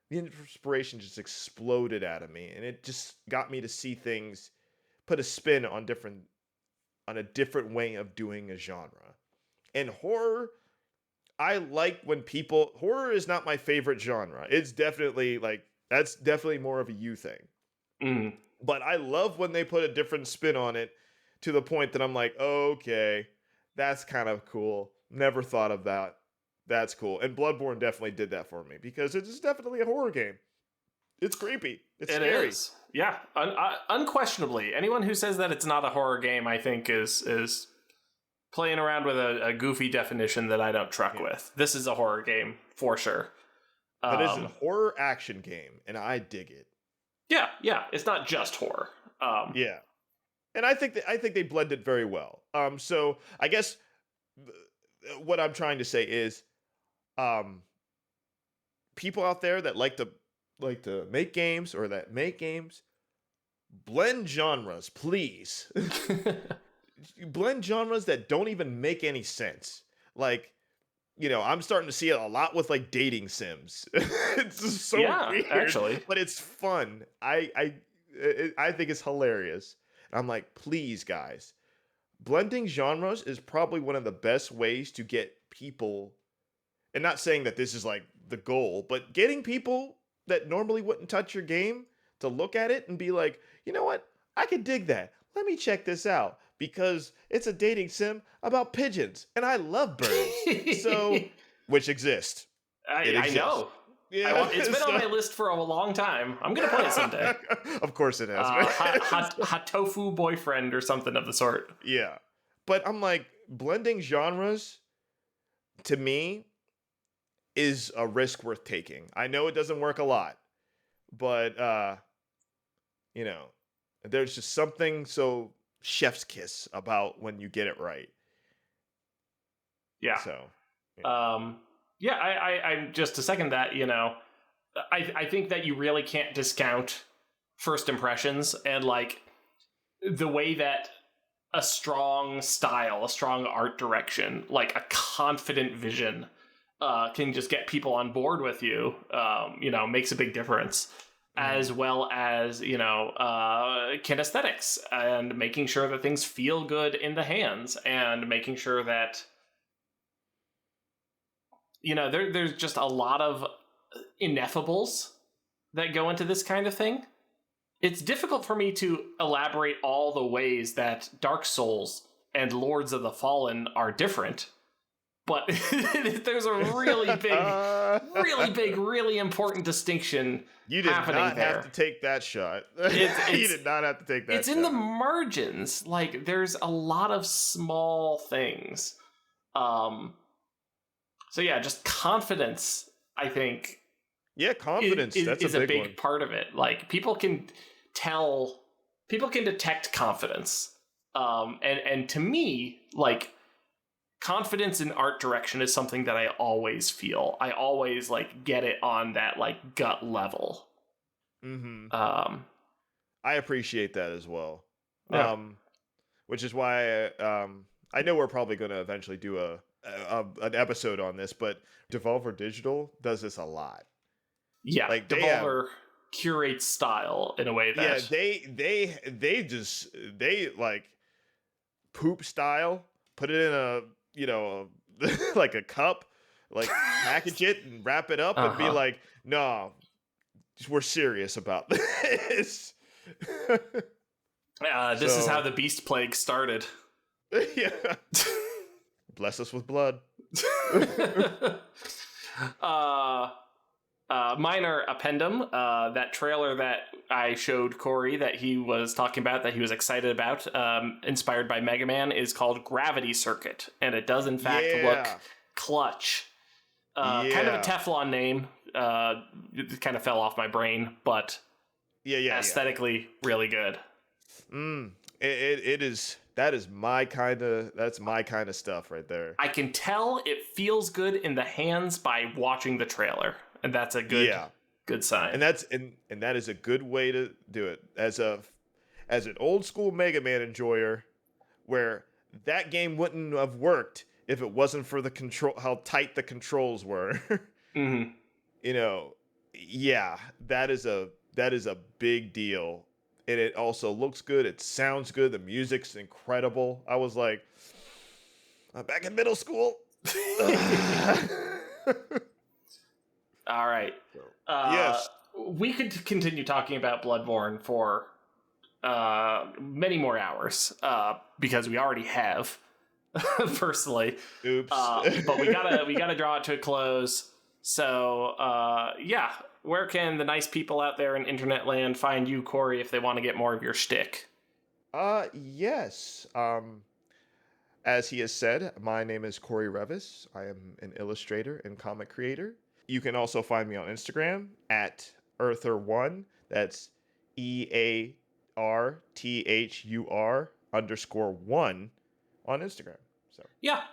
The inspiration just exploded out of me, and it just got me to see things, put a spin on a different way of doing a genre. And horror, I like when horror is not my favorite genre. It's definitely that's definitely more of a you thing. Mm. But I love when they put a different spin on it to the point that I'm like, okay, that's kind of cool. Never thought of that. That's cool. And Bloodborne definitely did that for me because it's definitely a horror game. It's creepy. It's scary. It is. Yeah, unquestionably. Anyone who says that it's not a horror game, I think, is playing around with a goofy definition that I don't truck with. This is a horror game for sure. But it's a horror action game, and I dig it. Yeah. It's not just horror. Yeah, and I think they blend it very well. So I guess what I'm trying to say is, people out there that like to make games or that make games, blend genres, please. Blend genres that don't even make any sense. Like, I'm starting to see it a lot with like dating sims. It's so weird, actually, but it's fun. I think it's hilarious. And I'm like, please, guys, blending genres is probably one of the best ways to get people. And not saying that this is like the goal, but getting people that normally wouldn't touch your game to look at it and be like, you know what? I could dig that. Let me check this out because it's a dating sim about pigeons and I love birds. So, which exist. I know. Yeah. It's been on my list for a long time. I'm going to play it someday. Of course it has. Hot tofu boyfriend or something of the sort. Yeah. But I'm like, blending genres to me is a risk worth taking. I know it doesn't work a lot, but there's just something so chef's kiss about when you get it right. Yeah. So. Yeah. I just to second that, I think that you really can't discount first impressions and like the way that a strong style, a strong art direction, like a confident vision can just get people on board with you, makes a big difference, as well as, kinesthetics and making sure that things feel good in the hands and making sure that, there's just a lot of ineffables that go into this kind of thing. It's difficult for me to elaborate all the ways that Dark Souls and Lords of the Fallen are different. But there's a really big, really important distinction happening there. You did not have to take that shot. You did not have to take that shot. It's in the margins. Like, there's a lot of small things So yeah, just confidence, I think. Yeah, confidence. That's a big one. part of it. Like, people can detect confidence. And to me, like, confidence in art direction is something that I always feel. I always, like, get it on that, like, gut level. I appreciate that as well. Yeah. Which is why I know we're probably going to eventually do an episode on this, but Devolver Digital does this a lot. Yeah, like, Devolver curates style in a way that they like poop style, put it in a like a cup, like package it and wrap it up and be like, no, we're serious about this. This is how the Beast Plague started. Yeah. Bless us with blood. Minor appendum, that trailer that I showed Corey that he was talking about, that he was excited about, inspired by Mega Man, is called Gravity Circuit, and it does in fact look clutch. Kind of a Teflon name. It kind of fell off my brain, but aesthetically really good. It is. That is my kind of stuff right there. I can tell it feels good in the hands by watching the trailer, and that's a good sign. And that is a good way to do it. As an old school Mega Man enjoyer, where that game wouldn't have worked if it wasn't for the control, how tight the controls were. Mm-hmm. That is a big deal. And it also looks good. It sounds good. The music's incredible. I was like, I'm back in middle school. All right. Yes. We could continue talking about Bloodborne for many more hours because we already have, personally. Oops. But we gotta draw it to a close. So where can the nice people out there in internet land find you, Corey, if they want to get more of your shtick? Yes. As he has said, my name is Corey Revis. I am an illustrator and comic creator. You can also find me on Instagram at Earther1. That's EARTHUR_1 on Instagram. So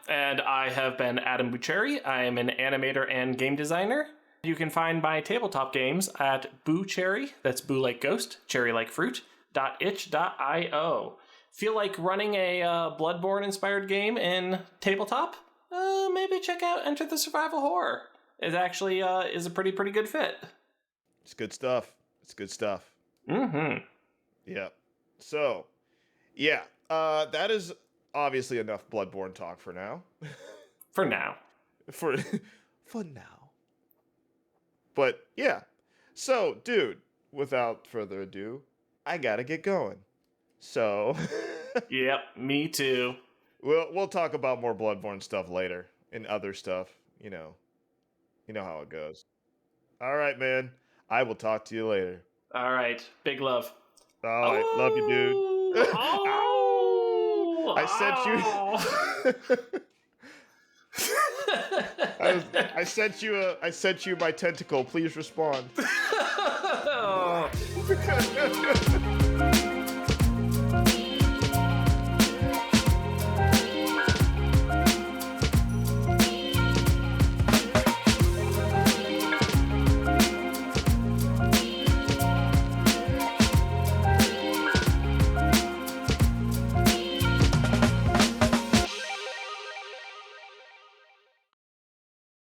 and I have been Adam Bucheri. I am an animator and game designer. You can find my tabletop games at Boocherry, that's Boo like ghost, cherry like fruit, .itch.io. Feel like running a Bloodborne-inspired game in tabletop? Maybe check out Enter the Survival Horror. It actually is a pretty good fit. It's good stuff. Mm-hmm. Yeah. So, that is obviously enough Bloodborne talk for now. For now. For now. But yeah. So, dude, without further ado, I gotta get going. So Yep, me too. We'll talk about more Bloodborne stuff later and other stuff, you know how it goes. All right, man. I will talk to you later. All right. Big love. All right. Love you, dude. Oh! I sent you. I sent you my tentacle. Please respond.